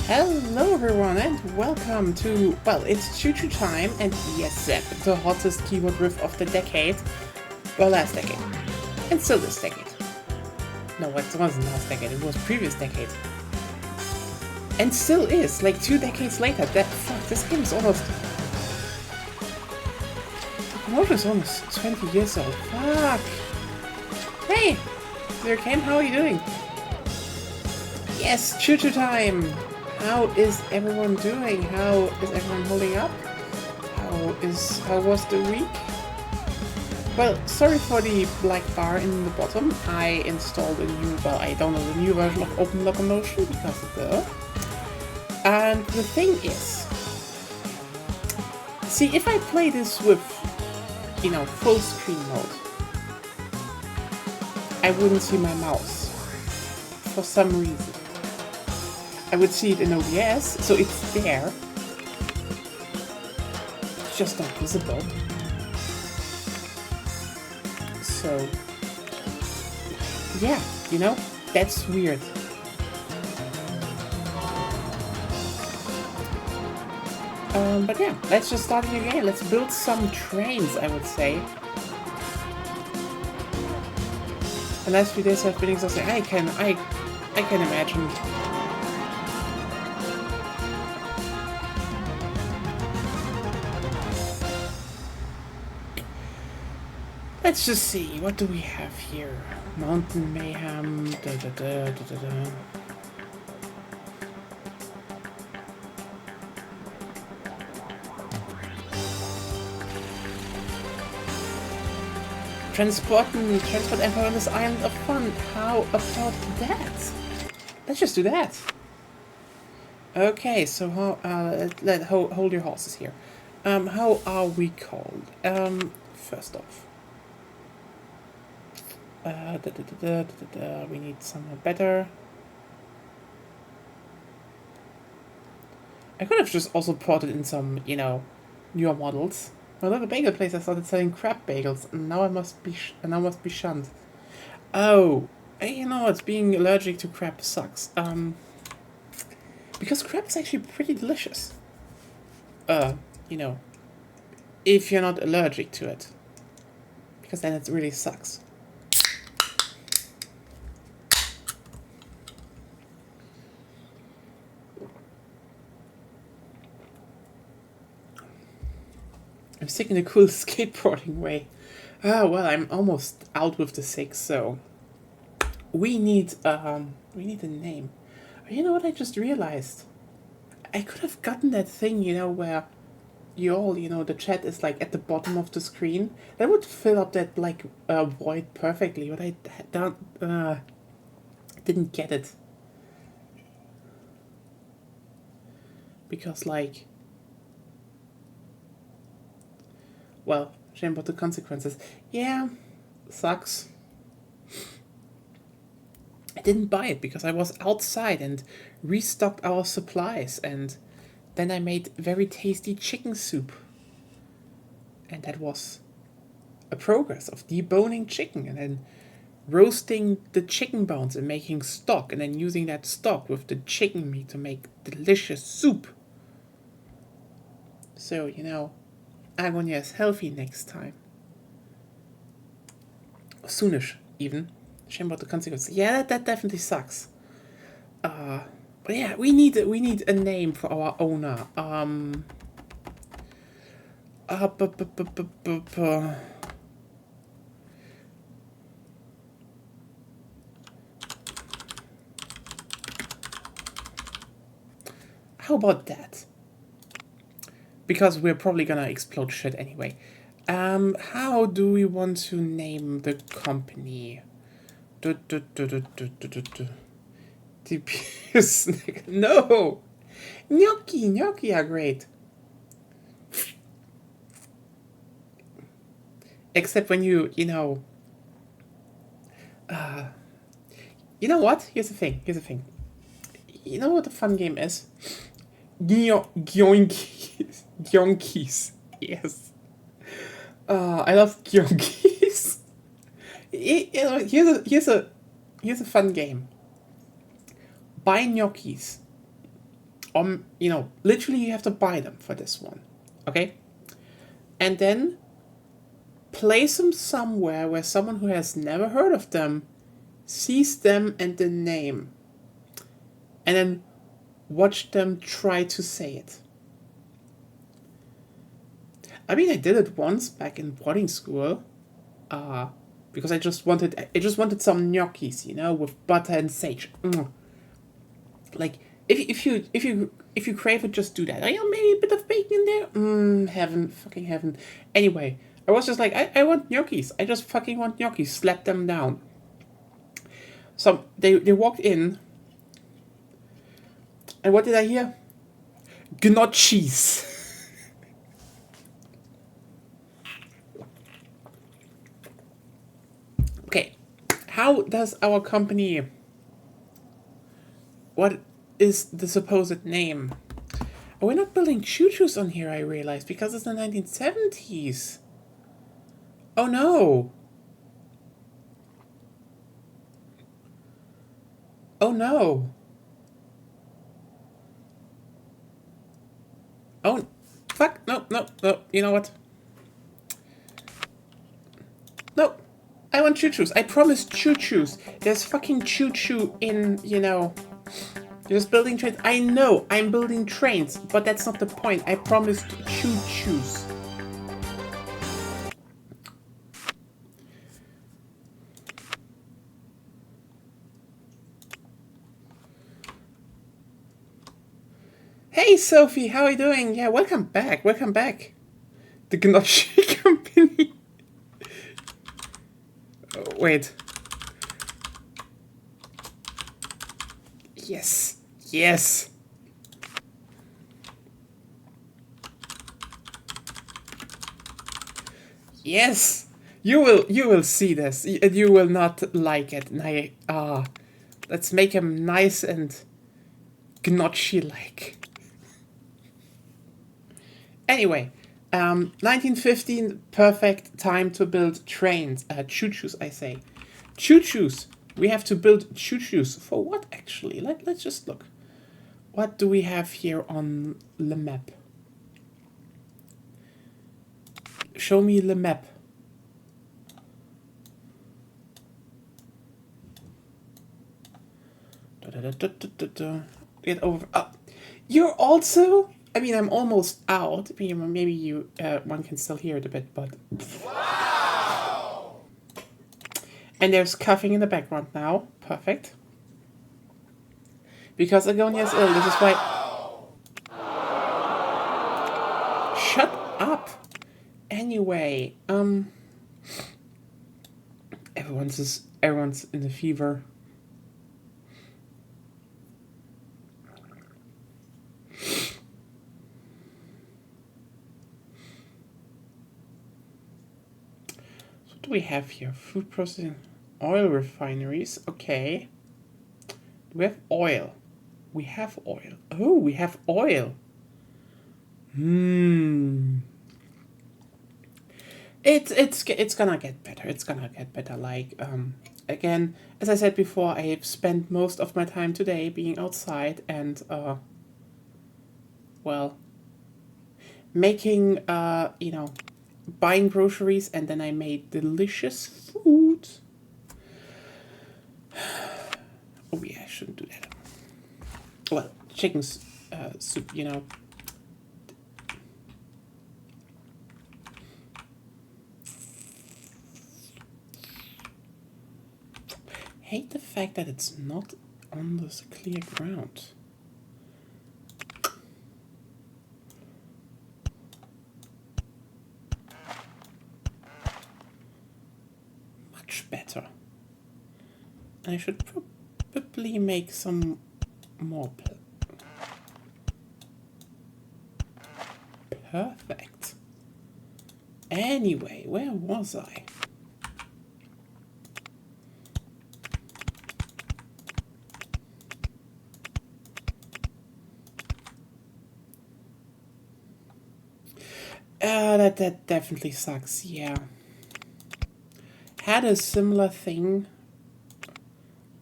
Hello everyone and welcome to, well, it's Choo Choo time and yes, Zep, the hottest keyboard riff of the decade. Well, last decade. And still this decade. No, it wasn't last decade, it was previous decade. And still is, like 2 decades later. This game is almost... Locomotion is almost 20 years old. Fuck! Hey! There, Ken, how are you doing? Yes, Choo Choo time! How is everyone doing? How is everyone holding up? How was the week? Well, sorry for the black bar in the bottom. I installed a new, well, I downloaded a new version of Open Locomotion because of the... And the thing is, see, if I play this with, you know, full screen mode, I wouldn't see my mouse for some reason. I would see it in OBS, so it's there. It's just not visible. So, yeah, you know, that's weird. But yeah, let's just start a new game. Let's build some trains, I would say. The last few days have been exhausting. I can imagine. Let's just see, what do we have here? Mountain Mayhem, Transport Empire on this island of fun. How about that? Let's just do that. Okay, so how, hold your horses here. How are we called? First off. We need somewhere better. I could have just also ported in some, you know, newer models. My little bagel place I started selling crab bagels, and now I must be shunned. Oh, you know what? Being allergic to crab sucks. Because crab is actually pretty delicious. You know, if you're not allergic to it, because then it really sucks. I'm sick in a cool skateboarding way. Oh, well, I'm almost out with the 6, so... We need a name. You know what I just realized? I could have gotten that thing, you know, where you all, you know, the chat is, like, at the bottom of the screen. That would fill up that, like, void perfectly, but I didn't get it. Because, like... Well, shame about the consequences. Yeah, sucks. I didn't buy it because I was outside and restocked our supplies, and then I made very tasty chicken soup. And that was a progress of deboning chicken and then roasting the chicken bones and making stock, and then using that stock with the chicken meat to make delicious soup. So, you know, Agonia is healthy next time. Soonish, even. Shame about the consequences. Yeah, that definitely sucks. But yeah, we need a name for our owner. How about that? Because we're probably gonna explode shit anyway. How do we want to name the company? No! Gnocchi are great. Except when you know... you know what? Here's the thing. You know what a fun game is? Gyonkies. Yes. I love gyonkies. Here's a fun game. Buy gnocchis. You know, literally you have to buy them for this one. Okay? And then place them somewhere where someone who has never heard of them sees them and the name. And then watch them try to say it. I mean, I did it once back in boarding school. Because I just wanted some gnocchis, you know, with butter and sage. Like, if you crave it, just do that. Oh, yeah, maybe a bit of bacon in there. Heaven, fucking heaven. Anyway, I was just like, I want gnocchis. I just fucking want gnocchis. Slap them down. So they walked in, and what did I hear? Gnocchis. Okay, how does our company... What is the supposed name? Oh, we're not building choo-choos on here, I realize, because it's the 1970s. Oh no. Oh no. Oh, fuck. No. You know what? No. I want choo-choos. I promised choo-choos. There's fucking choo-choo in, you know... Just building trains. I know, I'm building trains, but that's not the point. I promised choo-choos. Hey Sophie, how are you doing? Yeah, welcome back. The Gnocchi Company. Oh, wait. Yes. Yes. You will see this. You will not like it. Let's make him nice and gnocchi-like. Anyway, 1915, perfect time to build trains. Choo-choos, I say. Choo-choos. We have to build choo-choos. For what, actually? Let's just look. What do we have here on the map? Show me the map. Get over. You're also... I mean, I'm almost out. Maybe you, one can still hear it a bit, but... Wow! And there's coughing in the background now. Perfect. Because Agonia is ill, this is why... Shut up! Anyway, everyone's in a fever. What do we have here? Food processing, oil refineries. Okay. Do we have oil? We have oil. Oh, we have oil. It's gonna get better. It's gonna get better. Like, again, as I said before, I've spent most of my time today being outside and, well, making, you know, buying groceries, and then I made delicious food. Oh yeah, I shouldn't do that. Well, chicken soup, you know. Hate the fact that it's not on this clear ground. Much better. I should probably make some more. Perfect. Anyway, where was I? That definitely sucks, yeah. Had a similar thing.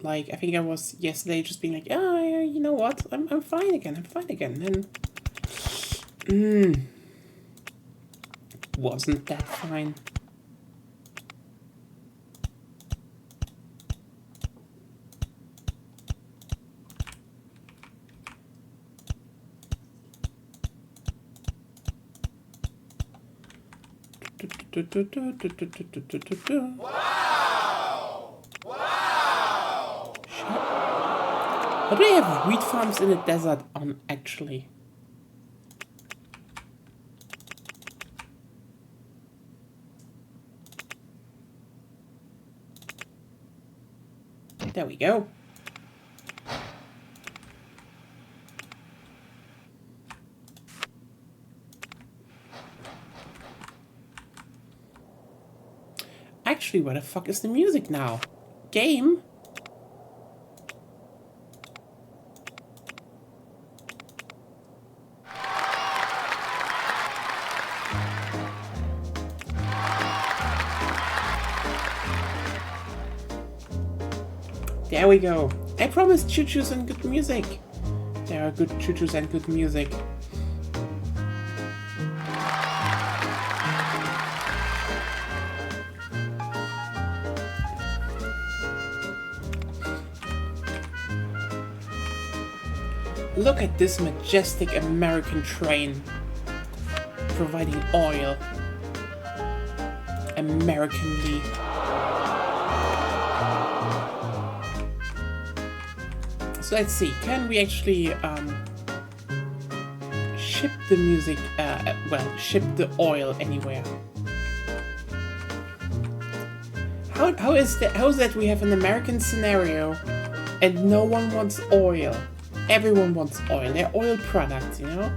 Like, I think I was yesterday just being like, you know what? I'm fine again. I'm fine again. And wasn't that fine? Wow! Wow! How do they have wheat farms in the desert on, actually? There we go. Actually, where the fuck is the music now? Game? There we go. I promised choo-choos and good music. There are good choo-choos and good music. Look at this majestic American train providing oil. Americanly. So let's see, can we actually ship the music, ship the oil anywhere? How is that we have an American scenario and no one wants oil? Everyone wants oil. They're oil products, you know?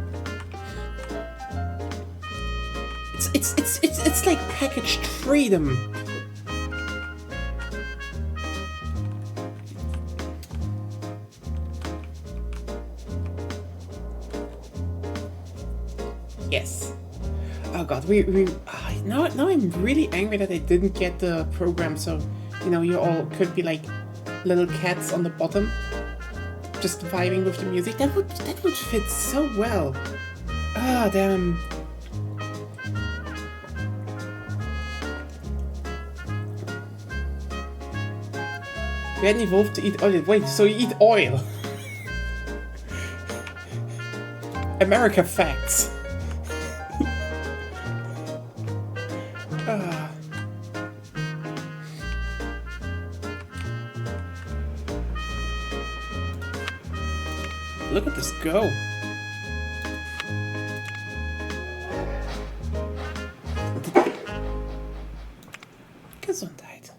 It's like packaged freedom. Yes. Oh god, now I'm really angry that I didn't get the program, so you know you all could be like little cats on the bottom, just vibing with the music. That would fit so well. Ah, damn. You hadn't evolved to eat oil. Wait, so you eat oil? America facts. Look at this go. Gesundheit.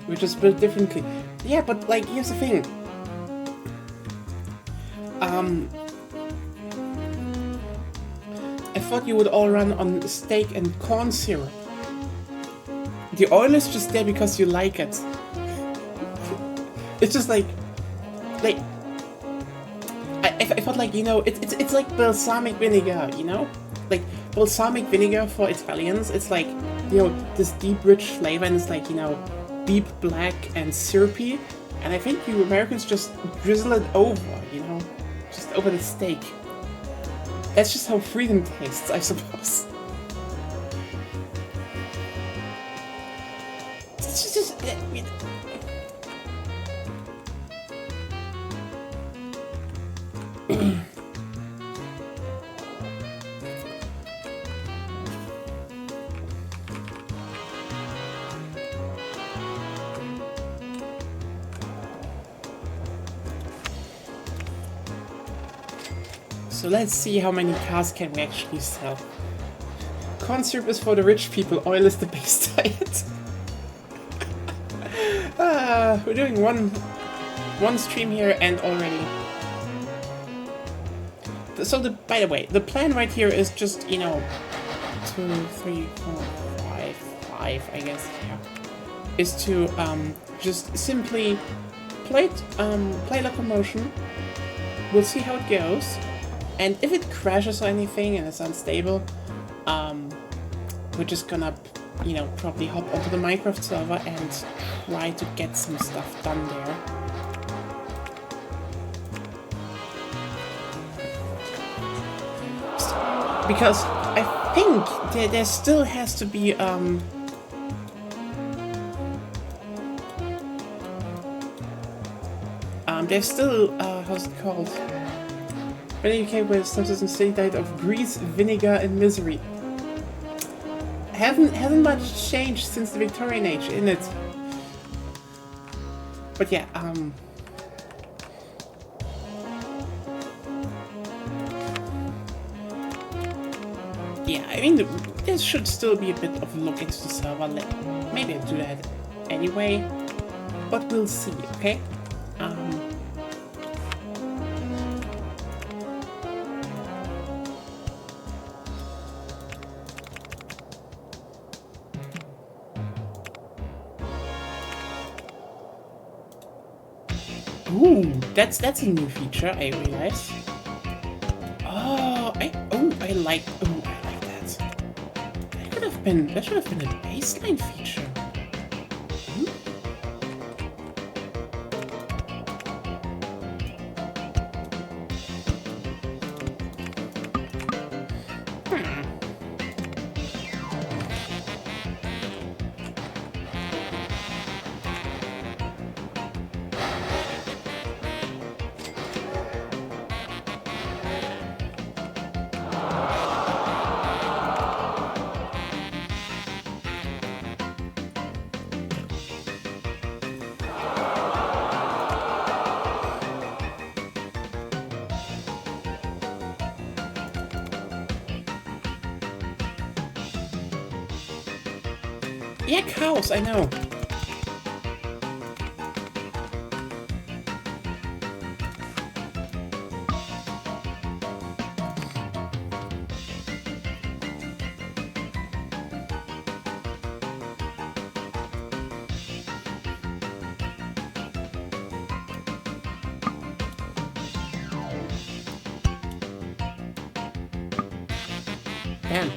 We're just built differently. Yeah, but like, here's the thing. I thought you would all run on steak and corn syrup. The oil is just there because you like it. It's just like I thought, like, you know, it's like balsamic vinegar, you know, like balsamic vinegar for Italians. It's like, you know, this deep, rich flavor, and it's like, you know, deep black and syrupy. And I think you Americans just drizzle it over, you know, just over the steak. That's just how freedom tastes, I suppose. It's just So let's see how many cars can we actually sell. Corn syrup is for the rich people, oil is the base diet. We're doing one stream here and already. So by the way, the plan right here is just, you know, 2, 3, 4, 5, I guess, yeah. Is to just simply play Locomotion, we'll see how it goes. And if it crashes or anything and it's unstable, we're just gonna, you know, probably hop onto the Minecraft server and try to get some stuff done there. Because I think there still has to be, there's still, how's it called? When the UK where substance and state died of grease, vinegar, and misery. Hasn't much changed since the Victorian age, isn't it? But yeah, yeah, I mean, there should still be a bit of a look into the server. Maybe I'll do that anyway, but we'll see, okay? Ooh, that's a new feature, I realize. I like that. That should have been a baseline feature. Yeah, cows, I know. Damn.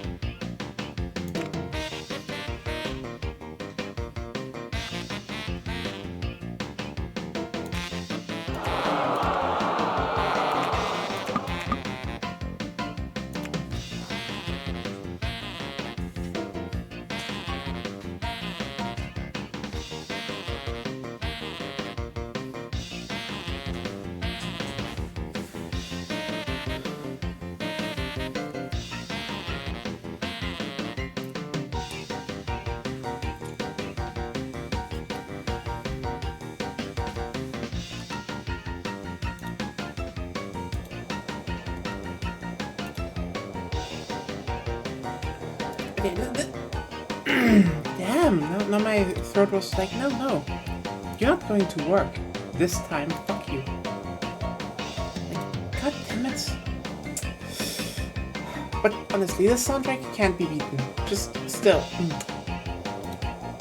Damn, now my throat was like, no, you're not going to work this time, fuck you. Like, god damn it. But honestly, this soundtrack can't be beaten. Just still.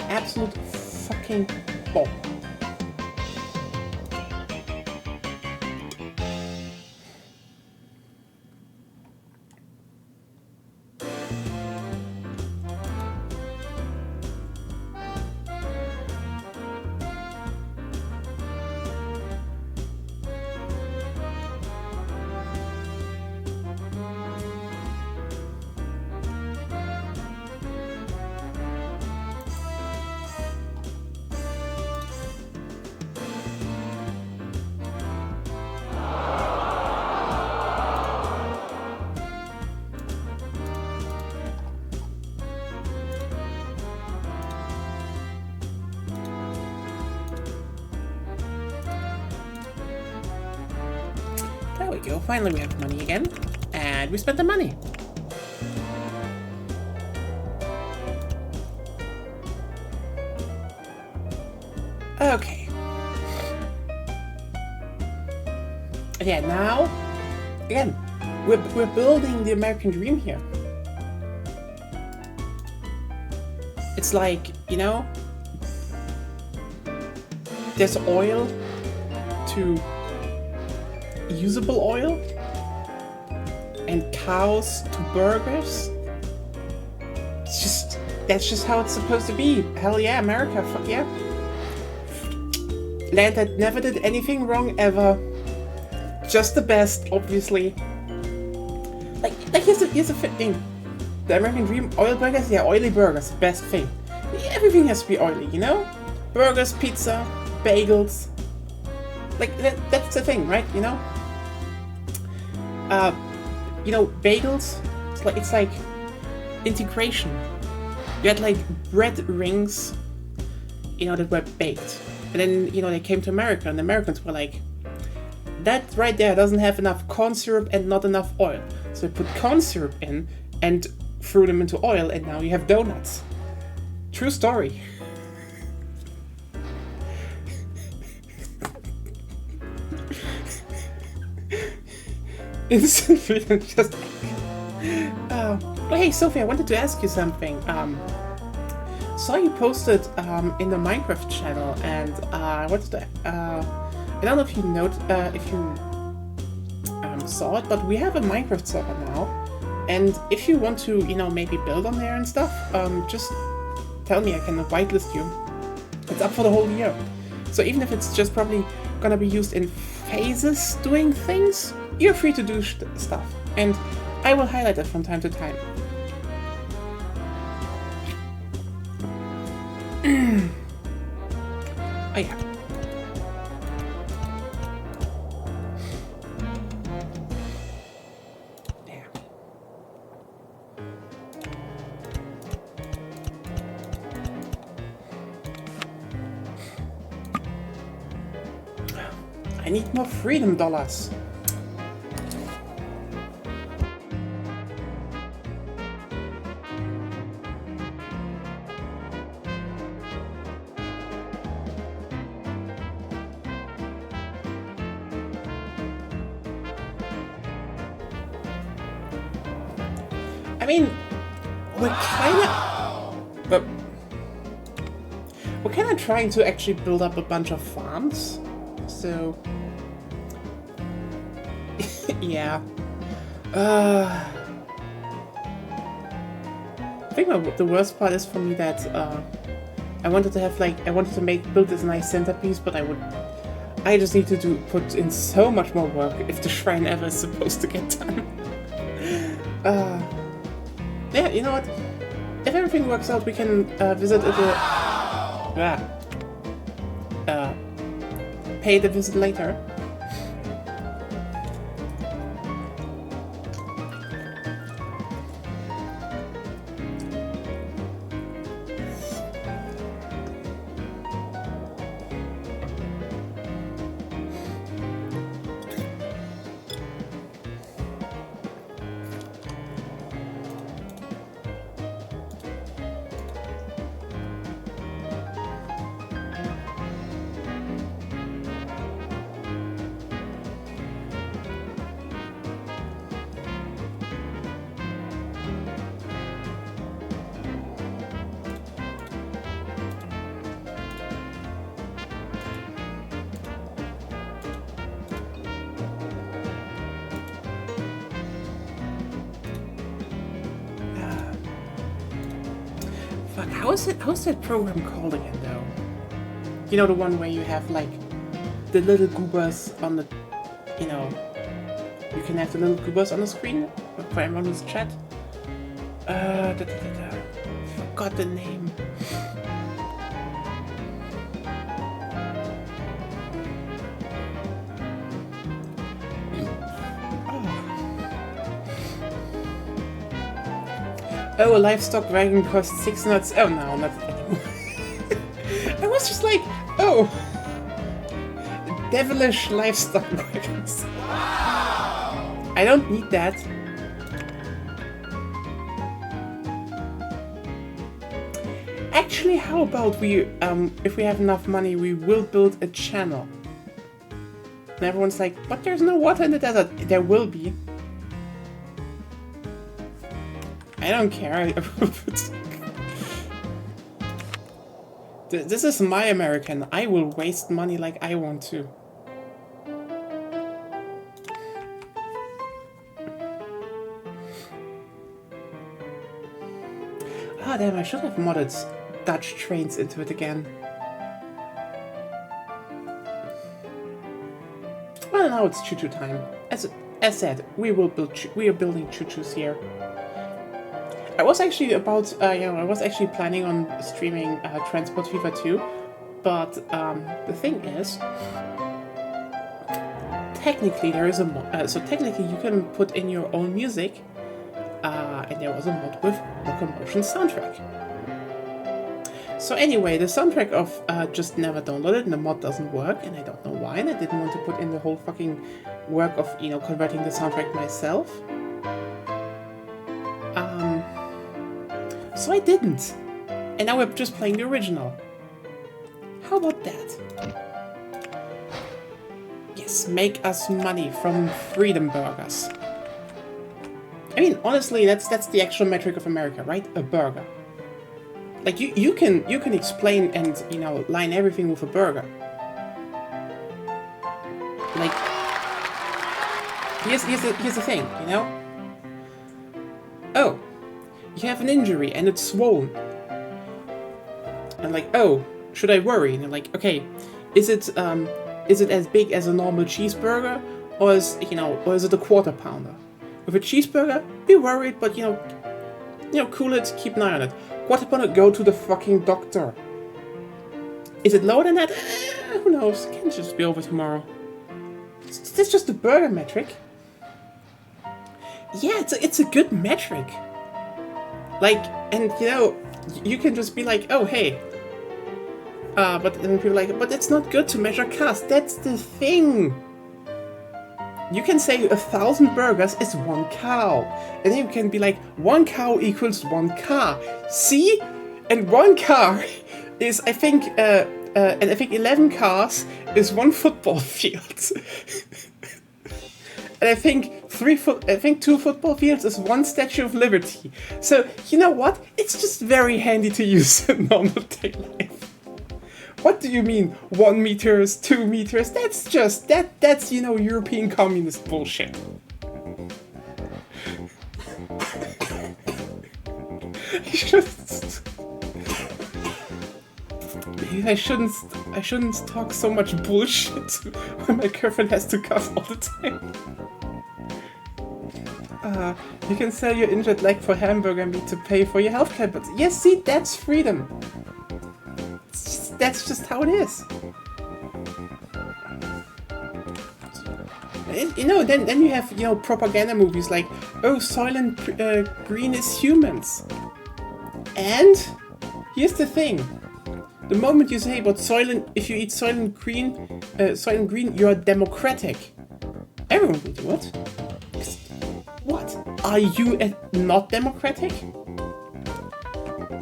Absolute fucking bomb. There we go, finally we have money again. And we spent the money. Okay. Yeah, now, again, we're building the American dream here. It's like, you know, there's oil to usable oil and cows to burgers. That's just how it's supposed to be. Hell yeah, America, fuck yeah. Land that never did anything wrong ever. Just the best, obviously. Like here's the thing. The American dream, oil burgers, yeah, oily burgers, the best thing. Everything has to be oily, you know? Burgers, pizza, bagels. Like, that's the thing, right? You know? Bagels, it's like integration. You had, like, bread rings, that were baked. And then, they came to America, and the Americans were like, that right there doesn't have enough corn syrup and not enough oil. So they put corn syrup in and threw them into oil, and now you have donuts. True story. Instant freedom, just. Hey, Sophie, I wanted to ask you something. Saw you posted in the Minecraft channel, and I wanted to. I don't know if you saw it, but we have a Minecraft server now, and if you want to, maybe build on there and stuff, just tell me. I can whitelist you. It's up for the whole year, so even if it's just probably gonna be used in phases doing things, you're free to do stuff, and I will highlight it from time to time. Oh yeah. There. I need more freedom dollars. I mean, we're kind of trying to actually build up a bunch of farms, so yeah. I think the worst part is for me that I wanted to build this nice centerpiece, but I just need to put in so much more work if the shrine ever is supposed to get done. Yeah, you know what? If everything works out, we can visit it. Pay the visit later. Fuck, how's that program called again, though? You know, the one where you have, like, the little goobers on the, you can have the little goobers on the screen for everyone who's chat. Forgot the name. Oh, a livestock wagon costs 6 nuts. Oh no, not anymore. I was just like, oh, devilish livestock wagons. Wow. I don't need that. Actually, how about we, if we have enough money, we will build a channel. And everyone's like, but there's no water in the desert. There will be. I don't care. This is my American. I will waste money like I want to. Ah, damn, I should have modded Dutch trains into it again. Well, now it's choo-choo time. As said, we are building choo-choos here. I was actually I was actually planning on streaming Transport Fever 2, but the thing is, technically there is a mod. So technically you can put in your own music, and there was a mod with Locomotion soundtrack. So anyway, the soundtrack of just never downloaded, and the mod doesn't work, and I don't know why, and I didn't want to put in the whole fucking work of, you know, converting the soundtrack myself. So I didn't. And now we're just playing the original. How about that? Yes, make us money from Freedom Burgers. I mean, honestly, that's the actual metric of America, right? A burger. Like you can explain and, you know, line everything with a burger. Like here's the thing, you know? Oh, you have an injury and it's swollen. And like, oh, should I worry? And you're like, okay, is it as big as a normal cheeseburger, or is it a quarter pounder? With a cheeseburger, be worried, but you know, cool it, keep an eye on it. Quarter pounder, go to the fucking doctor. Is it lower than that? Who knows? Can just be over tomorrow. That's just a burger metric. Yeah, it's a good metric. Like, and you know, you can just be like, oh hey. But then people are like, but it's not good to measure cars. That's the thing. You can say 1,000 burgers is 1 cow. And then you can be like, 1 cow equals 1 car. See? And 1 car is, I think 11 cars is 1 football field. And I think 2 football fields is 1 Statue of Liberty. So, you know what? It's just very handy to use in normal day life. What do you mean 1 meters, 2 meters? That's just, that's, you know, European communist bullshit. Maybe I shouldn't talk so much bullshit when my girlfriend has to cuss all the time. You can sell your injured leg for hamburger meat to pay for your healthcare, but yes, see, that's freedom. That's just how it is. And, you know, then you have, you know, propaganda movies like, oh, Soylent Green is humans. And here's the thing. The moment you say about Soylent, if you eat Soylent Green, you're democratic. Everyone will do it. What? Are you not democratic?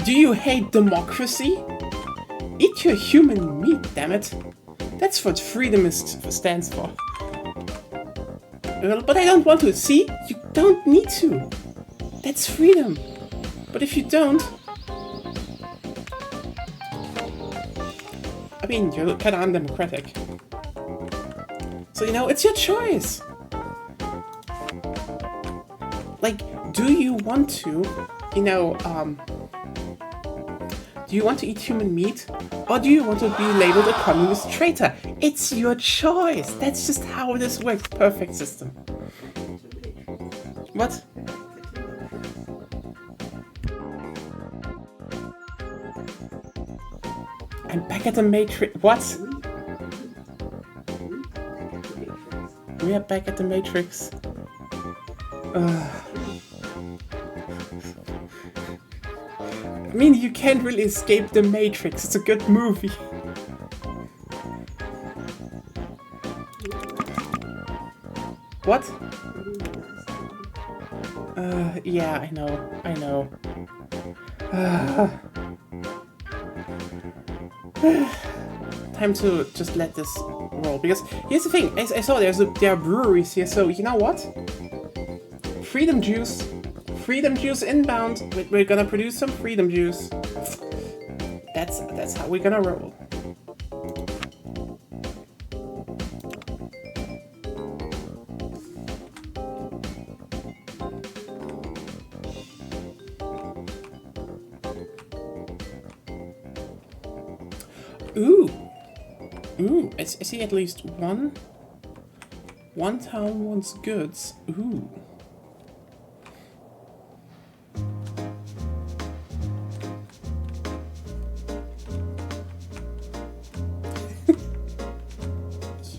Do you hate democracy? Eat your human meat, damn it. That's what freedom stands for. Well, but I don't want to. See? You don't need to. That's freedom. But if you don't... I mean, you're kind of undemocratic. So, you know, it's your choice. Like, do you want to, you know, do you want to eat human meat? Or do you want to be labeled a communist traitor? It's your choice. That's just how this works. Perfect system. What? I'm back at the Matrix. What? We are back at the Matrix. I mean, you can't really escape the Matrix. It's a good movie. What? Yeah, I know. Time to just let this roll, because here's the thing, I saw there are breweries here, so you know what? Freedom juice inbound. We're gonna produce some freedom juice. That's how we're gonna roll. Ooh. Ooh, I see at least one. One town wants goods. Ooh.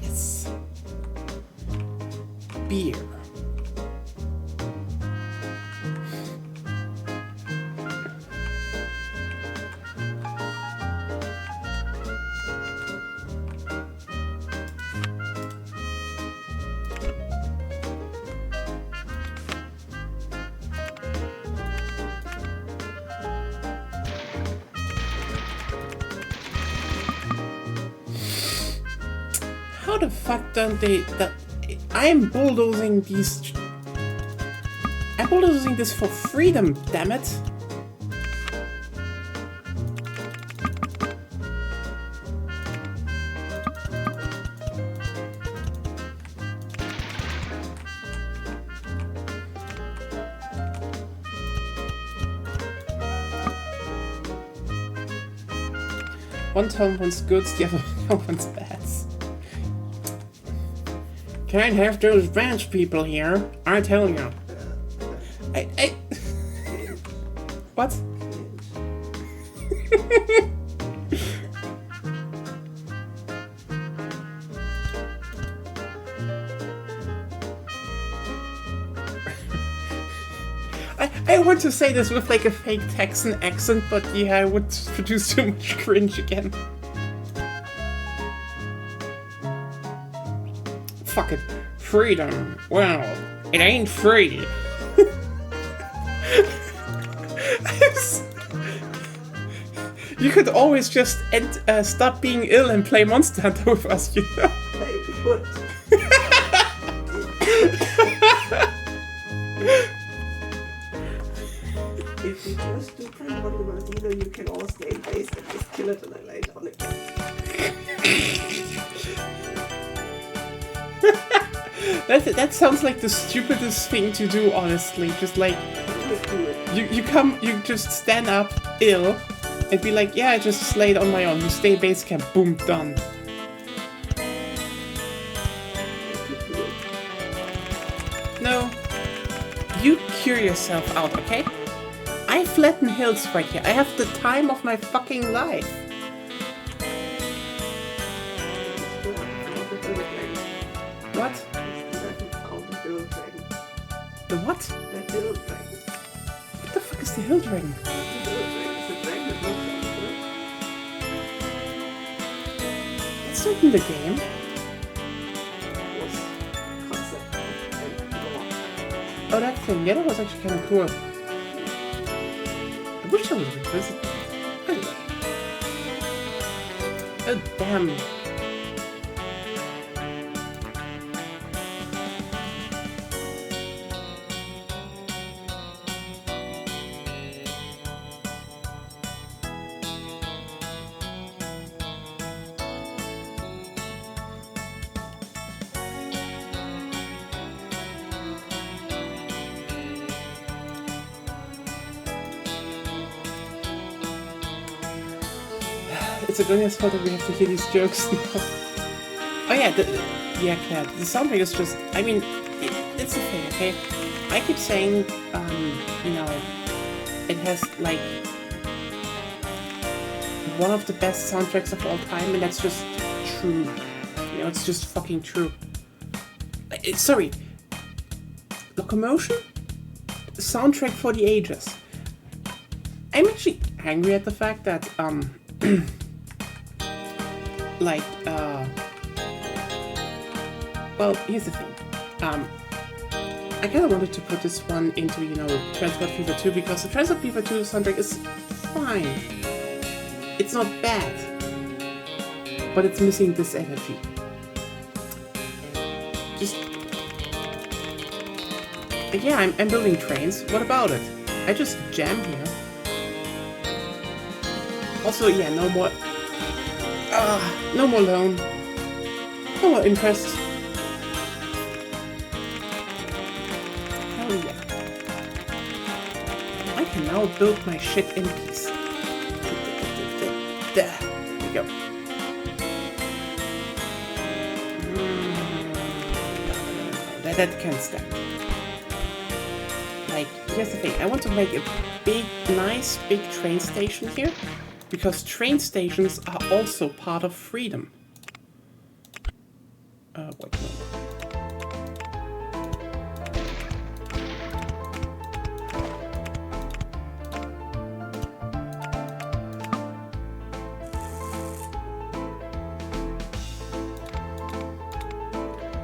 Yes. Beer. How the fuck don't they... I'm bulldozing these... I'm bulldozing this for freedom, damn it! One town wants goods, the other one wants bats. Can't have those ranch people here, I tell you. I... What? I want to say this with like a fake Texan accent, but yeah, I would produce too much cringe again. Fuck it. Freedom. Well, it ain't free. You could always just stop being ill and play Monster Hunter with us, you know? I would. If you just do play one you can all stay in base and just kill it and I lay down again. That sounds like the stupidest thing to do, honestly. Just like you just stand up ill and be like, yeah, I just slayed on my own. You stay base camp, boom, done. No, you cure yourself out, okay? I flatten hills right here. I have the time of my fucking life. What? The what? The hill dragon. What the fuck is the hill dragon? The hill dragon is a dragon that looks like It's not in the game. concept and lore. Oh, that thing. Yeah, that was actually kind of cool. I wish I would revisit that. Anyway. Oh, damn. It's Agonia's fault that we have to hear these jokes now. Oh yeah, Cat. The soundtrack is just, I mean, it's a thing, okay? I keep saying, you know, it has, like, one of the best soundtracks of all time, and that's just true. You know, it's just fucking true. Sorry. Locomotion? Soundtrack for the ages. I'm actually angry at the fact that, well, here's the thing. I kind of wanted to put this one into, you know, Transport Fever 2 because the Transport Fever 2 soundtrack is fine. It's not bad, but it's missing this energy. Just, yeah, I'm building trains. What about it? I just jam here. Also, yeah, no more loan. No more interest. Hell yeah. I can now build my shit in peace. There we go. that can stand. Like, here's the thing. I want to make a big, nice, big train station here. Because train stations are also part of freedom. Wait, no.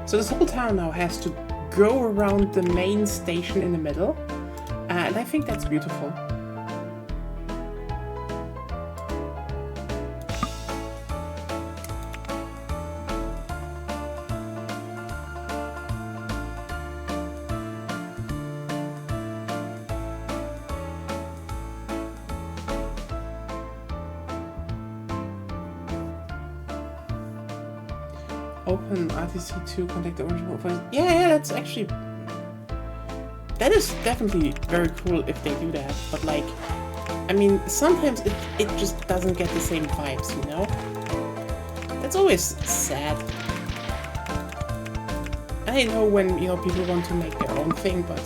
So this whole town now has to go around the main station in the middle, and I think that's beautiful. Open RTC2, contact the original voice. Yeah, that's actually... That is definitely very cool if they do that, but like... I mean, sometimes it just doesn't get the same vibes, you know? That's always sad. I know when, you know, people want to make their own thing, but...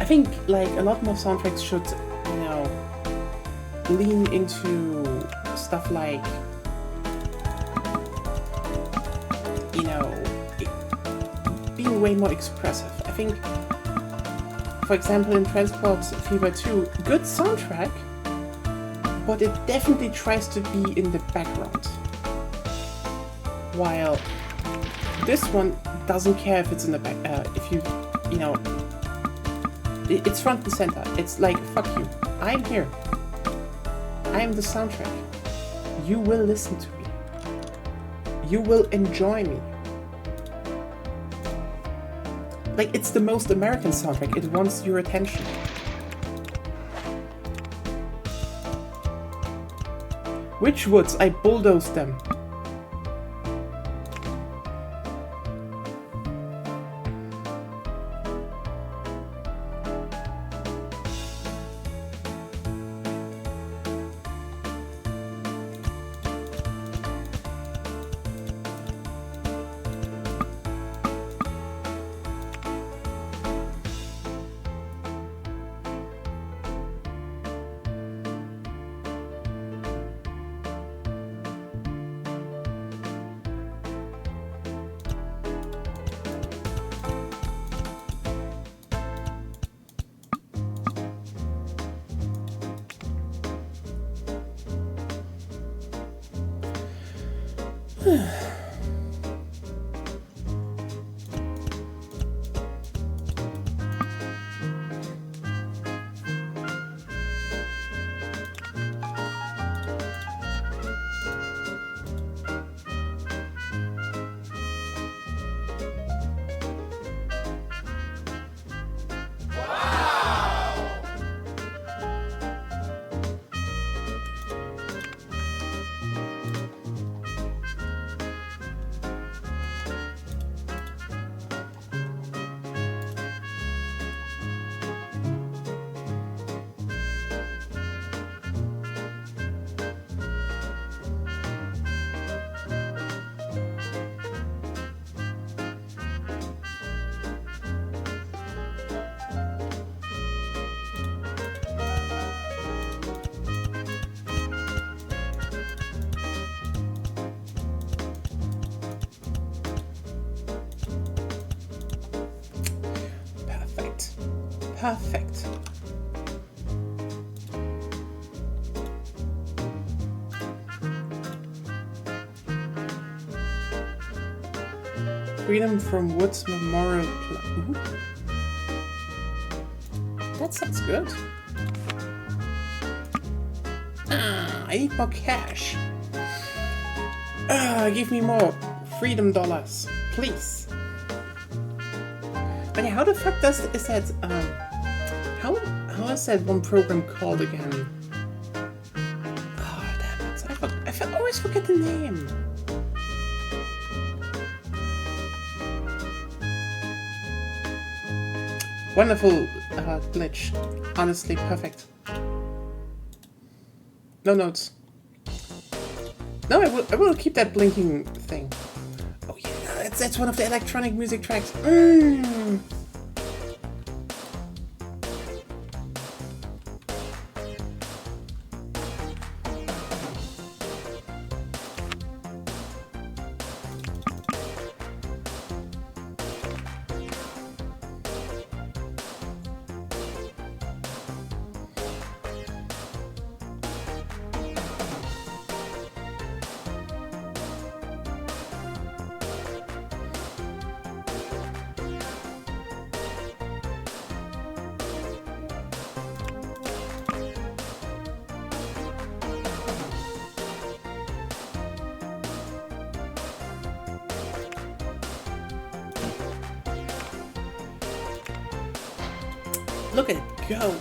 I think, like, a lot more soundtracks should, you know, lean into stuff like... you know, being way more expressive. I think, for example, in Transport Fever 2, good soundtrack, but it definitely tries to be in the background. While this one doesn't care if it's in the back, if you know, it's front and center. It's like, fuck you, I'm here. I am the soundtrack. You will listen to me. You will enjoy me. Like, it's the most American soundtrack. It wants your attention. Which woods? I bulldozed them. Perfect. Freedom from Woods Memorial Plaza. That sounds good. I need more cash. Give me more freedom dollars, please. But yeah, how the fuck is that, how is that one program called again? Oh, damn it. I always forget the name. Wonderful glitch. Honestly, perfect. No notes. No, I will keep that blinking thing. Oh yeah, That's one of the electronic music tracks. Mm. Look at it go.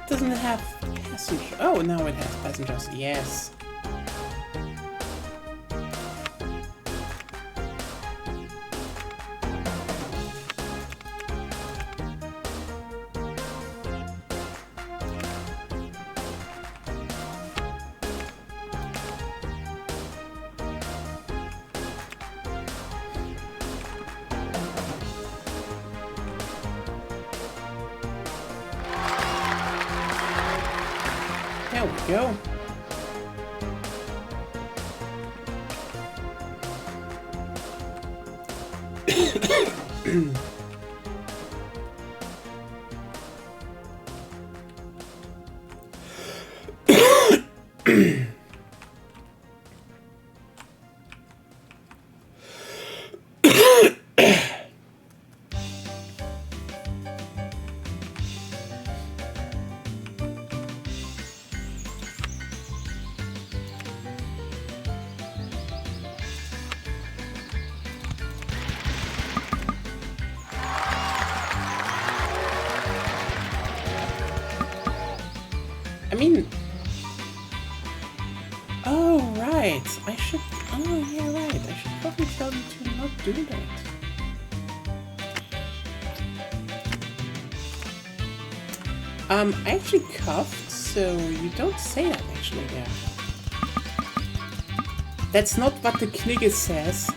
Doesn't it have passengers? Oh, now it has passengers. Yes. There we go. I mean, oh right, I should, oh yeah right, I should probably tell you to not do that. I actually coughed, so you don't say that actually, yeah. That's not what the Knigge says.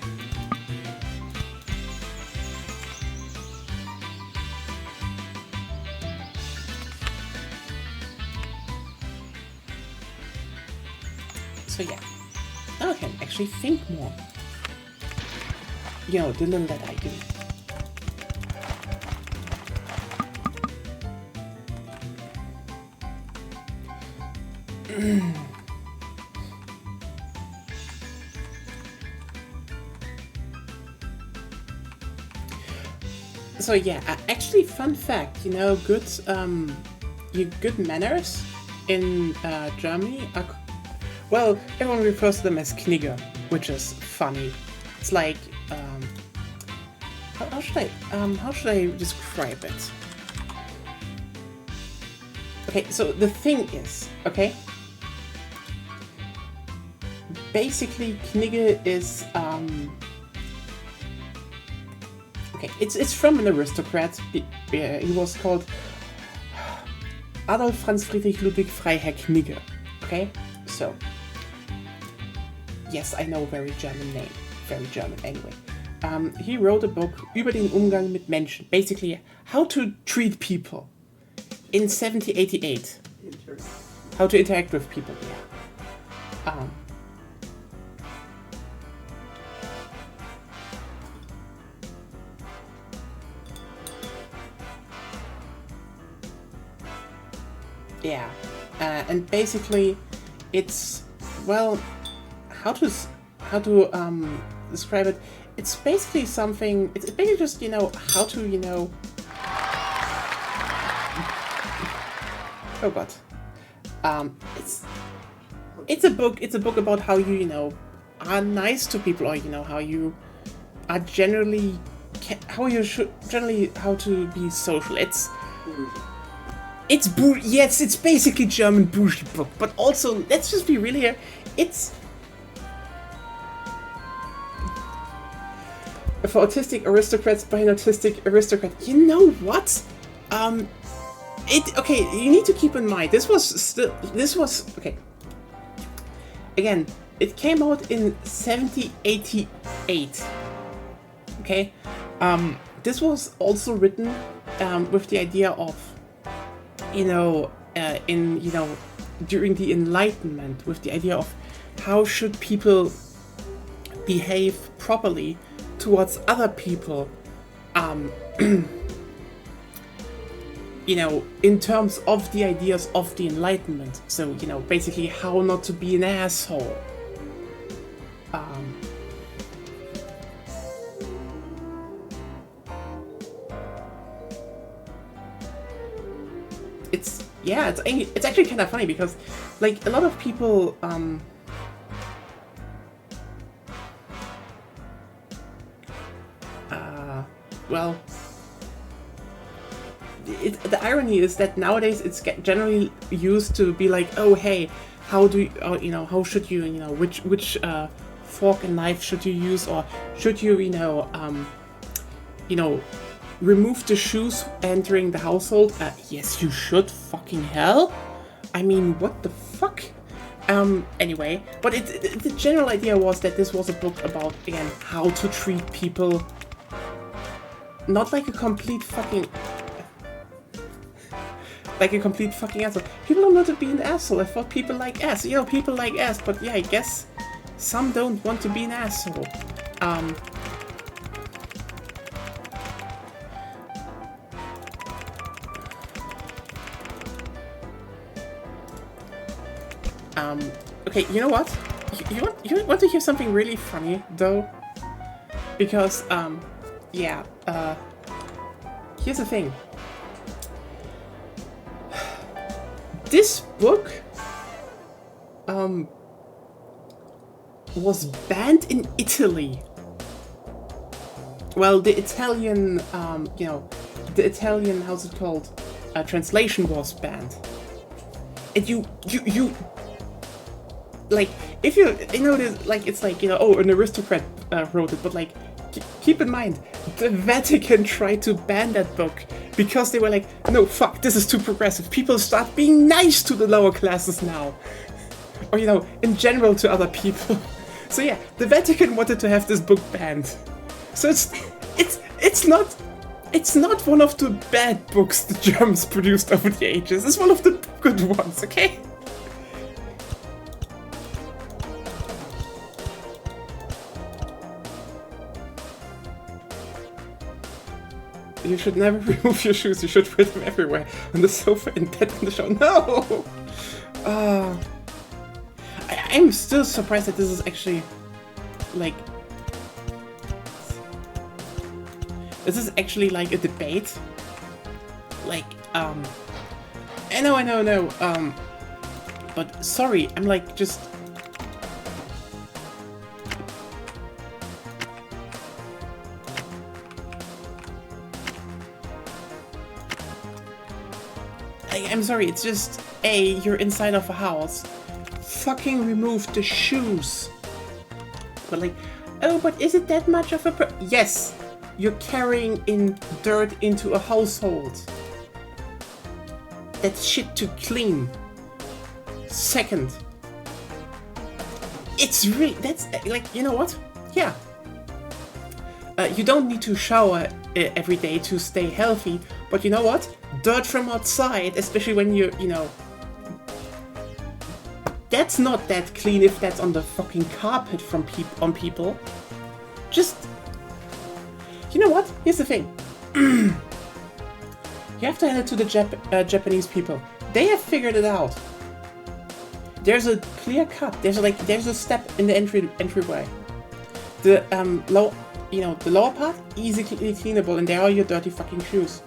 So yeah, now I can actually think more. You know, the little that I do. So yeah, actually, fun fact, you know, good manners in Germany are, well, everyone refers to them as Knigge, which is funny. It's like, how should I describe it? Okay, so the thing is, okay, basically Knigge is okay, it's from an aristocrat. He was called Adolf Franz Friedrich Ludwig Freiherr Knigge. Okay, so yes, I know, very German name, very German anyway. He wrote a book über den Umgang mit Menschen, basically how to treat people in 1788. How to interact with people, yeah. Yeah, and basically, it's, well, how to describe it? It's basically something. It's basically just, you know, how to, you know. Oh God. It's a book. It's a book about how you, you know, are nice to people, or, you know, how you are generally, how you should generally, how to be social. It's yes, it's basically German bougie book, but also, let's just be real here, it's for autistic aristocrats by an autistic aristocrat. You know what? Okay, you need to keep in mind, this was, okay. Again, it came out in 1788. Okay? This was also written with the idea of, you know, during the Enlightenment, with the idea of how should people behave properly towards other people, you know, in terms of the ideas of the Enlightenment. So, you know, basically how not to be an asshole. It's actually kind of funny because, like, a lot of people, well, the irony is that nowadays it's generally used to be like, oh hey, how do you, you know, how should you, you know, which fork and knife should you use, or should you, you know, remove the shoes entering the household? Yes, you should. Fucking hell. I mean, what the fuck? Anyway, but the general idea was that this was a book about, again, how to treat people. Not like a complete fucking... like a complete fucking asshole. People don't want to be an asshole. I thought people like ass. You know, people like ass, but yeah, I guess some don't want to be an asshole. Okay, you know what? You want to hear something really funny, though? Because, yeah, here's the thing. This book, was banned in Italy. Well, the Italian, you know, the Italian, how's it called? Translation was banned. And you, like, if you know, this, like, it's like, you know, oh, an aristocrat wrote it, but like, keep in mind, the Vatican tried to ban that book because they were like, no, fuck, this is too progressive. People start being nice to the lower classes now. Or, you know, in general to other people. So yeah, the Vatican wanted to have this book banned. So it's not one of the bad books the Germans produced over the ages. It's one of the good ones, okay? You should never remove your shoes, you should wear them everywhere. On the sofa, in bed, on the show. No! I'm still surprised that this is actually, like... This is actually, like, a debate. Like, I know, but sorry, I'm, like, just... I'm sorry, it's just, A, you're inside of a house. Fucking remove the shoes. But like, oh, but is it that much of a yes, you're carrying in dirt into a household. That's shit to clean. Second, it's really, that's like, you know what? Yeah. You don't need to shower every day to stay healthy, but you know what? Dirt from outside, especially when you're, you know, that's not that clean if that's on the fucking carpet from people. Just, you know what? Here's the thing. You have to hand it to the Japanese people. They have figured it out. There's a clear cut. There's a step in the entryway. The the lower part easily cleanable, and there are your dirty fucking shoes.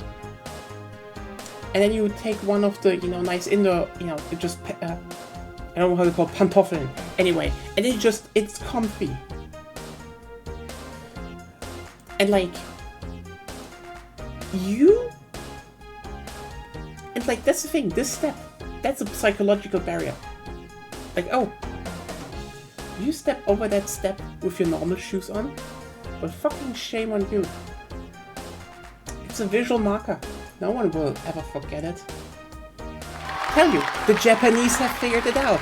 And then you take one of the nice indoor just I don't know how to call pantoffeln. Anyway, and it's comfy. And like and like that's the thing. This step, that's a psychological barrier. Like, oh, you step over that step with your normal shoes on? Well, fucking shame on you. It's a visual marker. No one will ever forget it. Tell you, the Japanese have figured it out.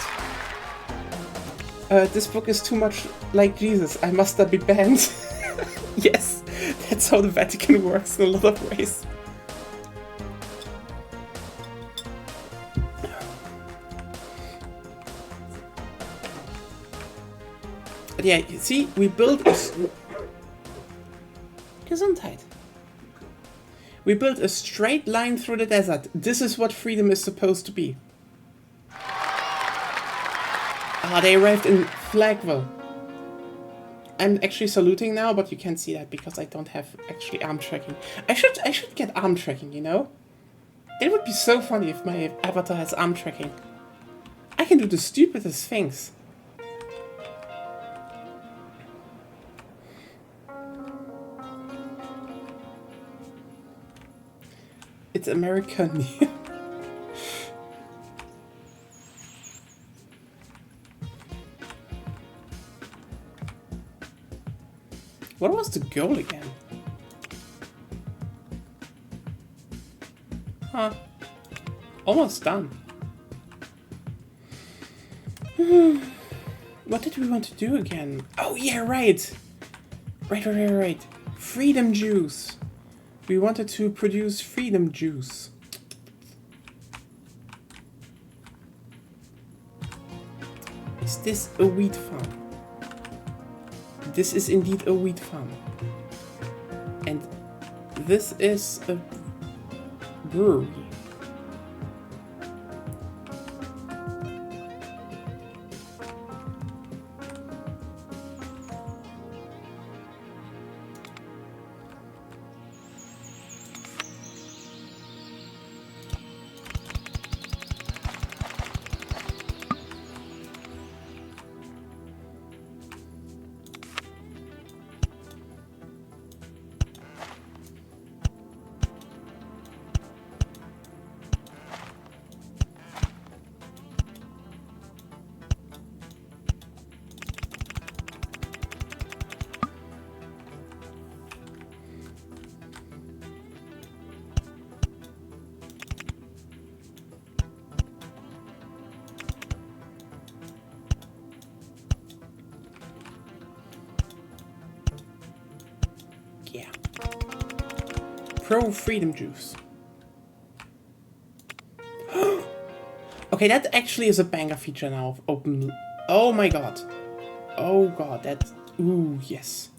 This book is too much like Jesus. I must not be banned. Yes, that's how the Vatican works in a lot of ways. But yeah, you see, we built a Gesundheit. We built a straight line through the desert. This is what freedom is supposed to be. They arrived in Flagville. I'm actually saluting now, but you can't see that because I don't have actually arm tracking. I should get arm tracking, you know? It would be so funny if my avatar has arm tracking. I can do the stupidest things. It's American. What was the goal again? Huh. Almost done. What did we want to do again? Oh yeah, right. Right. Freedom juice. We wanted to produce freedom juice. Is this a wheat farm? This is indeed a wheat farm. And this is a brewery. Yeah. Pro freedom juice. Okay, that actually is a banger feature now of open. Oh my god. Oh god, that. Ooh, yes.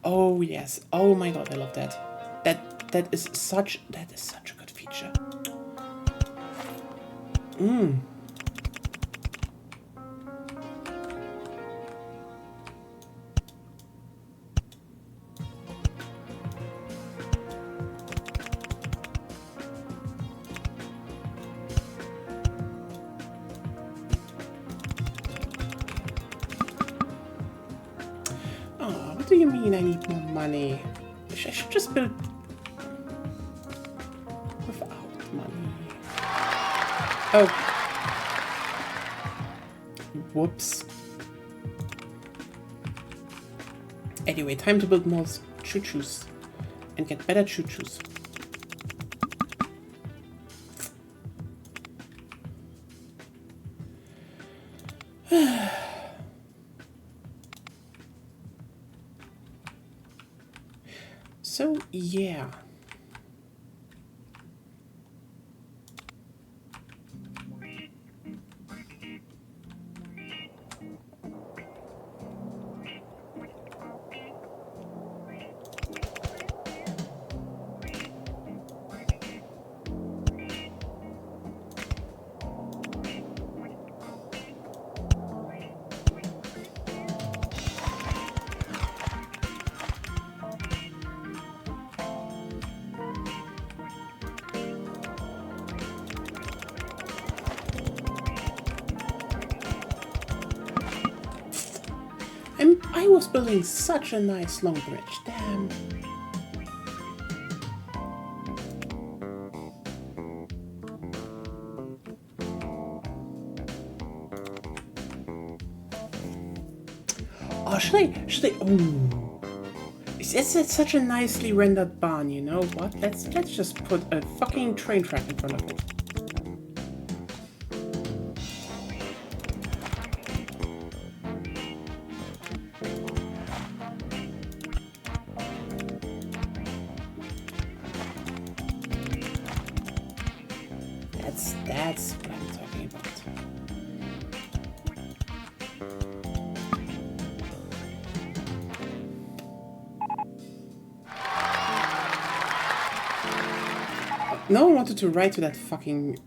Oh yes. Oh my god, I love that. That is such a good feature. What do you mean I need more money? I should just build without money. Oh. Whoops. Anyway, time to build more choo-choos. And get better choo-choos. So, yeah. And I was building such a nice long bridge, damn. Oh, should I, oh. It's such a nicely rendered barn, you know what? Let's just put a fucking train track in front of it. That's what I'm talking about. No one wanted to write to that fucking...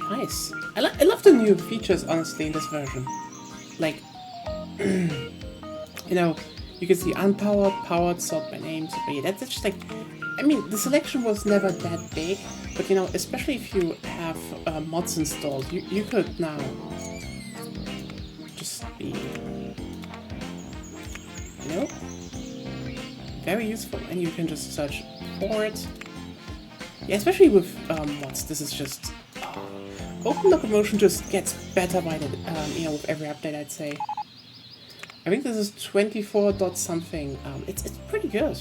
Nice. I love the new features, honestly, in this version. Like, you know, you can see unpowered, powered, sort by name, sort by year. That's just like, I mean, the selection was never that big, but you know, especially if you have mods installed, you could now just be, you know, very useful, and you can just search for it. Yeah, especially with mods, this is just... Open Locomotion just gets better by the, you know, with every update, I'd say. I think this is 24 dot something. It's pretty good.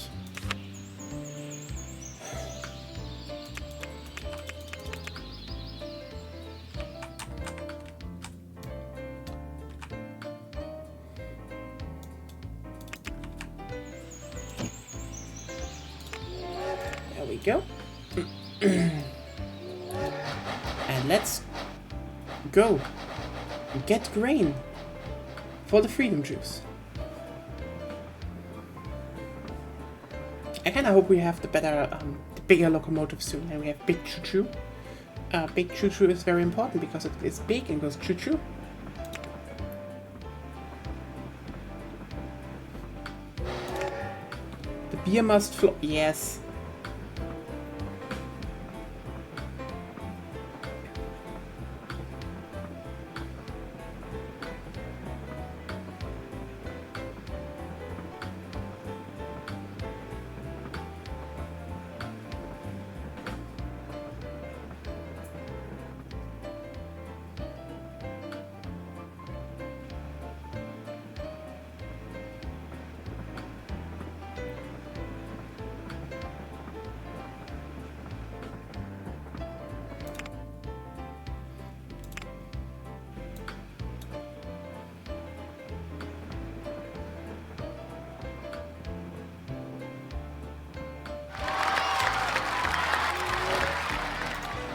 There we go. And let's go get grain for the freedom juice. I kind of hope we have the better, the bigger locomotive soon, and we have big choo-choo. Big choo-choo is very important because it is big and goes choo-choo. The beer must flow. Yes.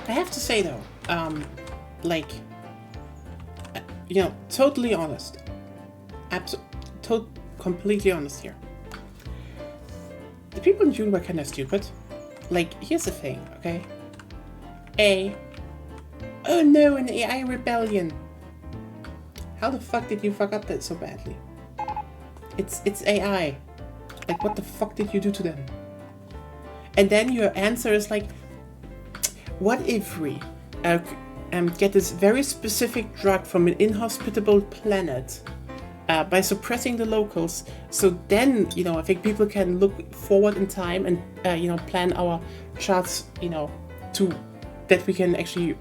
I have to say though, like, you know, totally honest, completely honest here. The people in June were kind of stupid. Like, here's the thing, okay? Oh no, an AI rebellion. How the fuck did you fuck up that so badly? It's AI. Like, what the fuck did you do to them? And then your answer is like, what if we get this very specific drug from an inhospitable planet by suppressing the locals, so then, you know, I think people can look forward in time and, you know, plan our charts, you know, that we can actually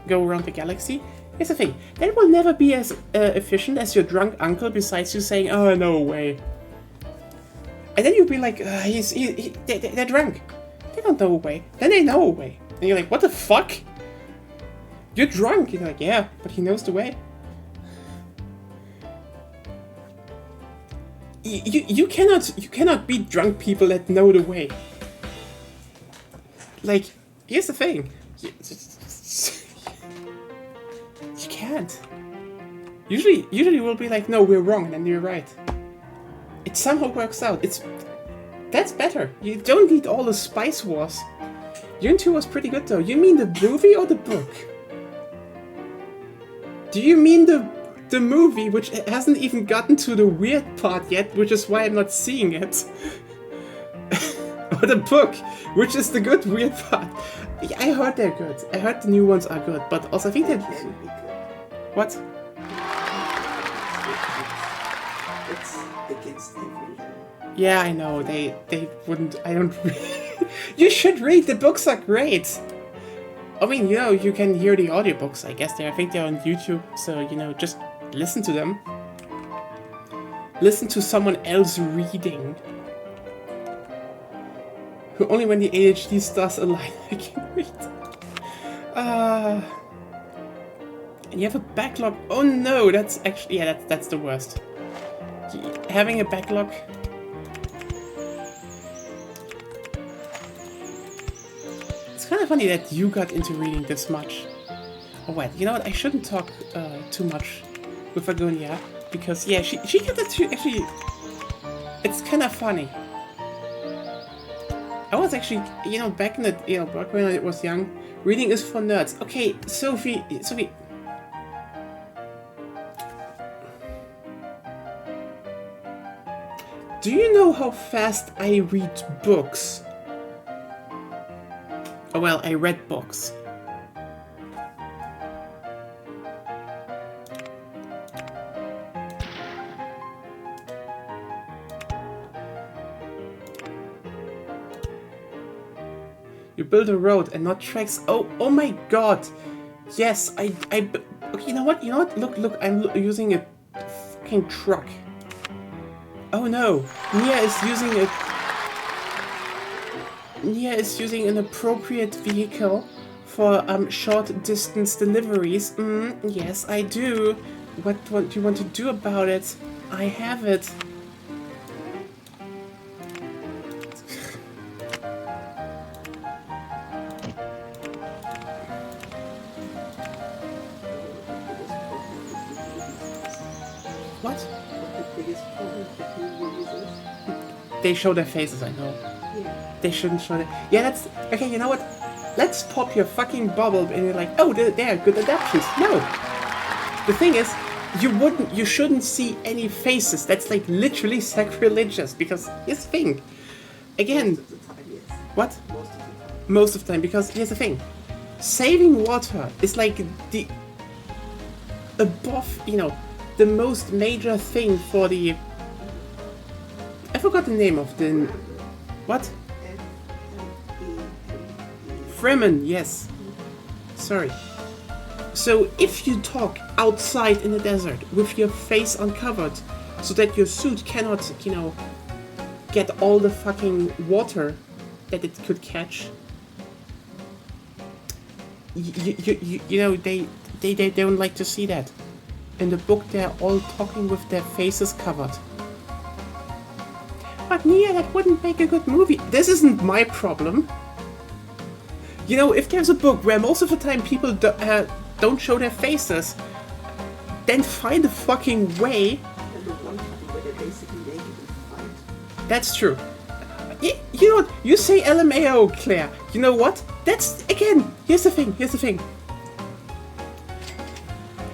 go around the galaxy. Here's the thing, that will never be as efficient as your drunk uncle besides you saying, oh, no way. And then you'll be like, they're drunk. They don't know a way. Then they know a way. And you're like, what the fuck? You're drunk. You're like, yeah, but he knows the way. You cannot beat drunk people that know the way. Like, here's the thing. You can't. Usually we'll be like, no, we're wrong, and then you're right. It somehow works out. That's better. You don't need all the Spice Wars. Dune 2 was pretty good though. You mean the movie or the book? Do you mean the movie, which hasn't even gotten to the weird part yet, which is why I'm not seeing it? Or the book, which is the good weird part? I heard they're good. I heard the new ones are good, but also I think they're... What? It's against everything. Yeah, I know. They wouldn't... I don't... You should read! The books are great! I mean, you know, you can hear the audiobooks, I guess. I think they're on YouTube, so, you know, just listen to them. Listen to someone else reading. Only when the ADHD starts a line I can read. And you have a backlog. Oh no, that's actually... Yeah, that's the worst. Having a backlog... It's kind of funny that you got into reading this much. Oh wait, you know what? I shouldn't talk too much with Agonia, because yeah, she got that too. Actually, it's kind of funny. I was actually, you know, back in the, you know, back when I was young, reading is for nerds. Okay, Sophie. Do you know how fast I read books? Oh well, I read books. You build a road and not tracks. Oh my god! Yes, okay, you know what? Look, I'm using a fucking truck. Oh no, Nia is using an appropriate vehicle for short distance deliveries. Yes, I do. What do you want to do about it? I have it. What? The biggest problem with new users. They show their faces, I know. Yeah. They shouldn't show their... Yeah, that's... Okay, you know what? Let's pop your fucking bubble and you're like, oh, they're good adaptions. No! The thing is, you shouldn't see any faces. That's like literally sacrilegious, because here's the thing. Again... Most of the time, yes. What? Most of the time. Most of the time, because here's the thing. Saving water is like the... above, you know, the most major thing for the... I forgot the name of the... What? Fremen, yes. Sorry. So if you talk outside in the desert with your face uncovered so that your suit cannot, you know, get all the fucking water that it could catch, you know, they don't like to see that. In the book, they're all talking with their faces covered. But Nia, that wouldn't make a good movie. This isn't my problem. You know, if there's a book where most of the time people don't show their faces, then find a fucking way where they basically make it and fight. That's true. You know what? You say LMAO, Claire. You know what? That's, again, here's the thing.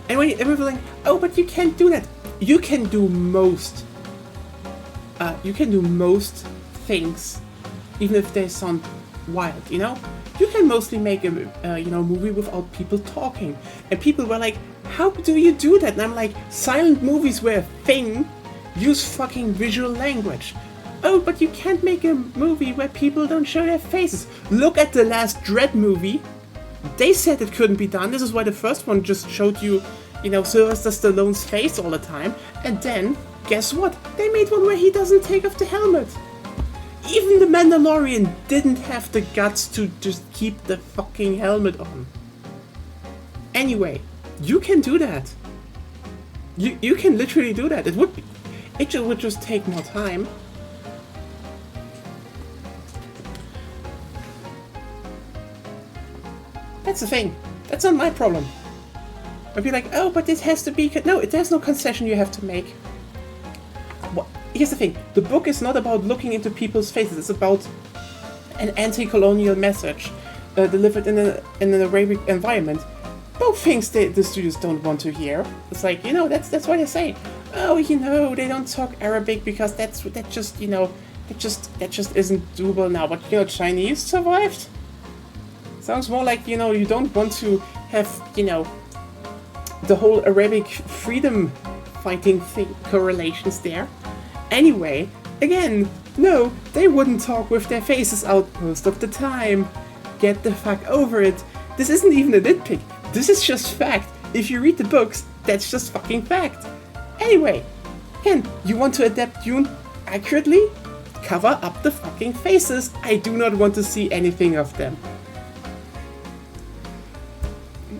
And when everyone's like, oh, but you can't do that. You can do most. You can do most things, even if they sound wild, you know? You can mostly make a movie without people talking. And people were like, how do you do that? And I'm like, silent movies were a thing. Use fucking visual language. Oh, but you can't make a movie where people don't show their faces. Look at the last Dread movie. They said it couldn't be done. This is why the first one just showed you, Sylvester Stallone's face all the time. And then, guess what? They made one where he doesn't take off the helmet. Even the Mandalorian didn't have the guts to just keep the fucking helmet on. Anyway, you can do that. You can literally do that. It would just take more time. That's the thing. That's not my problem. I'd be like, oh, but this has to be... No, there's no concession you have to make. Well, here's the thing. The book is not about looking into people's faces. It's about an anti-colonial message delivered in an Arabic environment. Both things the studios don't want to hear. It's like, that's why they say, oh, they don't talk Arabic because that just isn't doable now. But, Chinese survived? Sounds more like, you don't want to have, the whole Arabic freedom fighting thing, correlations there. Anyway, again, no, they wouldn't talk with their faces out most of the time. Get the fuck over it. This isn't even a nitpick. This is just fact. If you read the books, that's just fucking fact. Anyway, again, you want to adapt Dune accurately? Cover up the fucking faces. I do not want to see anything of them.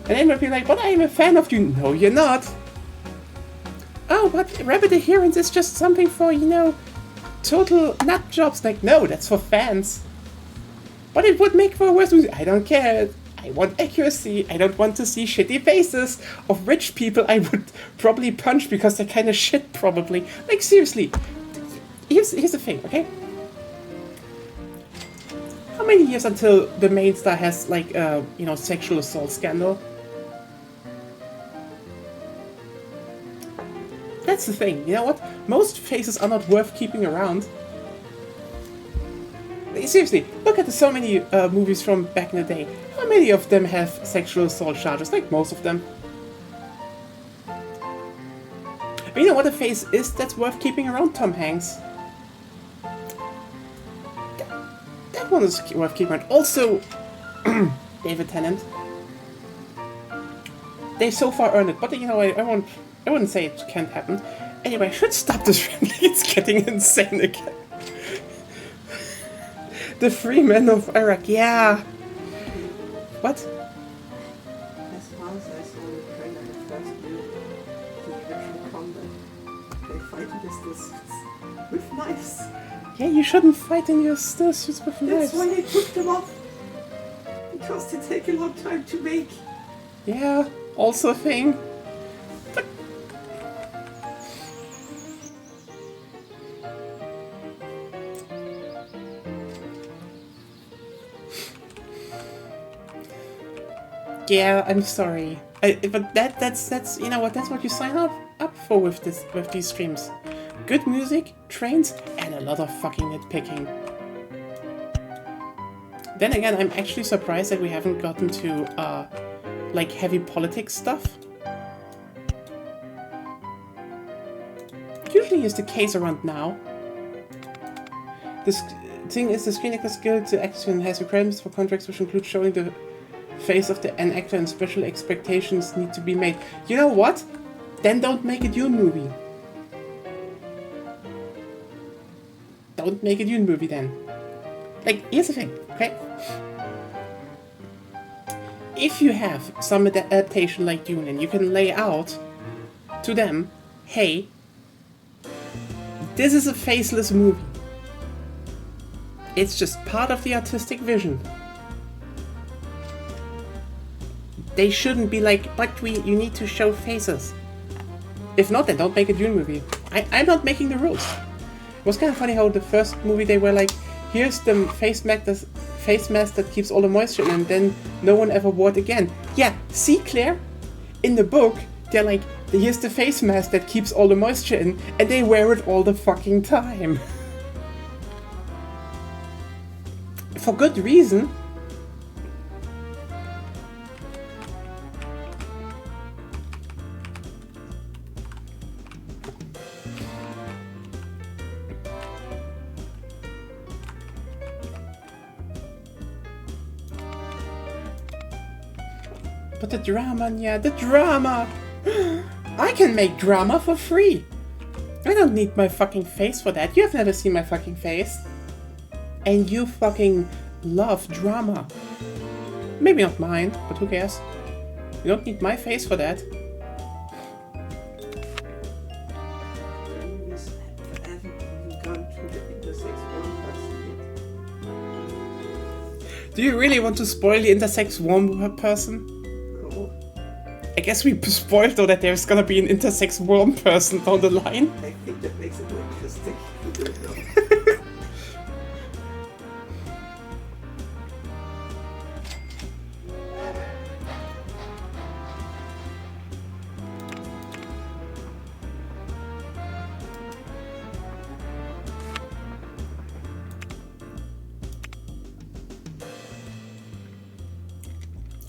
And then we'll be like, but I'm a fan of you. No, you're not. Oh, but rabbit adherence is just something for, total nut jobs. Like, no, that's for fans. But it would make for a worse movie. I don't care. I want accuracy. I don't want to see shitty faces of rich people I would probably punch because they're kind of shit, probably. Like, seriously. Here's the thing, okay? How many years until the main star has, like, sexual assault scandal? That's the thing, you know what? Most faces are not worth keeping around. Seriously, look at so many movies from back in the day. How many of them have sexual assault charges? Like, most of them. But you know what a face is that's worth keeping around? Tom Hanks. That one is worth keeping around. Also, David Tennant. They so far earned it, but I wouldn't say it can't happen. Anyway, I should stop this rambling. It's getting insane again. The Free Men of Iraq, yeah. What? As far as I saw in the trailer, the first view, the actual combat, they fight in distance with knives. Yeah, you shouldn't fight in your still suits with knives. That's why they took them off. Because they take a long time to make. Yeah, also a thing. Yeah, I'm sorry. But that's you know what, that's what you sign up for with these streams. Good music, trains, and a lot of fucking nitpicking. Then again, I'm actually surprised that we haven't gotten to like heavy politics stuff. Usually is the case around now. This thing is the screen actor's skill to act and has requirements for contracts which include showing the face of an actor and special expectations need to be made. You know what? Then don't make a Dune movie. Don't make a Dune movie then. Like, here's the thing, okay? If you have some adaptation like Dune and you can lay out to them, hey, this is a faceless movie. It's just part of the artistic vision. They shouldn't be like, but you need to show faces. If not, then don't make a Dune movie. I'm not making the rules. It was kind of funny how the first movie they were like, here's the face mask that keeps all the moisture in, and then no one ever wore it again. Yeah, see, Claire? In the book, they're like, here's the face mask that keeps all the moisture in, and they wear it all the fucking time. For good reason. But the drama, yeah, the drama! I can make drama for free! I don't need my fucking face for that. You have never seen my fucking face. And you fucking love drama. Maybe not mine, but who cares? You don't need my face for that. Do you really want to spoil the intersex worm person? No. I guess we spoiled though that there's gonna be an intersex worm person down the line. I think that makes it more interesting. You don't know.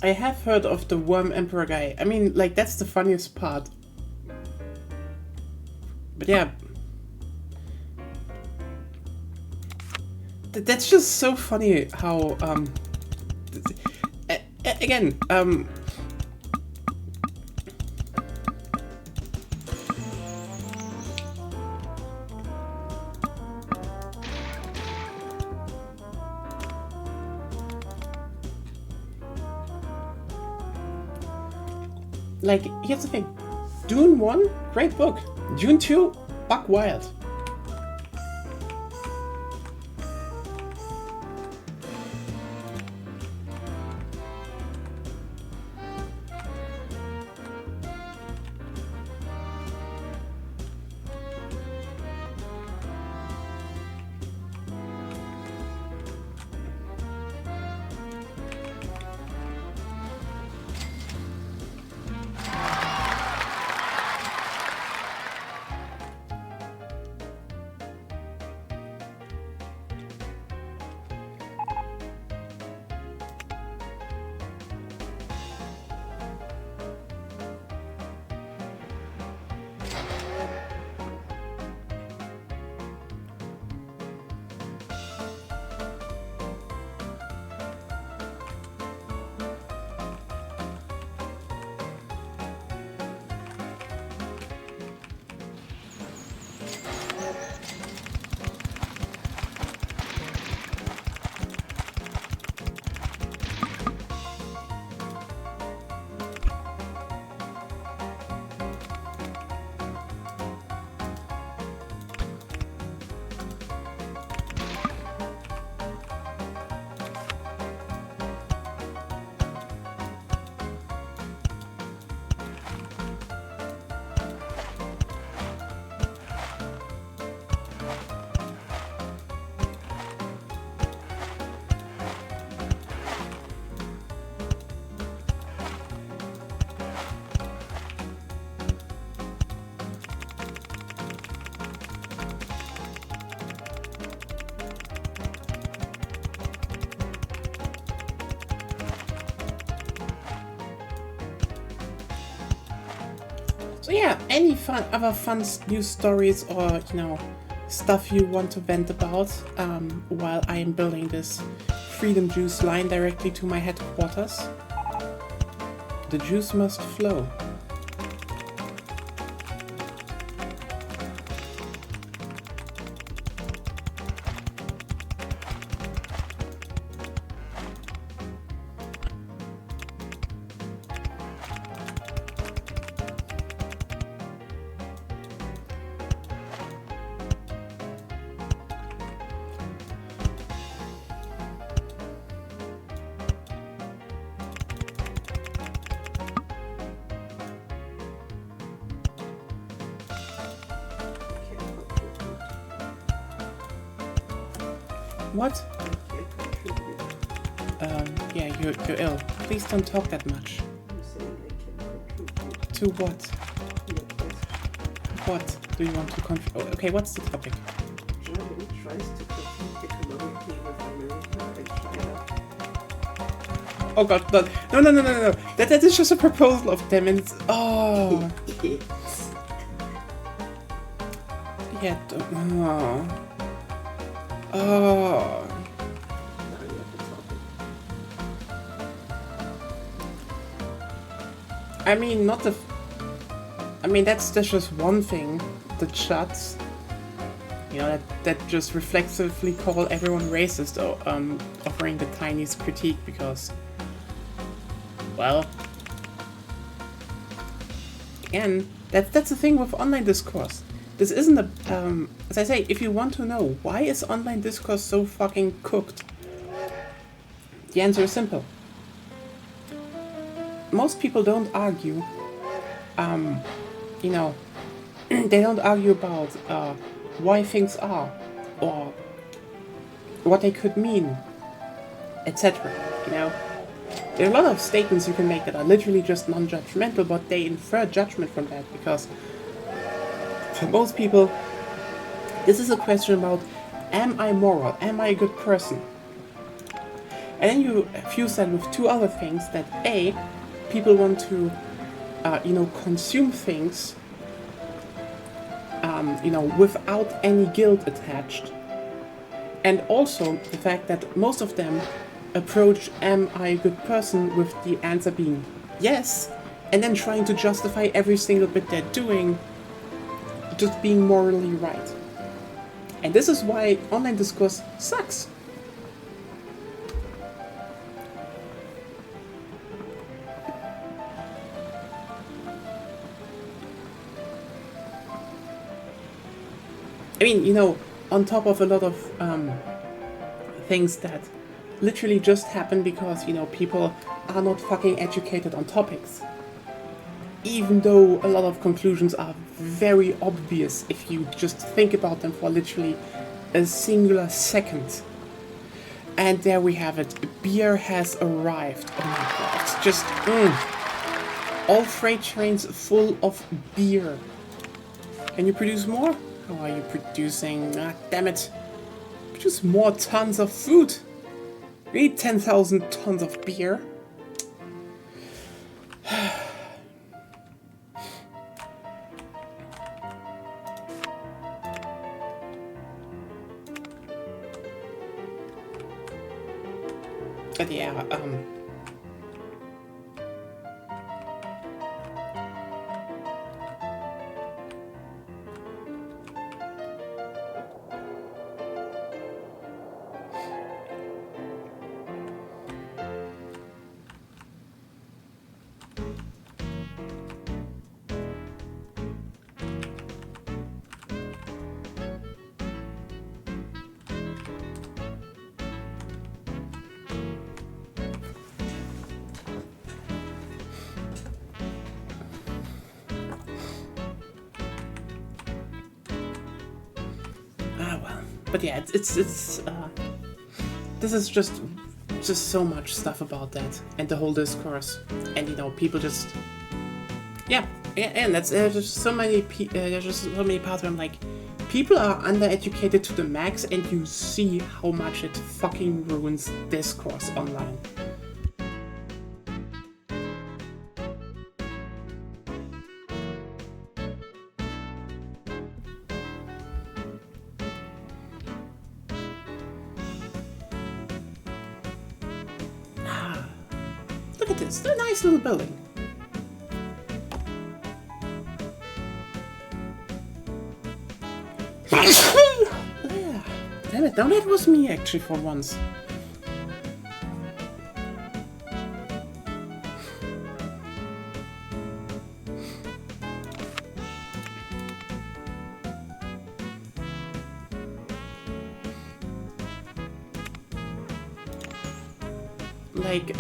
I have heard of the Worm Emperor guy. I mean, like, that's the funniest part. But yeah. That's just so funny how, again, like, here's the thing. Dune 1, great book. Dune 2, buck wild. So yeah, any other fun news stories or, you know, stuff you want to vent about while I am building this Freedom Juice line directly to my headquarters? The juice must flow. What? I can't contribute. Yeah, you're ill. Please don't talk that much. I'm saying I can contribute To what? to your question. What do you want to contribute? Okay, what's the topic? Germany tries to compete economically with America and China. Oh god, no. That is just a proposal of them and it's... Oh. It's Yeah, oh. Oh. now you have the topic. I mean, not the... I mean, that's just one thing. The shots. You know, that just reflexively call everyone racist, or offering the tiniest critique because... Well... Again, that's the thing with online discourse. This isn't a... as I say, if you want to know, why is online discourse so fucking cooked? The answer is simple. Most people don't argue, you know, they don't argue about why things are, or what they could mean, etc. You know? There are a lot of statements you can make that are literally just non-judgmental, but they infer judgment from that, because for most people, this is a question about, am I moral? Am I a good person? And then you fuse that with two other things, that A, people want to, you know, consume things, you know, without any guilt attached. And also the fact that most of them approach, am I a good person, with the answer being yes, and then trying to justify every single bit they're doing, just being morally right. And this is why online discourse sucks. I mean, you know, on top of a lot of things that literally just happen because, you know, people are not fucking educated on topics. Even though a lot of conclusions are very obvious if you just think about them for literally a singular second. And there we have it. Beer has arrived. Oh my god, it's just... All freight trains full of beer. Can you produce more? How are you producing? Ah, damn it. Produce more tons of food. We need 10,000 tons of beer. But yeah, well. But yeah, it's this is just so much stuff about that and the whole discourse, and you know, people just, yeah, and that's there's just so many parts where I'm like, people are undereducated to the max, and you see how much it fucking ruins discourse online. Look at this, they're a nice little building. Yeah. Damn it, now that was me actually for once. Like,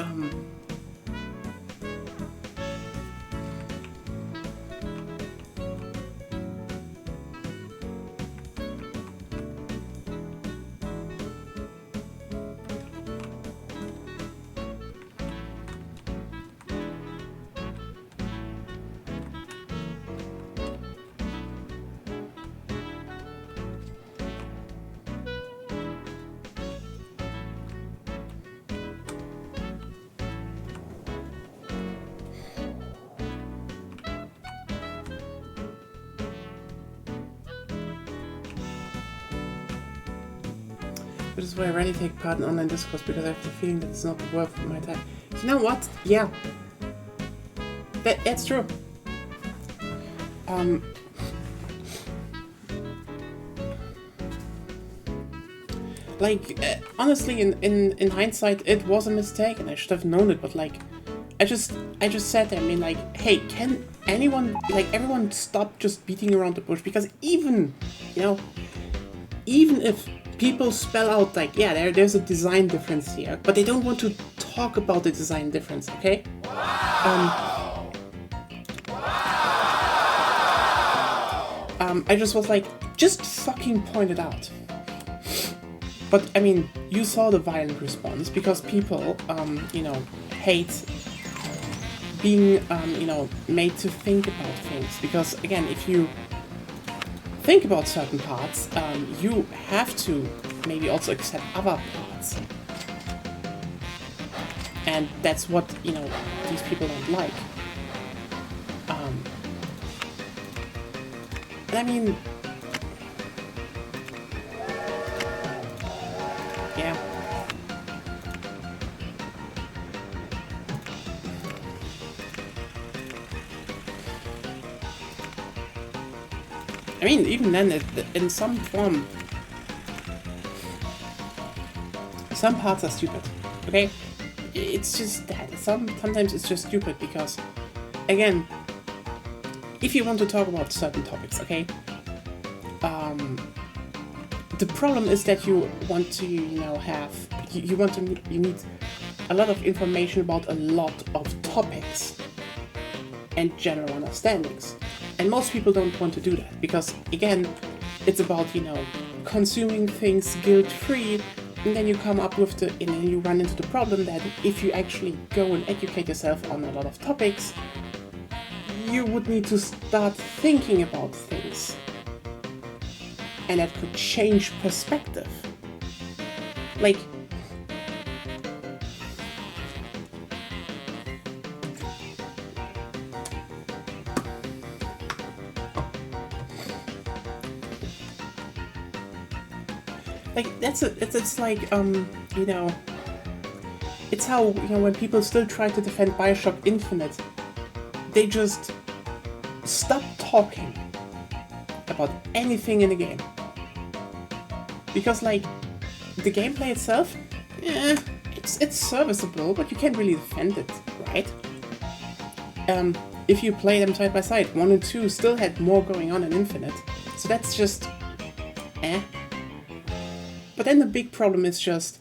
Which is why I rarely take part in online discourse, because I have the feeling that it's not worth my time. You know what? Yeah. That's true. Honestly, in hindsight, it was a mistake, and I should have known it. But like, I just sat there. I mean, like, hey, can anyone, like, everyone stop just beating around the bush? Because even if people spell out like, yeah, there's a design difference here, but they don't want to talk about the design difference, okay? I just was like, just fucking point it out. But I mean, you saw the violent response because people, hate being, made to think about things. Because again, if you think about certain parts, you have to maybe also accept other parts. And that's what, these people don't like. And I mean, yeah. I mean, even then, in some form, some parts are stupid, okay? It's just that. Sometimes it's just stupid because, again, if you want to talk about certain topics, okay? The problem is that you want to, you need a lot of information about a lot of topics and general understandings. And most people don't want to do that because, again, it's about, consuming things guilt-free, and then you come up with and then you run into the problem that if you actually go and educate yourself on a lot of topics, you would need to start thinking about things. And that could change perspective. Like, it's like, it's how, when people still try to defend Bioshock Infinite, they just stop talking about anything in the game. Because, like, the gameplay itself, it's serviceable, but you can't really defend it, right? If you play them side by side, 1 and 2 still had more going on in Infinite, so that's just, But then the big problem is just,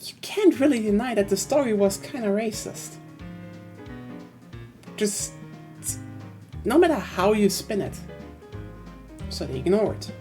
you can't really deny that the story was kind of racist. Just, no matter how you spin it. So they ignore it.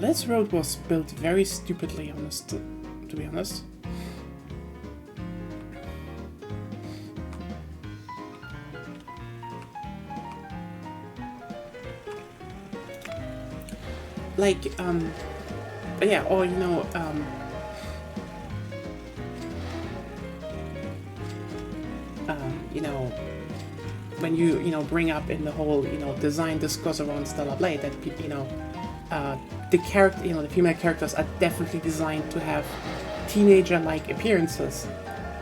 This road was built very stupidly, to be honest. Like, yeah, or, when you, bring up in the whole, design discourse around Stellar Blade, that people, the character, the female characters are definitely designed to have teenager-like appearances.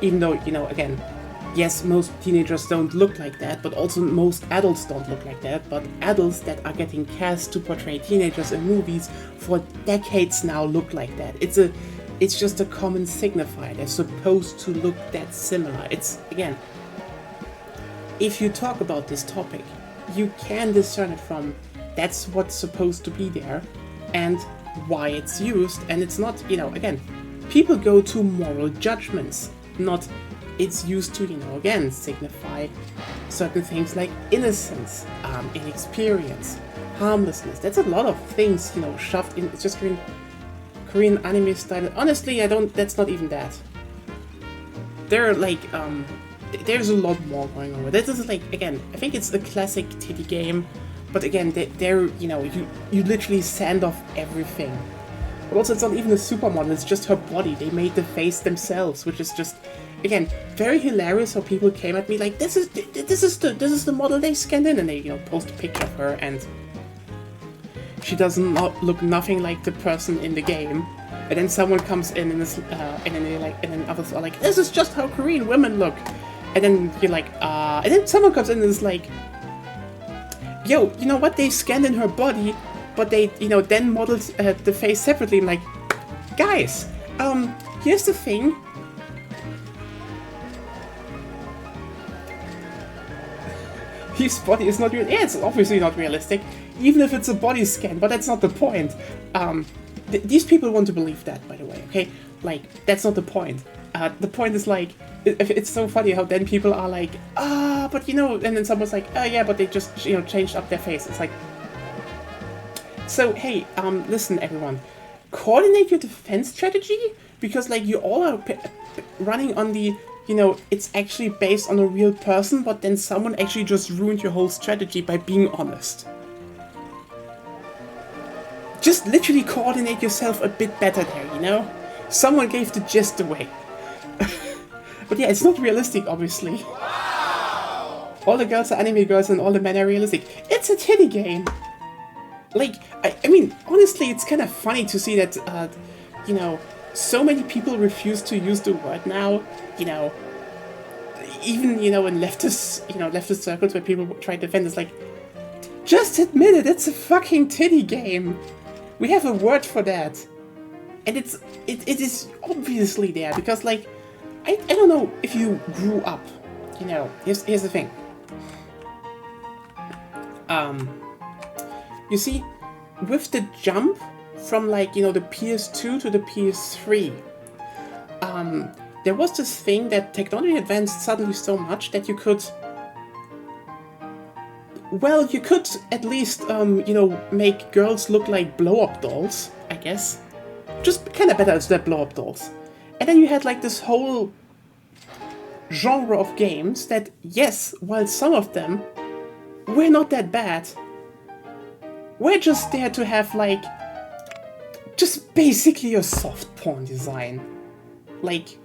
Even though, again, yes, most teenagers don't look like that, but also most adults don't look like that. But adults that are getting cast to portray teenagers in movies for decades now look like that. It's just a common signifier. They're supposed to look that similar. It's, again, if you talk about this topic, you can discern it from that's what's supposed to be there and why it's used. And it's not, again, people go to moral judgments, not it's used to, again, signify certain things like innocence, inexperience, harmlessness. That's a lot of things, shoved in. It's just Korean anime style. Honestly, that's not even that. There are like, there's a lot more going on with it. This is like, again, I think it's a classic titty game, but again, they're you know, you literally sand off everything. But also, it's not even a supermodel, it's just her body. They made the face themselves, which is just, again, very hilarious how people came at me like, this is the model they scanned in, and they, you know, post a picture of her, and she does not look nothing like the person in the game. And then someone comes in and is, and then others are like, this is just how Korean women look. And then you're like, and then someone comes in and is like, yo, you know what? They scanned in her body, but they, you know, then modeled the face separately. I'm like, guys, here's the thing. His body is not real. Yeah, it's obviously not realistic, even if it's a body scan. But that's not the point. These people want to believe that, by the way, okay? Like, that's not the point. The point is, like, it's so funny how then people are like, but you know, and then someone's like, oh yeah, but they just, you know, changed up their face. It's like, so, hey, listen, everyone, coordinate your defense strategy, because, like, you all are running on the, you know, it's actually based on a real person, but then someone actually just ruined your whole strategy by being honest. Just literally coordinate yourself a bit better there, you know? Someone gave the gist away. But yeah, it's not realistic, obviously. Wow! All the girls are anime girls and all the men are realistic. It's a titty game! Like, I mean, honestly, it's kind of funny to see that, you know, so many people refuse to use the word now, you know, even, you know, in leftist circles where people try to defend, it's like, just admit it, it's a fucking titty game! We have a word for that. And it is obviously there, because, like, I don't know if you grew up, you know, here's the thing. You see, with the jump from, like, you know, the PS2 to the PS3, there was this thing that technology advanced suddenly so much that you could, well, you could at least, you know, make girls look like blow-up dolls, I guess. Just kind of better as their blow-up dolls. And then you had, like, this whole genre of games that, yes, while some of them were not that bad, we're just there to have, like, just basically a soft porn design. Like,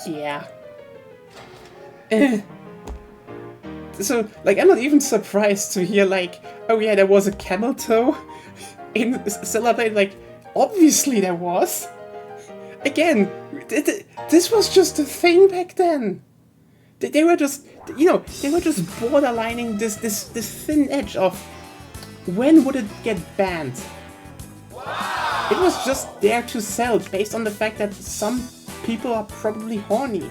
yeah. So, like, I'm not even surprised to hear, like, oh yeah, there was a camel toe in Celebrate. Like, obviously there was. Again, this was just a thing back then. They were just, you know, they were just borderlining this thin edge of when would it get banned. Wow! It was just there to sell, based on the fact that some people are probably horny.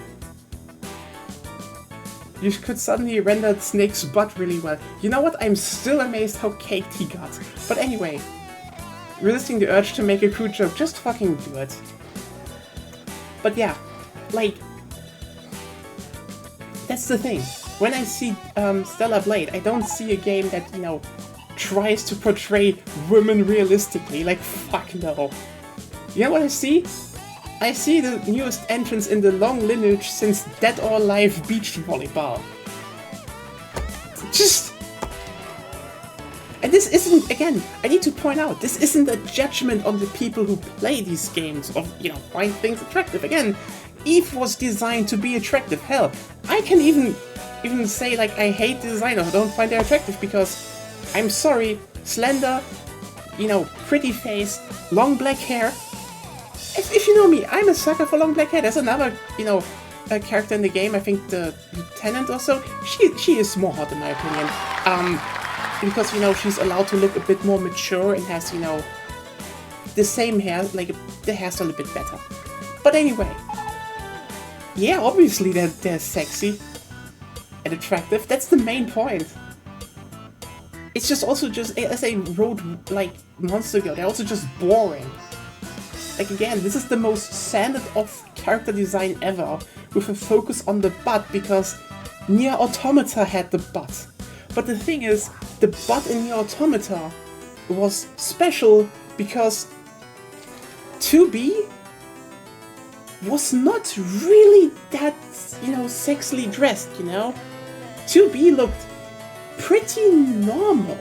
You could suddenly render Snake's butt really well. You know what? I'm still amazed how caked he got. But anyway, resisting the urge to make a crude joke, just fucking do it. But yeah, like, that's the thing. When I see Stellar Blade, I don't see a game that, you know, tries to portray women realistically. Like, fuck no. You know what I see? I see the newest entrance in the long lineage since Dead or Alive beach volleyball. Just... And this isn't, again, I need to point out, this isn't a judgment on the people who play these games or, you know, find things attractive. Again, Eve was designed to be attractive. Hell, I can even say, like, I hate the design or don't find her attractive because, I'm sorry, slender, you know, pretty face, long black hair. If you know me, I'm a sucker for long black hair. There's another, you know, a character in the game, I think the lieutenant or so. She is more hot in my opinion. Because, you know, she's allowed to look a bit more mature and has, you know, the same hair, like the hairstyle a bit better. But anyway, yeah, obviously they're sexy and attractive. That's the main point. It's just also just, as I wrote like months ago, they're also just boring. Like, again, this is the most sanded off character design ever, with a focus on the butt, because Nier Automata had the butt. But the thing is, the butt in Nier Automata was special because 2B was not really that, sexily dressed, 2B looked pretty normal.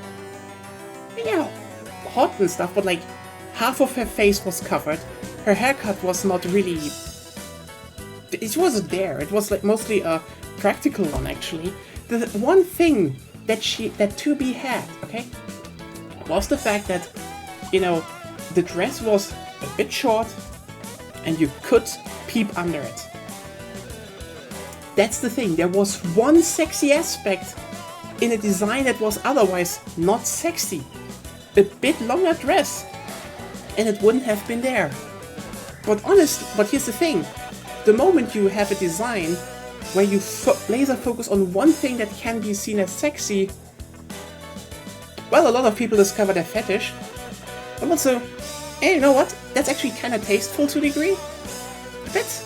Yeah, hot and stuff, but like half of her face was covered. Her haircut was not really... It wasn't there. It was like mostly a practical one, actually. The one thing that 2B had, okay, was the fact that, the dress was a bit short and you could peep under it. That's the thing. There was one sexy aspect in a design that was otherwise not sexy. A bit longer dress, and it wouldn't have been there. But here's the thing. The moment you have a design where you laser focus on one thing that can be seen as sexy, well, a lot of people discover their fetish. But also, you know what? That's actually kind of tasteful to a degree. That's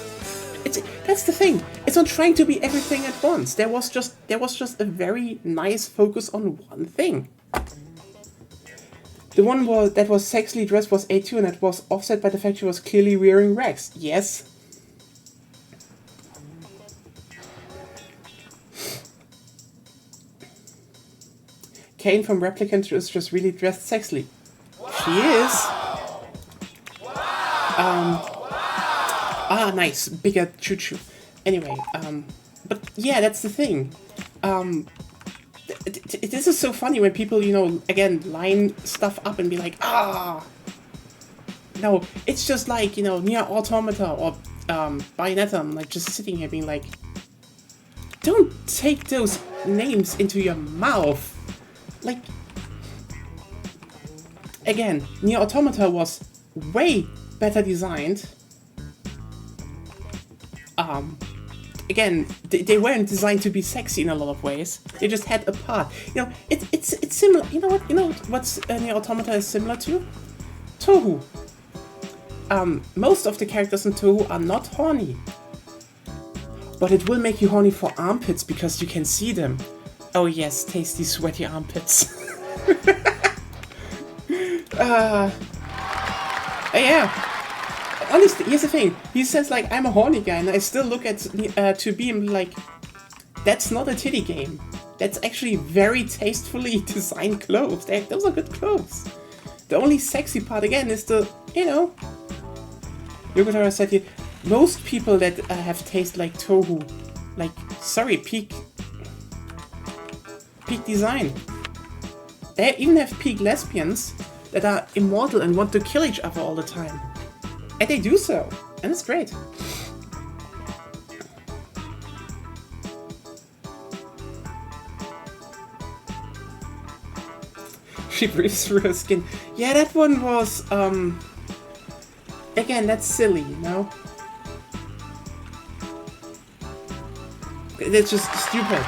the thing. It's not trying to be everything at once. There was just a very nice focus on one thing. The one that was sexily dressed was A2, and that was offset by the fact she was clearly wearing rags. Yes. Kane from Replicant is just really dressed sexily. Wow. She is. Wow. Nice. Bigger choo-choo. Anyway, but yeah, that's the thing. This is so funny when people, again, line stuff up and be like, No, it's just like, Nier Automata or Bayonetta. I'm like just sitting here being like, don't take those names into your mouth. Like, again, Nier Automata was way better designed. Again, they weren't designed to be sexy in a lot of ways. They just had a part. It's similar. You know what's Nier Automata is similar to? Touhou. Most of the characters in Touhou are not horny. But it will make you horny for armpits because you can see them. Oh yes, tasty sweaty armpits. Yeah. Honestly, here's the thing. He says like, I'm a horny guy, and I still look at 2B and be like, that's not a titty game. That's actually very tastefully designed clothes. Those are good clothes. The only sexy part again is the, Yokotaro said here, most people that have taste like Touhou, like, sorry, peak design. They even have peak lesbians that are immortal and want to kill each other all the time. And they do so, and it's great. She breathes through her skin. Yeah, that one was, again, that's silly, That's just stupid.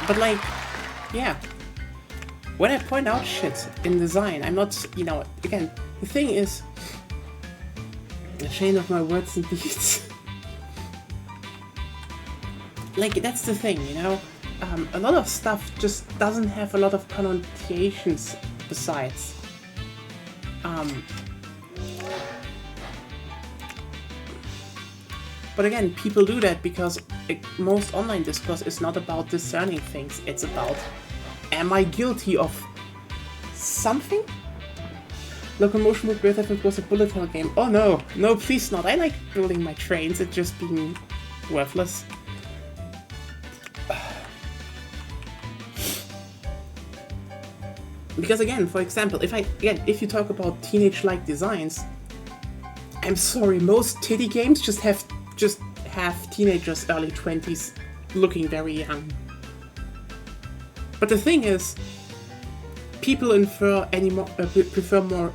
But like, yeah, when I point out shit in design, I'm not, again, the thing is, the chain of my words and deeds. Like, that's the thing, a lot of stuff just doesn't have a lot of connotations besides. But again, people do that because most online discourse is not about discerning things. It's about, am I guilty of something? Locomotion would be better if it was a bullet hell game. Oh no, no, please not. I like building my trains, it's just being worthless. Because again, for example, if you talk about teenage-like designs, I'm sorry, most titty games just have teenagers, early 20s, looking very young. But the thing is, people prefer more,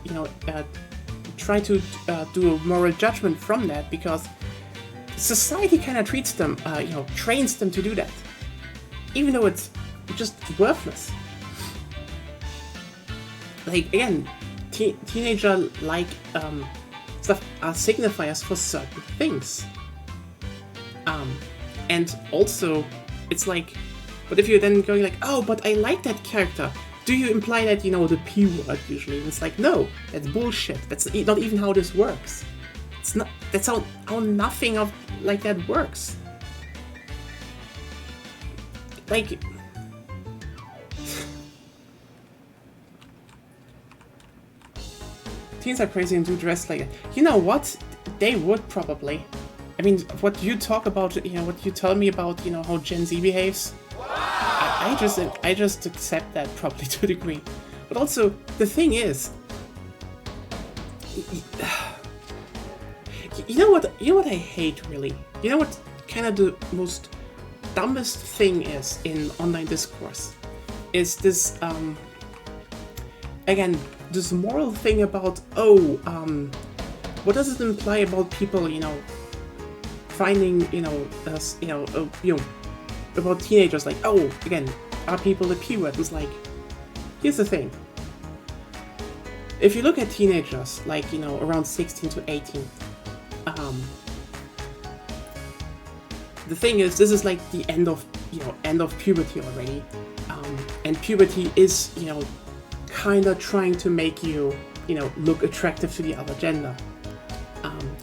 try to do a moral judgment from that, because society kind of treats them, trains them to do that, even though it's just worthless. Like, again, teenager stuff are signifiers for certain things. And also, it's like, but if you're then going like, oh, but I like that character, do you imply that, the P word usually? And it's like, no, that's bullshit. That's not even how this works. It's not. That's how nothing of like that works. Like, teens are crazy and do dress like that. You know what? They would probably. I mean, what you talk about, what you tell me about, how Gen Z behaves. I just accept that probably to a degree. But also, the thing is, you know what I hate really? You know what kind of the most dumbest thing is in online discourse? Is this, again, this moral thing about, what does it imply about people, finding, about teenagers, like, oh, again, are people the P word? It's like, here's the thing. If you look at teenagers, like, around 16 to 18, the thing is, this is like the end of puberty already. And puberty is, kind of trying to make you, look attractive to the other gender.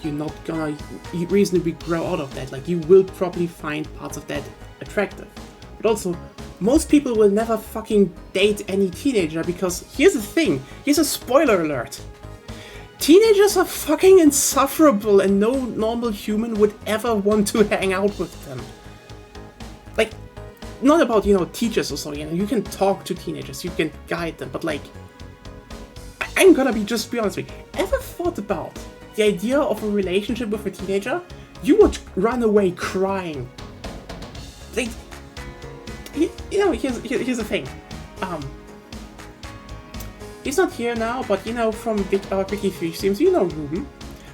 You're not gonna reasonably grow out of that. Like, you will probably find parts of that attractive. But also, most people will never fucking date any teenager, because here's the thing, here's a spoiler alert. Teenagers are fucking insufferable, and no normal human would ever want to hang out with them. Like, not about, teachers or so, you can talk to teenagers, you can guide them, but like, I'm gonna be honest with you, ever thought about the idea of a relationship with a teenager? You would run away crying. Like, here's the thing. He's not here now, but from Wiki 3 Streams, Ruben.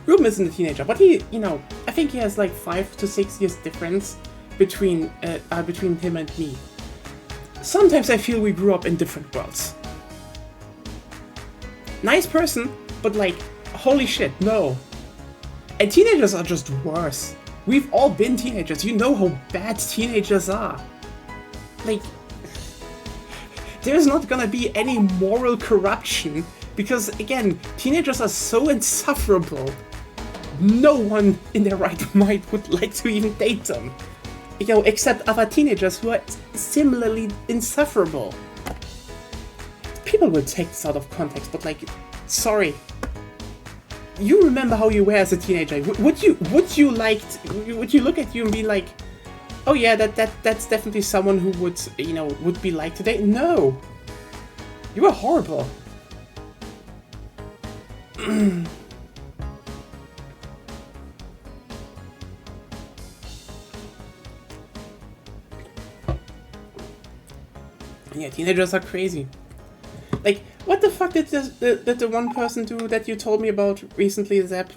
Ruben isn't a teenager, but he, I think he has like 5 to 6 years difference between him and me. Sometimes I feel we grew up in different worlds. Nice person, but like, holy shit, no. And teenagers are just worse. We've all been teenagers. You know how bad teenagers are. Like, there's not gonna be any moral corruption, because again, teenagers are so insufferable. No one in their right mind would like to even date them. Except other teenagers who are similarly insufferable. People will take this out of context, but like, sorry. You remember how you were as a teenager. Would you look at you and be like, oh yeah, that's definitely someone who would be like today? No. You were horrible. Yeah, teenagers are crazy. Like, what the fuck did the one person do that you told me about recently, Zep?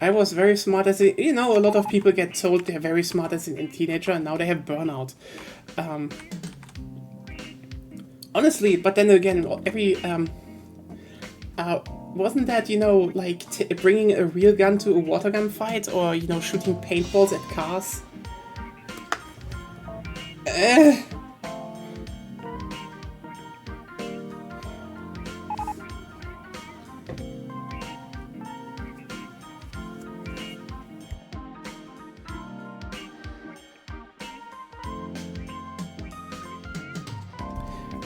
I was very smart as a... a lot of people get told they're very smart as a teenager, and now they have burnout. Honestly, but then again, every... wasn't that, like, bringing a real gun to a water gun fight, or, shooting paintballs at cars?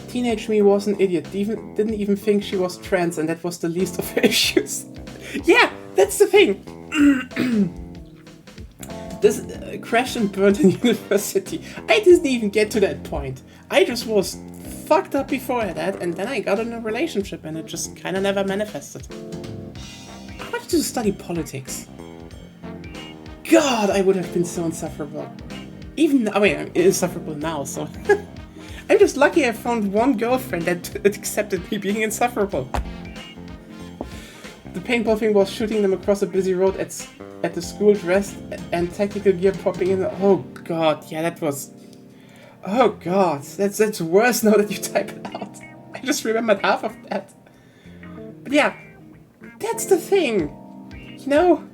Teenage me was an idiot, didn't even think she was trans, and that was the least of her issues. Yeah, that's the thing. This crashed and burned in university. I didn't even get to that point. I just was fucked up before that, and then I got in a relationship, and it just kind of never manifested. I wanted to study politics. God, I would have been so insufferable. Even, I mean, I'm insufferable now, so... I'm just lucky I found one girlfriend that accepted me being insufferable. The paintball thing was shooting them across a busy road at the school dressed and tactical gear popping in. Oh god, yeah, that was... Oh god, that's worse now that you type it out. I just remembered half of that. But yeah, that's the thing. You know?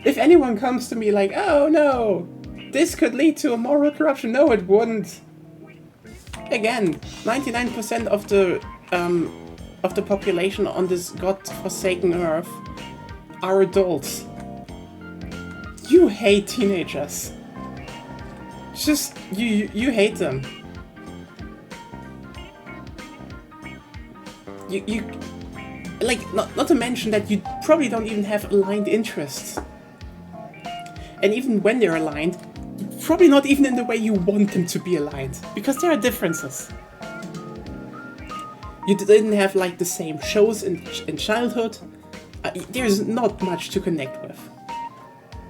If anyone comes to me like, oh no, this could lead to a moral corruption. No, it wouldn't. Again, 99% of the population on this godforsaken earth are adults. You hate teenagers. Just you hate them. You like not to mention that you probably don't even have aligned interests. And even when they're aligned, probably not even in the way you want them to be aligned, because there are differences. You didn't have like the same shows in childhood. There's not much to connect with.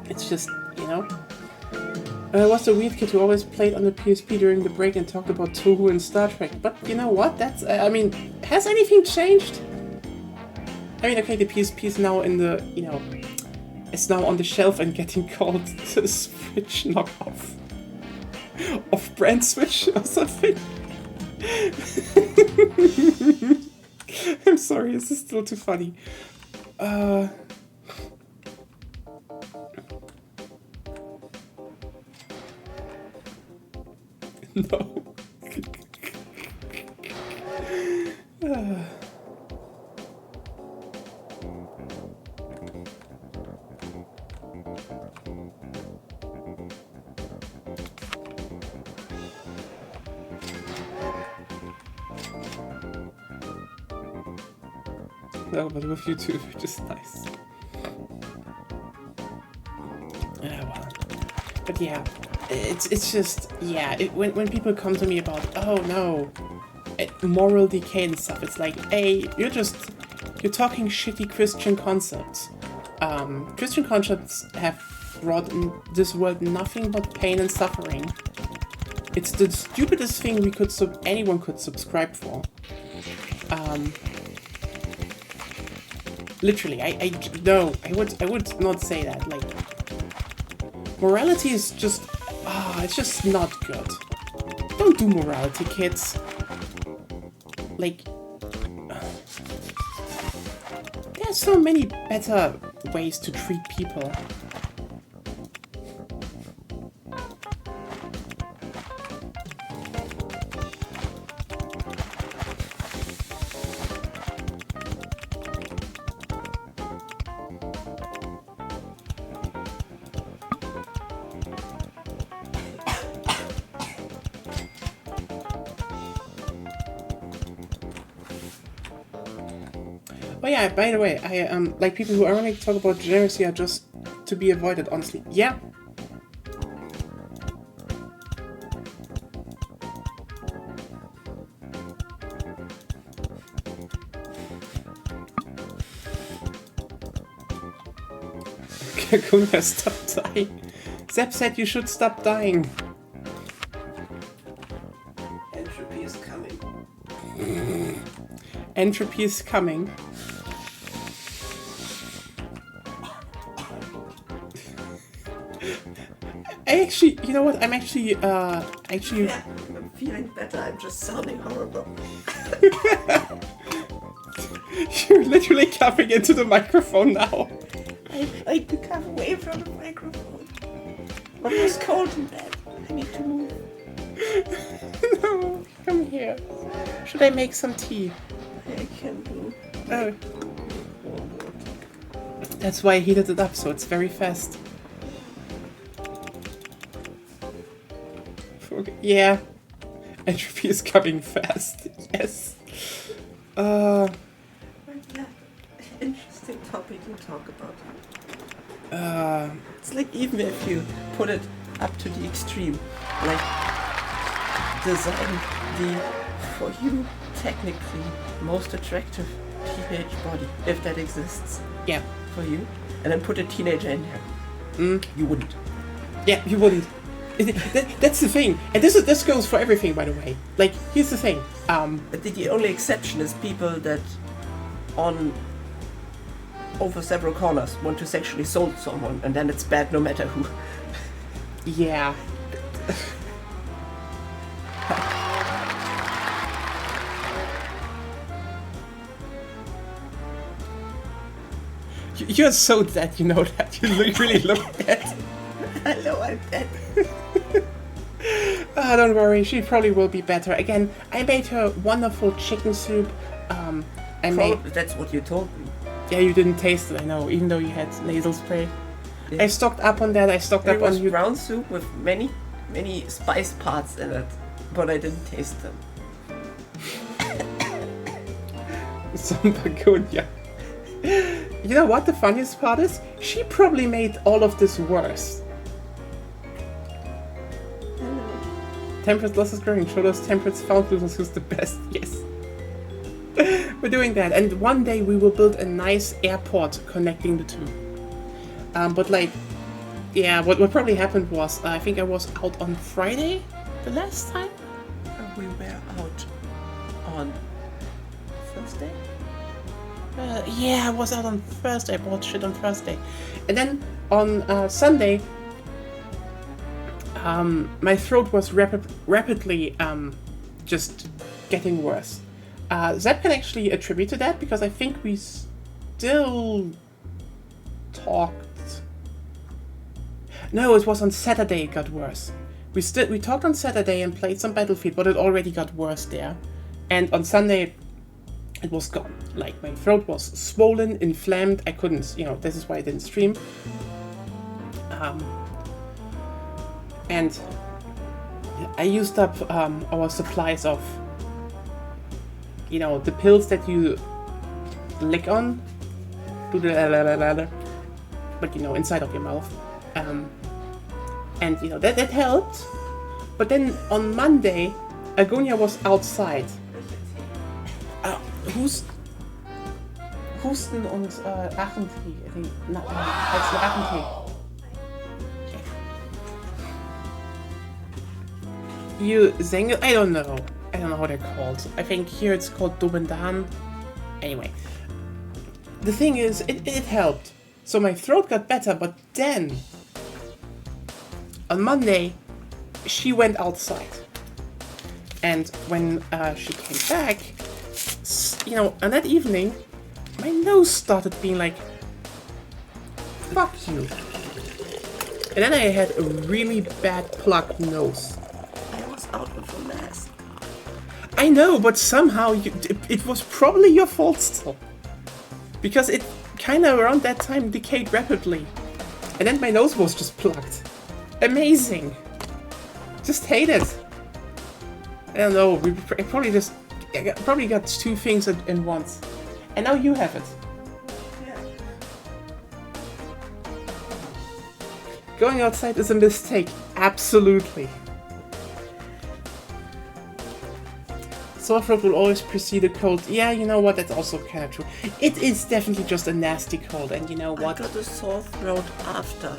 It's just, you know. I was the weird kid who always played on the PSP during the break and talked about Toho and Star Trek. But you know what? That's, I mean, has anything changed? I mean, okay, the PSP is now in the, you know, it's now on the shelf and getting called the Switch knockoff. Off-brand Switch or something. I'm sorry, this is still too funny. No. No, but with you too, which is nice. Well. But yeah, it's just, yeah, when people come to me about, oh no, moral decay and stuff, it's like, hey, you're talking shitty Christian concepts. Christian concepts have brought in this world nothing but pain and suffering. It's the stupidest thing anyone could subscribe for. Literally, I would not say that. Like, morality is just, it's just not good. Don't do morality, kids. Like, there's so many better ways to treat people. Oh yeah, by the way, I like people who only talk about degeneracy are just to be avoided, honestly. Yeah. Kakuna, stop dying. Zep said you should stop dying. Entropy is coming. Entropy is coming. You know what? I'm actually. Yeah, I'm feeling better. I'm just sounding horrible. You're literally coughing into the microphone now. I like to come away from the microphone. I'm just cold in bed. I need to move. No, come here. Should I make some tea? I can do. Oh. That's why I heated it up, so it's very fast. Yeah. Entropy is coming fast. Yes. Yeah. Interesting topic you talk about. It's like even if you put it up to the extreme, like design the, for you, technically most attractive teenage body, if that exists. Yeah. For you. and then put a teenager in there. You wouldn't. Yeah, you wouldn't. That's the thing, and this goes for everything, by the way. Like, here's the thing. The only exception is people that, on over several corners, want to sexually assault someone, and then it's bad no matter who. Yeah. You're so dead, you know that. You really look dead. Hello, I'm dead. Don't worry, she probably will be better. Again, I made her wonderful chicken soup. That's what you told me. Yeah, you didn't taste it, I know, even though you had nasal spray. Yeah. I stocked up on that, I stocked It up was on you. brown soup with many spice parts in it, but I didn't taste them. Some begonia. You know what the funniest part is? She probably made all of this worse. Temperance loss is growing. Show us temperance found losers who's the best. Yes. We're doing that. And one day we will build a nice airport connecting the two. But like, yeah, what probably happened was, I think I was out on Friday the last time. We were out on Thursday? Yeah, I was out on Thursday. I bought shit on Thursday. And then on Sunday, my throat was rapidly just getting worse. Zeb can actually attribute to that because I think we still talked. No, it was on Saturday it got worse. We talked on Saturday and played some Battlefield, but it already got worse there. And on Sunday, it was gone. Like, my throat was swollen, inflamed. I couldn't, this is why I didn't stream. And I used up our supplies of, the pills that you lick on, but inside of your mouth. And that helped. But then on Monday, Agonia was outside. Husten und Achentee. I think not. It's the Achentee. You Zengel? I don't know how they're called. I think here it's called Dobendan. Anyway, the thing is, it helped. So my throat got better, but then on Monday, she went outside, and when she came back, on that evening, my nose started being like, fuck you. And then I had a really bad plugged nose. I was out with a mask. I know, but somehow it was probably your fault still. Because it kind of around that time decayed rapidly. And then my nose was just plugged. Amazing. Just hate it. I don't know, I probably got two things in once. And now you have it. Yeah. Going outside is a mistake. Absolutely. Sore throat will always precede a cold. Yeah, you know what? That's also kind of true. It is definitely just a nasty cold, and you know what? I got a sore throat after.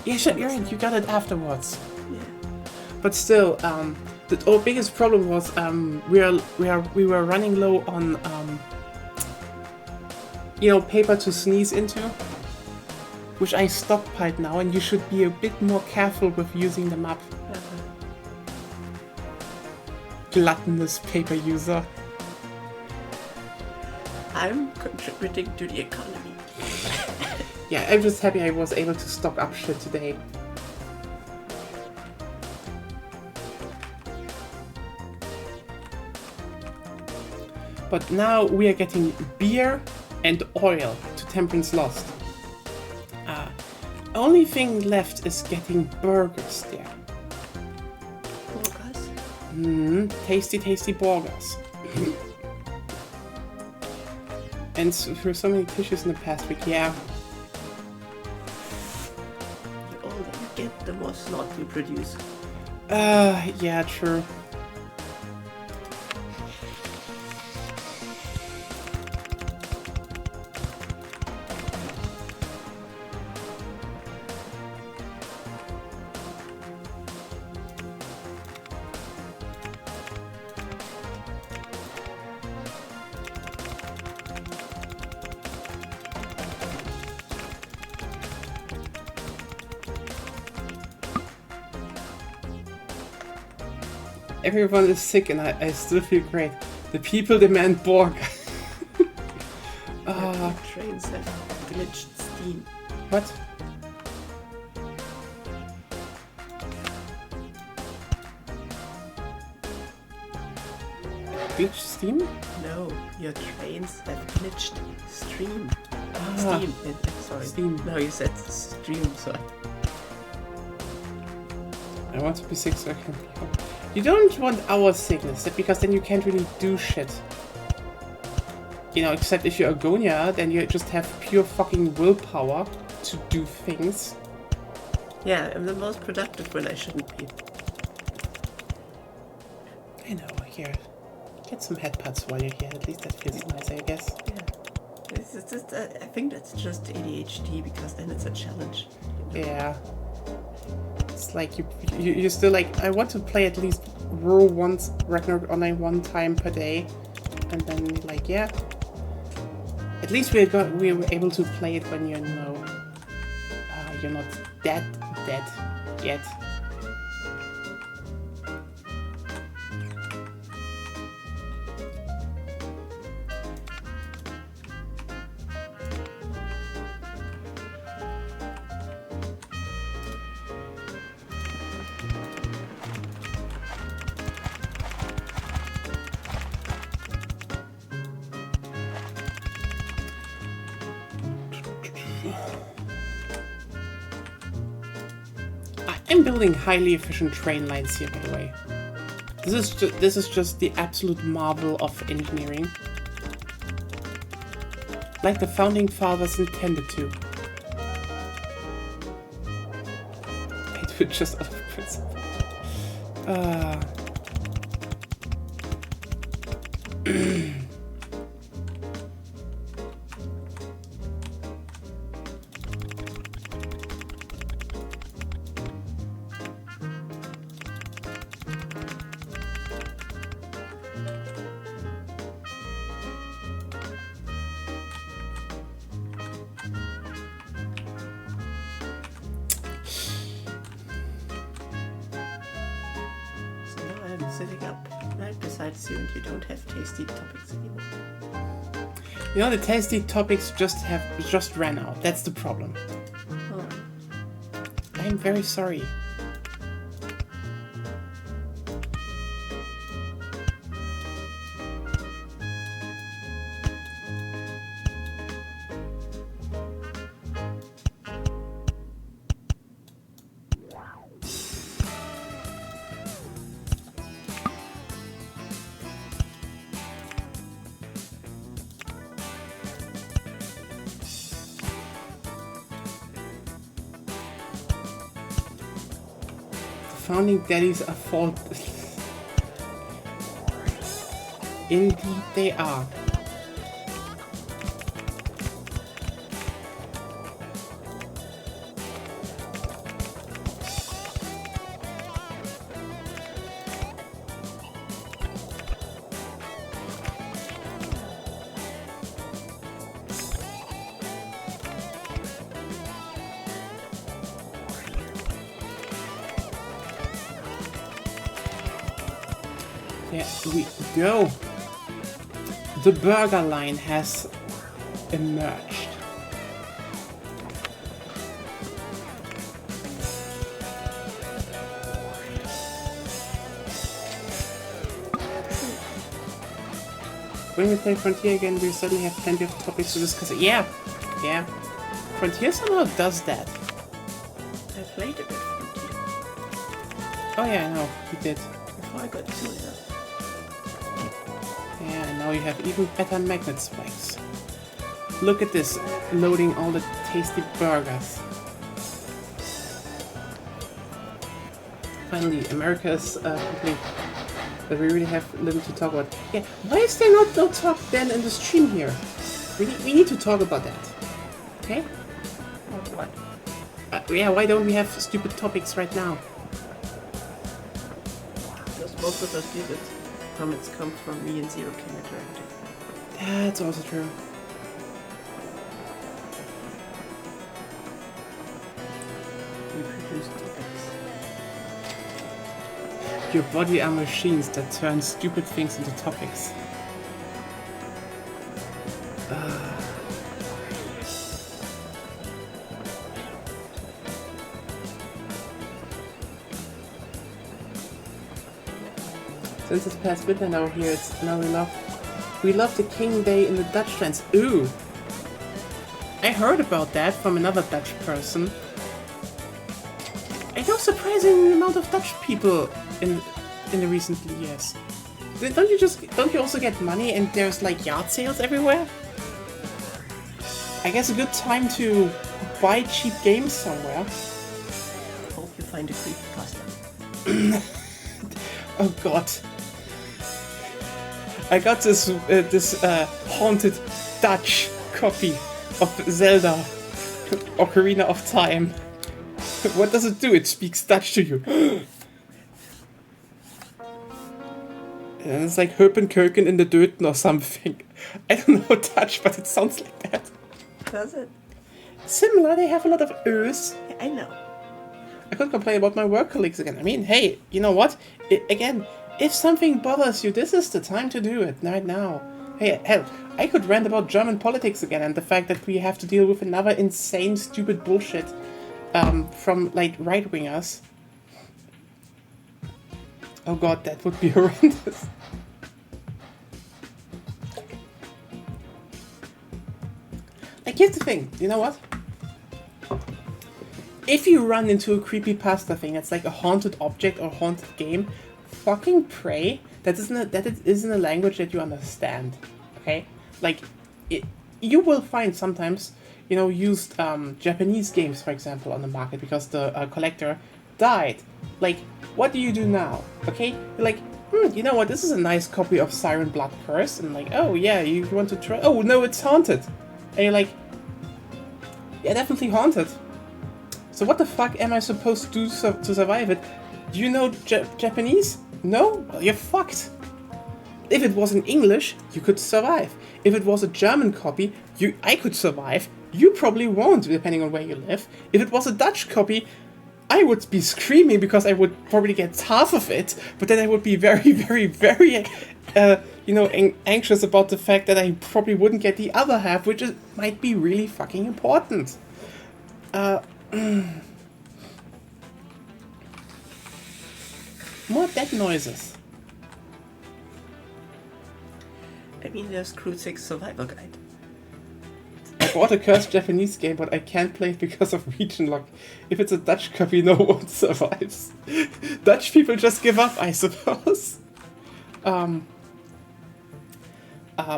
Yeah, sure, you're right. You got it afterwards. Yeah. But still, our biggest problem was we were running low on paper to sneeze into, which I stockpiled now, and you should be a bit more careful with using them up. Gluttonous paper user. I'm contributing to the economy. Yeah, I'm just happy I was able to stock up shit today. But now we are getting beer and oil to Temperance Lost. Only thing left is getting burgers there. Burgers? Tasty, tasty burgers. And for so many tissues in the past week, yeah. The older you get, the more snot you produce. Yeah, true. Everyone is sick and I still feel great. The people demand Borg. Trains have glitched steam. What? Glitch steam? No, your trains have glitched stream. Ah, Steam. Sorry. steam. No, you said stream, so I want to be sick so I can be home. You don't want our sickness, because then you can't really do shit. You know, except if you're Agonia, then you just have pure fucking willpower to do things. yeah, I'm the most productive when I shouldn't be. I know, here. Get some head pads while you're here, at least that feels nice, I guess. Yeah. It's just, I think that's just ADHD because then it's a challenge. Yeah. It's like you're still like, I want to play at least Row once, Ragnarok Online one time per day. And then like, yeah. At least we were able to play it when you're you're not dead yet. I'm building highly efficient train lines here, by the way. This is just the absolute marvel of engineering. Like the founding fathers intended to. I do it just out of principle. Sitting up right beside you and you don't have tasty topics anymore. You know, the tasty topics just ran out. That's the problem. Oh. I'm very sorry. Founding daddies are faultless. Indeed they are. There we go. The burger line has emerged. When we play Frontier again, we certainly have plenty of topics to discuss. Yeah. Frontier somehow does that. I played a bit Frontier Oh yeah, I know, you did. before I got to it. Yeah, and now you have even better magnet spikes. Look at this, loading all the tasty burgers. Finally, America is complete. But we really have little to talk about. Yeah, why is there no talk then in the stream here? We need to talk about that. Okay? What? Yeah, why don't we have stupid topics right now? Because most of us stupid comments come from me and Zero King Interactive. That's also true. We produce topics. Your body are machines that turn stupid things into topics. Since it's past midnight over here, it's now we love the King Day in the Dutch lands. Ooh! I heard about that from another Dutch person. I know surprising amount of Dutch people in the recent years. Don't you also get money and there's like yard sales everywhere? I guess a good time to buy cheap games somewhere. Hope you find a creepypasta. Oh god. I got this haunted Dutch copy of Zelda Ocarina of Time. What does it do? It speaks Dutch to you. And it's like Höpenköken in the Döten or something. I don't know Dutch, but it sounds like that. Does it? Similar, they have a lot of Ös. I know. I could complain about my work colleagues again. I mean, hey, you know what? Again, if something bothers you, this is the time to do it, right now. Hey, hell, I could rant about German politics again and the fact that we have to deal with another insane, stupid bullshit from, like, right-wingers. Oh god, that would be horrendous. Like, here's the thing, you know what? If you run into a creepypasta thing that's like a haunted object or haunted game, fucking pray that it isn't a language that you understand, okay? Like, you will find sometimes, you know, used Japanese games, for example, on the market because the collector died. Like, what do you do now, okay? You're like, you know what, this is a nice copy of Siren Blood Curse, and like, oh yeah, you want to try, oh no, it's haunted. And you're like, yeah, definitely haunted. So what the fuck am I supposed to do to survive it? Do you know Japanese? No? Well, you're fucked. If it was in English, you could survive. If it was a German copy, I could survive. You probably won't, depending on where you live. If it was a Dutch copy, I would be screaming because I would probably get half of it, but then I would be very, very, very, you know, anxious about the fact that I probably wouldn't get the other half, which might be really fucking important. More dead noises. I mean, there's Crude 6 Survival Guide. I bought a cursed Japanese game, but I can't play it because of region lock. If it's a Dutch copy, no one survives. Dutch people just give up, I suppose. I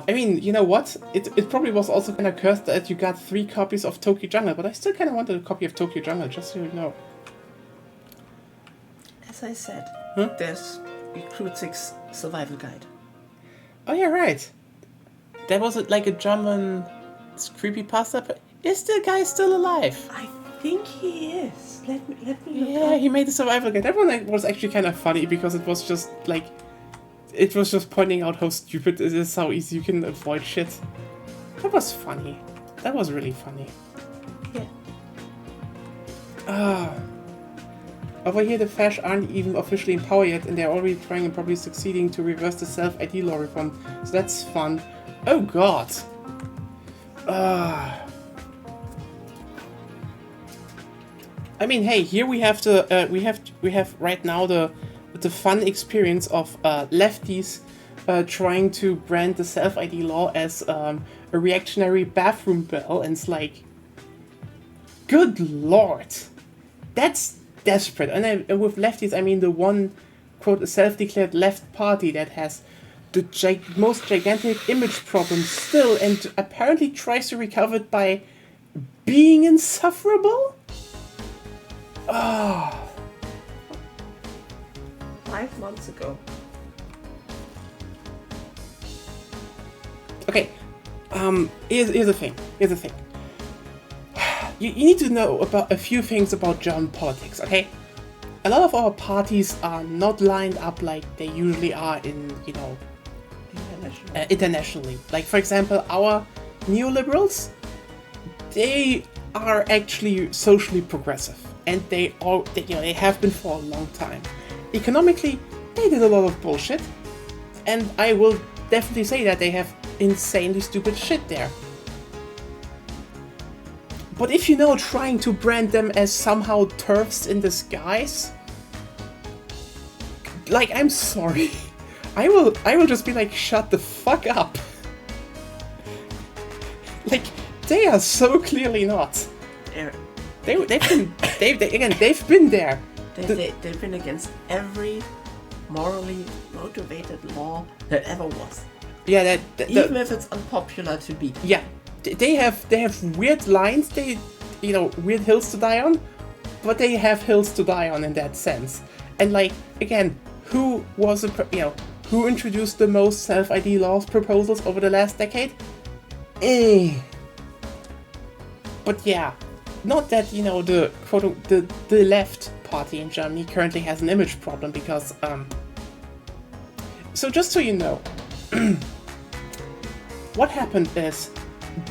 mean, you know what? It probably was also kind of cursed that you got 3 copies of Tokyo Jungle, but I still kind of wanted a copy of Tokyo Jungle, just so you know. As I said, Huh? there's Crude 6 Survival Guide. Oh yeah, right. That was like a German creepypasta, but is the guy still alive? I think he is. Let me look Yeah, up. he made a survival guide. That one was actually kind of funny because it was just like, it was just pointing out how stupid it is, how easy you can avoid shit. That was funny. That was really funny. Yeah. Over here the Fash aren't even officially in power yet, and they're already trying and probably succeeding to reverse the self-ID law reform. So that's fun. Oh god. I mean, hey, here we have the we have right now the fun experience of lefties trying to brand the self-ID law as a reactionary bathroom bill, and it's like, good lord, that's desperate. And with lefties, I mean the one, quote, self-declared left party that has the most gigantic image problem still, and apparently tries to recover it by being insufferable? 5 months ago. Okay, here's the thing. You need to know about a few things about German politics, okay? A lot of our parties are not lined up like they usually are in, you know, internationally. Like, for example, our neoliberals, they are actually socially progressive, and they have been for a long time. Economically, they did a lot of bullshit. And I will definitely say that they have insanely stupid shit there. But if you know, trying to brand them as somehow TERFs in disguise, like, I'm sorry. I will just be like, shut the fuck up. Like, they are so clearly not. They've been there. They've been against every morally motivated law that ever was. Yeah, even if it's unpopular to be. Yeah, they have weird lines. Weird hills to die on, but they have hills to die on in that sense. And like, again, who introduced the most self-ID laws proposals over the last decade? But yeah, not that the left party in Germany currently has an image problem because so just so you know, what happened is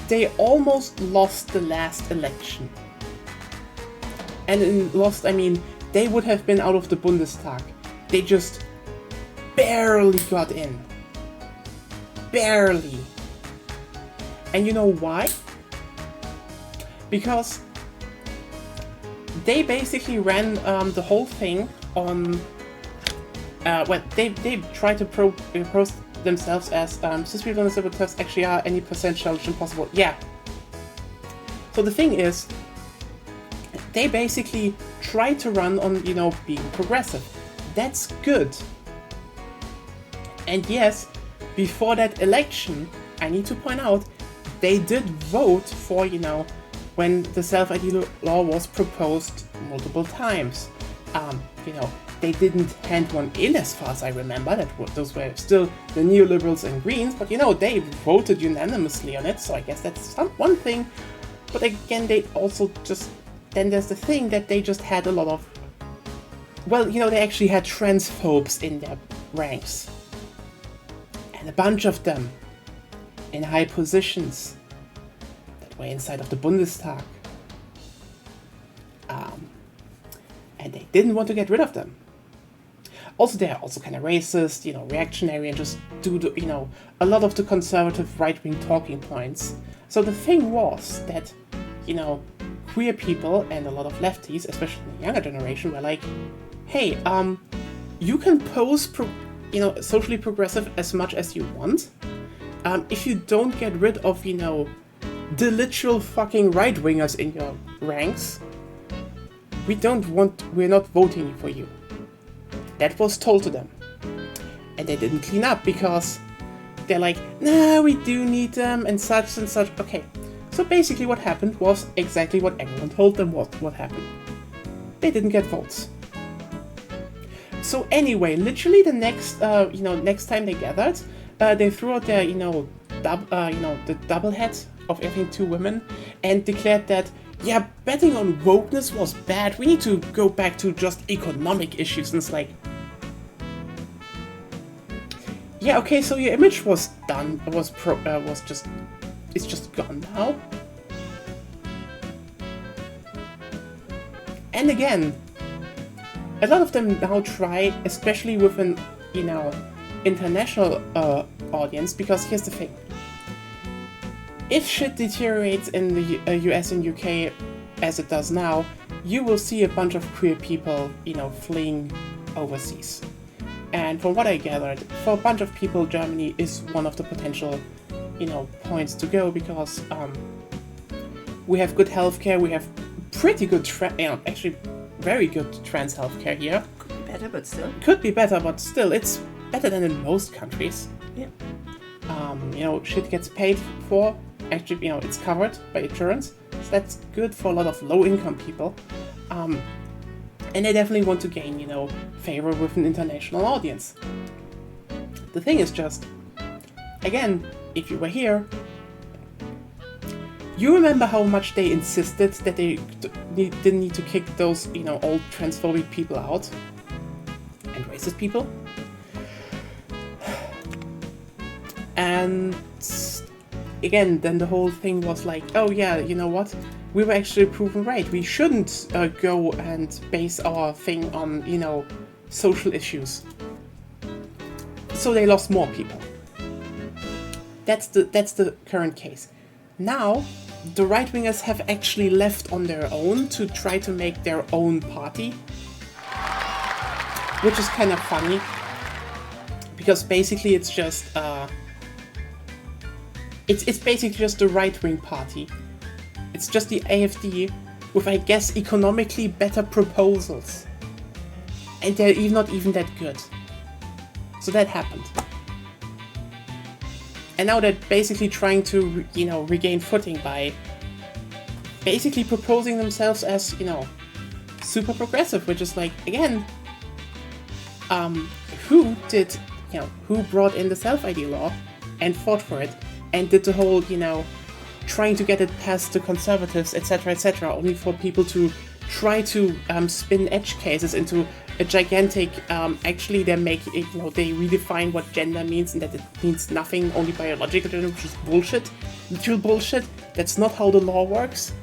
they almost lost the last election. And in lost, I mean, they would have been out of the Bundestag. They just barely got in. Barely. And you know why? Because they basically ran the whole thing on... they tried to propose themselves as cis people and civil TERFs actually are any percent challenge possible. Yeah. So the thing is, they basically tried to run on, being progressive. That's good. And yes, before that election, I need to point out, they did vote for, when the self-ID law was proposed multiple times. They didn't hand one in as far as I remember. Those were still the neoliberals and Greens, but they voted unanimously on it, so I guess that's one thing. But again, they also then there's the thing that they just had a lot of, they actually had transphobes in their ranks. And a bunch of them in high positions that were inside of the Bundestag. And they didn't want to get rid of them. Also, they're also kind of racist, reactionary, and just do a lot of the conservative right-wing talking points. So the thing was that, queer people and a lot of lefties, especially in the younger generation, were like, hey, you can pose, socially progressive as much as you want. If you don't get rid of, the literal fucking right-wingers in your ranks, we're not voting for you. That was told to them. And they didn't clean up because they're like, nah, we do need them and such and such. Okay, so basically what happened was exactly what everyone told them what happened. They didn't get votes. So anyway, literally the next time they gathered, they threw out their, the double hat of having two women and declared that, yeah, betting on wokeness was bad. We need to go back to just economic issues. And it's like, yeah, okay, so your image was done. It's just gone now. And again, a lot of them now try, especially with an, international audience, because here's the thing. If shit deteriorates in the US and UK as it does now, you will see a bunch of queer people, fleeing overseas. And from what I gathered, for a bunch of people, Germany is one of the potential, points to go because we have good healthcare, we have pretty good, actually very good trans healthcare here. Could be better, but still. Could be better, but still, it's better than in most countries. Yeah. Shit gets paid for. Actually, it's covered by insurance, so that's good for a lot of low-income people. And they definitely want to gain, favor with an international audience. The thing is just, again, if you were here, you remember how much they insisted that they didn't need to kick those, old transphobic people out? And racist people? And again, then the whole thing was like, oh yeah, you know what? We were actually proven right. We shouldn't go and base our thing on, social issues. so they lost more people. That's the current case. Now, the right-wingers have actually left on their own to try to make their own party, which is kind of funny, because basically it's just it's basically just the right-wing party. It's just the AfD with, I guess, economically better proposals, and they're not even that good. So that happened. And now they're basically trying to, regain footing by basically proposing themselves as, super progressive, which is like, again, who brought in the self-ID law and fought for it and did the whole, trying to get it past the conservatives, etc., only for people to try to spin edge cases into a gigantic, actually they make it, they redefine what gender means and that it means nothing, only biological gender, which is bullshit. Literal bullshit. That's not how the law works.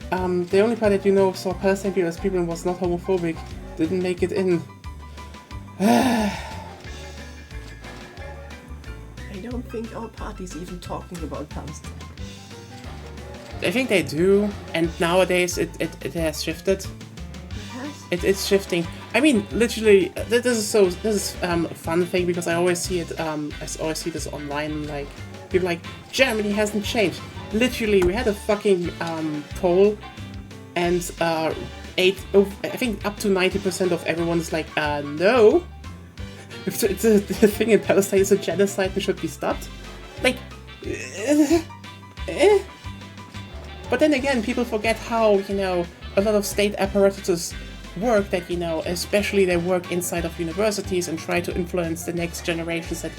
The only part that saw Palestine people as people and was not homophobic didn't make it in. I don't think our party's even talking about Palestine. I think they do, and nowadays it has shifted. It's shifting. I mean, literally, this is a fun thing because I always see it. I always see this online. Like people like Germany hasn't changed. Literally, we had a fucking poll, and I think up to 90% of everyone is like, no. If the thing in Palestine is a genocide and should be stopped, like, But then again, people forget how a lot of state apparatuses work, that especially they work inside of universities and try to influence the next generations that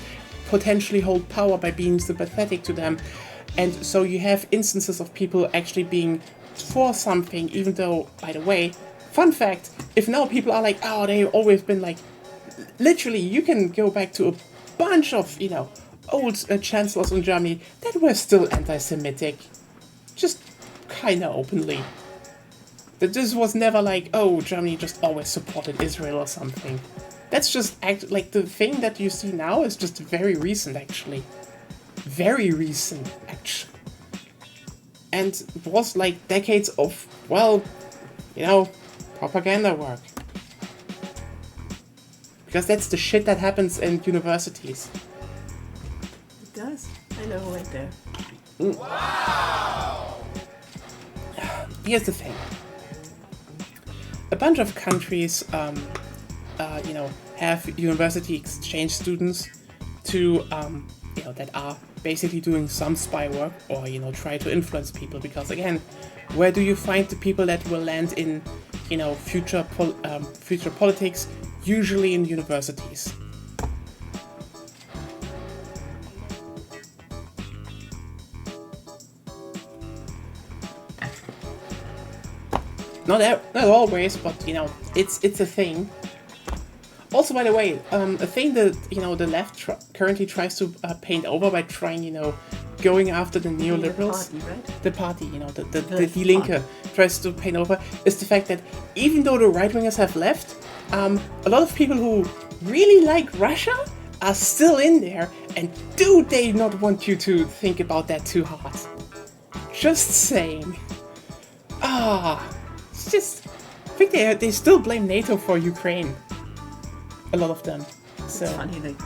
potentially hold power by being sympathetic to them. And so you have instances of people actually being for something, even though, by the way, fun fact, if now people are like, oh, they've always been like, literally, you can go back to a bunch of, old chancellors in Germany that were still anti-Semitic. Just kind of openly. That this was never like, oh, Germany just always supported Israel or something. That's just like the thing that you see now is just very recent, actually. Very recent, actually. And was like decades of, propaganda work. Because that's the shit that happens in universities. It does. I know who went there. Wow! Here's the thing. A bunch of countries, have university exchange students to, that are basically doing some spy work or, try to influence people. Because again, where do you find the people that will land in, future politics? Usually in universities. Not always, but it's a thing. Also, by the way, a thing that the left currently tries to paint over by trying, going after the neoliberals. The party, right? The party, the Die Linke tries to paint over is the fact that even though the right wingers have left, a lot of people who really like Russia are still in there, and do they not want you to think about that too hard? Just saying. It's just, I think they still blame NATO for Ukraine. A lot of them. So it's funny, like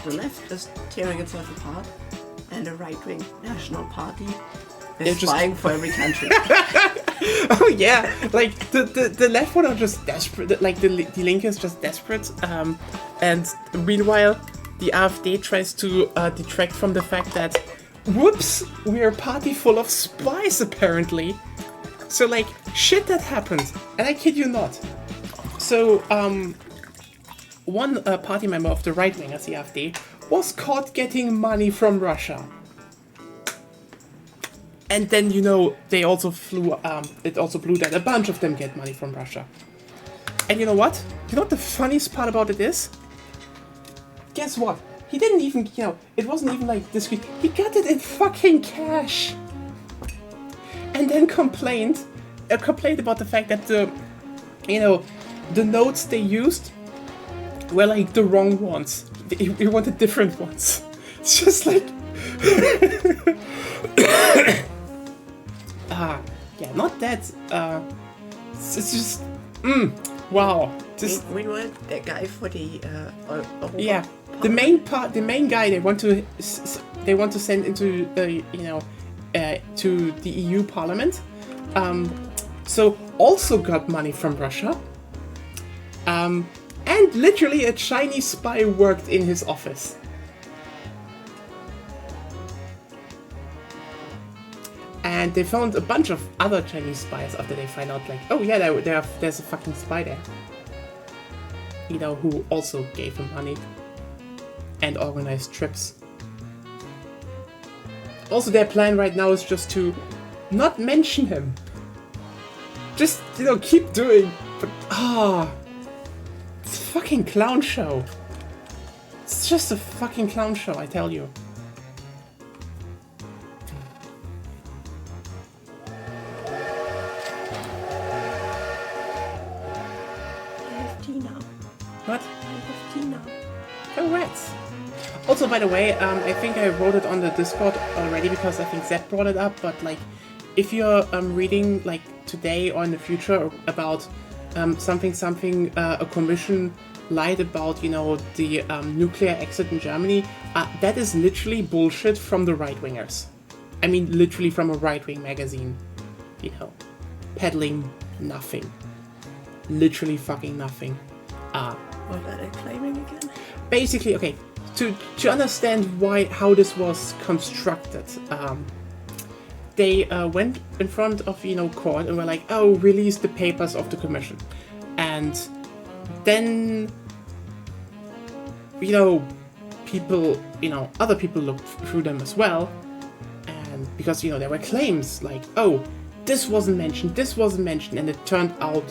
the left is tearing itself apart, and the right-wing National Party is spying for every country. Oh yeah, like the left one are just desperate. Like the Linke is just desperate. And meanwhile, the AfD tries to detract from the fact that, whoops, we're a party full of spies apparently. So like shit that happened, and I kid you not. So one party member of the right wing, as the AfD, was caught getting money from Russia. And then, they also it also blew that a bunch of them get money from Russia. And you know what? You know what the funniest part about it is? Guess what? He didn't even, it wasn't even like discreet. He got it in fucking cash. And then complained about the fact that the notes they used were like the wrong ones. We wanted different ones. It's just like yeah, not that. It's just wow. Just We want that guy for the yeah. The main guy they want to send into the to the EU Parliament. So also got money from Russia. And literally a Chinese spy worked in his office. And they found a bunch of other Chinese spies after they find out, like, oh yeah, there's a fucking spy there. Who also gave him money and organized trips. Also, their plan right now is just to not mention him. Just, keep doing, but it's a fucking clown show. It's just a fucking clown show, I tell you. What? Congrats! Also, by the way, I think I wrote it on the Discord already because I think Zed brought it up, but like, if you're reading like today or in the future about something a commission lied about, the nuclear exit in Germany, that is literally bullshit from the right-wingers. I mean, literally from a right-wing magazine, peddling nothing. Literally fucking nothing. What are they claiming again? Basically, okay, to understand how this was constructed, they went in front of court and were like, oh, release the papers of the commission, and then people, other people looked through them as well, and because there were claims like, oh, this wasn't mentioned, and it turned out.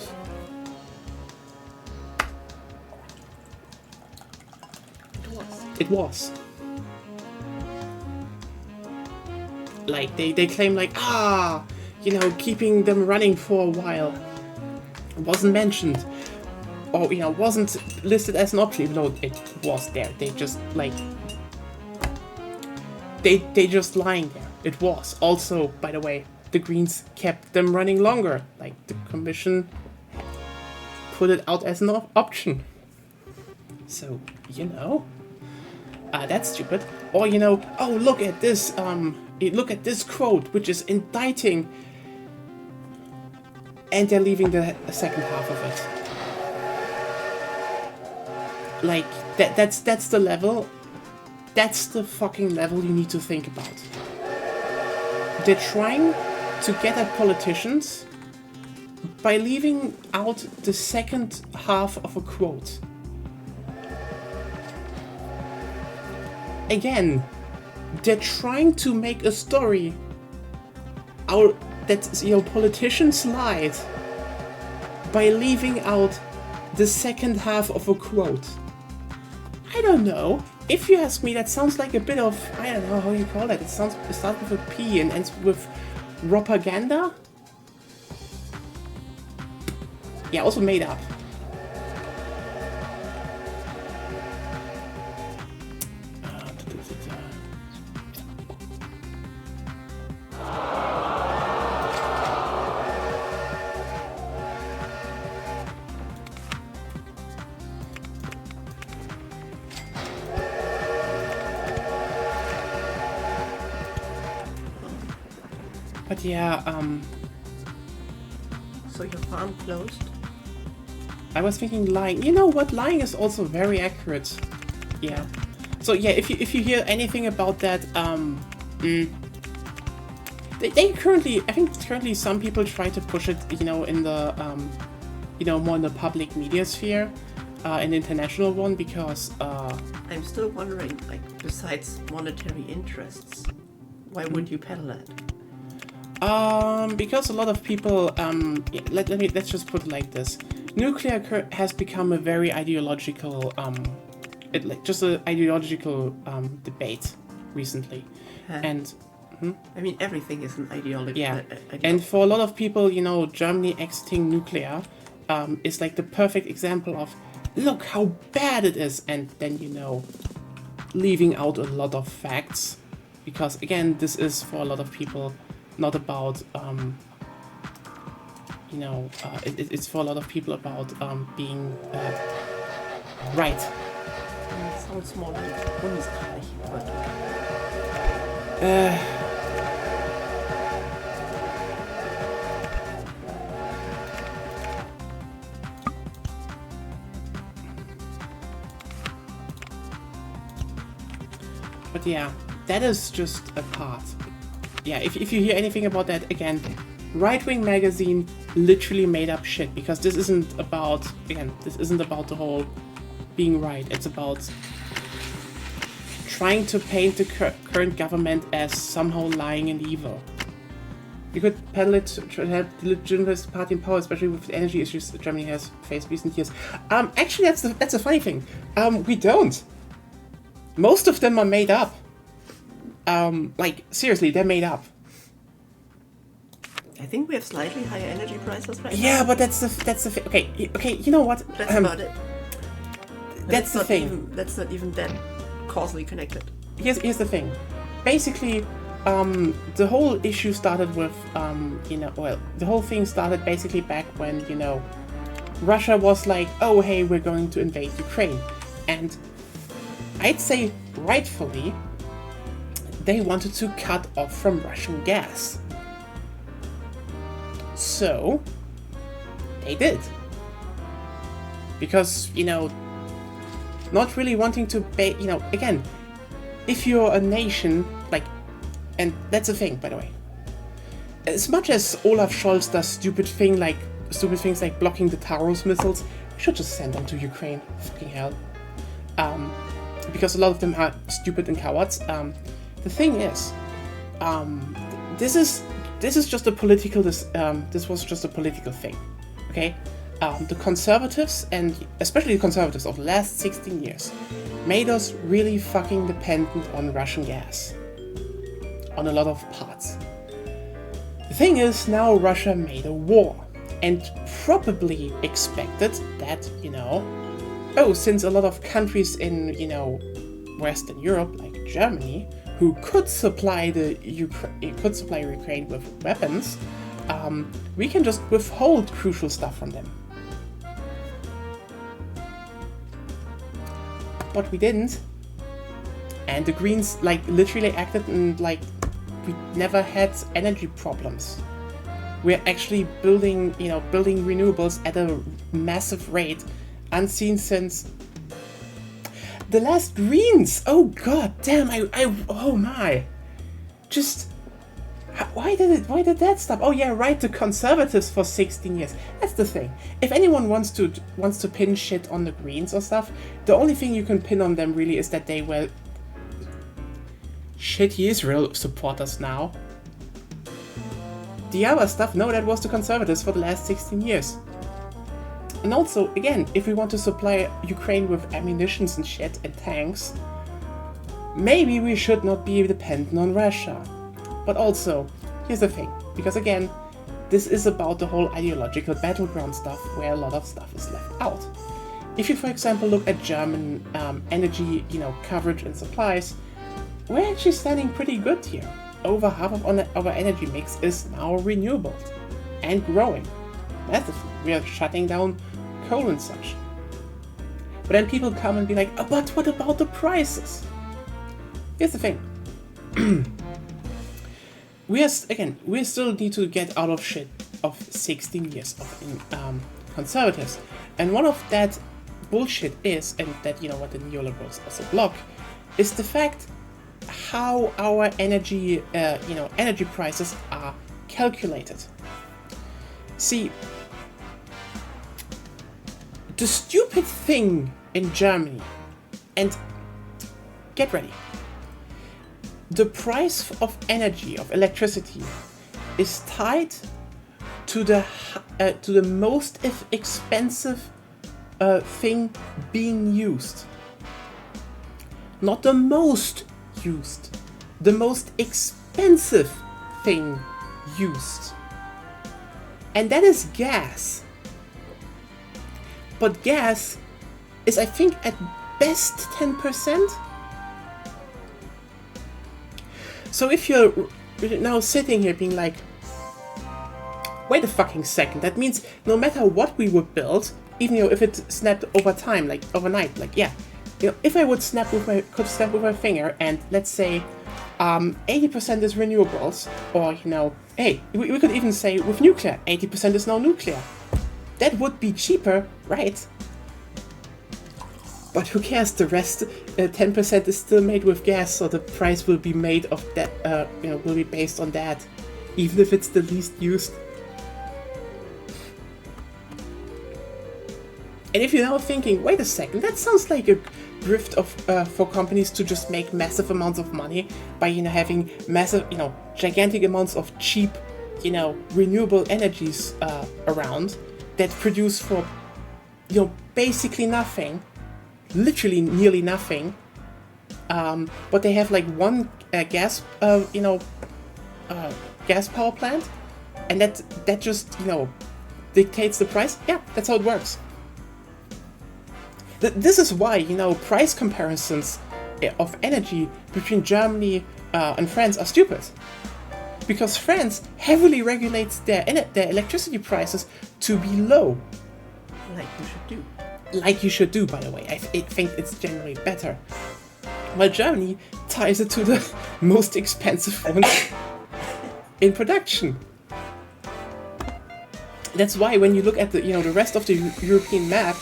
It was. Like, they claim like, keeping them running for a while wasn't mentioned. Or, wasn't listed as an option, even though it was there. They just, like... They just lying there. It was. Also, by the way, the Greens kept them running longer. Like, the Commission put it out as an option. So, that's stupid. Or, oh, look at this, look at this quote, which is indicting, and they're leaving the second half of it. Like, that's the level, that's the fucking level you need to think about. They're trying to get at politicians by leaving out the second half of a quote. Again, they're trying to make a story out that politicians lied by leaving out the second half of a quote. I don't know. If you ask me, that sounds like a bit of, I don't know how you call it. It starts with a P and ends with propaganda. Yeah, also made up. But yeah, So your farm closed? I was thinking lying. You know what? Lying is also very accurate. Yeah. So yeah, if you hear anything about that, they currently, I think currently some people try to push it, in the, more in the public media sphere, an international one, because I'm still wondering, like, besides monetary interests, why would you peddle that? Because a lot of people, let's just put it like this. Nuclear has become a very ideological, just an ideological debate recently. And I mean, everything is an ideology. yeah, and for a lot of people, Germany exiting nuclear is like the perfect example of look how bad it is, and then, you know, leaving out a lot of facts, because again, this is for a lot of people not about, you know, it's for a lot of people about being right. It sounds more like Bundesreich, but But yeah, that is just a part. Yeah, if you hear anything about that, again, right-wing magazine literally made up shit, because this isn't about, again, this isn't about the whole being right. It's about trying to paint the current government as somehow lying and evil. You could peddle it to help the legitimist party in power, especially with the energy issues that Germany has faced recent years. Actually, that's a funny thing. We don't. Most of them are made up. Like, seriously, they're made up. I think we have slightly higher energy prices right now. Yeah, but that's the okay, you know what? That's about it. That's the thing. That's not even that causally connected. Here's the thing. Basically, the whole issue started with, you know, well, the whole thing started basically back when, you know, Russia was like, oh, hey, we're going to invade Ukraine. And I'd say rightfully, they wanted to cut off from Russian gas. So, they did. Because, you know, not really wanting to you know, again, if you're a nation, like, and that's the thing, by the way. As much as Olaf Scholz does stupid things like blocking the Taurus missiles, we should just send them to Ukraine. Fucking hell. Because a lot of them are stupid and cowards. The thing is, this is just a political. This was just a political thing, okay? The conservatives, and especially the conservatives of the last 16 years, made us really fucking dependent on Russian gas, on a lot of parts. The thing is, now Russia made a war, and probably expected that, you know, oh, since a lot of countries in, you know, Western Europe, like Germany, who could supply Ukraine with weapons, we can just withhold crucial stuff from them. But we didn't, and the Greens like literally acted and like we never had energy problems. We're actually building renewables at a massive rate, unseen since the last Greens. Oh god damn! Oh my! Just why did that stop? Oh yeah, right. The conservatives for 16 years. That's the thing. If anyone wants to pin shit on the Greens or stuff, the only thing you can pin on them really is that they were shitty Israel supporters now. The other stuff, no, that was the conservatives for the last 16 years. And also, again, if we want to supply Ukraine with ammunitions and shit and tanks, maybe we should not be dependent on Russia. But also, here's the thing, because again, this is about the whole ideological battleground stuff where a lot of stuff is left out. If you, for example, look at German energy, you know, coverage and supplies, we're actually standing pretty good here. Over half of our energy mix is now renewable and growing massively. We are shutting down coal and such. But then people come and be like, oh, but what about the prices? Here's the thing. we still need to get out of shit of 16 years of conservatives. And one of that bullshit is, and that, you know, what the neoliberals also block, is the fact how our energy prices are calculated. See, the stupid thing in Germany, and get ready, the price of energy, of electricity, is tied to the most expensive thing being used. Not the most used, the most expensive thing used. And that is gas. But gas is, I think, at best 10%. So if you're now sitting here being like, wait a fucking second, that means no matter what we would build, even if it snapped over time, like overnight, like yeah, if I would could snap with my finger, and let's say 80% is renewables, or hey, we could even say with nuclear, 80% is now nuclear. That would be cheaper, right? But who cares? The rest, 10% is still made with gas, so the price will be made of that. Will be based on that, even if it's the least used. And if you're now thinking, wait a second, that sounds like a grift for companies to just make massive amounts of money by having massive, gigantic amounts of cheap, renewable energies around that produce for, basically nothing, literally nearly nothing. But they have like one gas power plant, and that just dictates the price. Yeah, that's how it works. This is why, price comparisons of energy between Germany and France are stupid. Because France heavily regulates their electricity prices to be low. Like you should do. Like you should do, by the way. I think it's generally better. While Germany ties it to the most expensive ones in production. That's why when you look at the rest of the European map,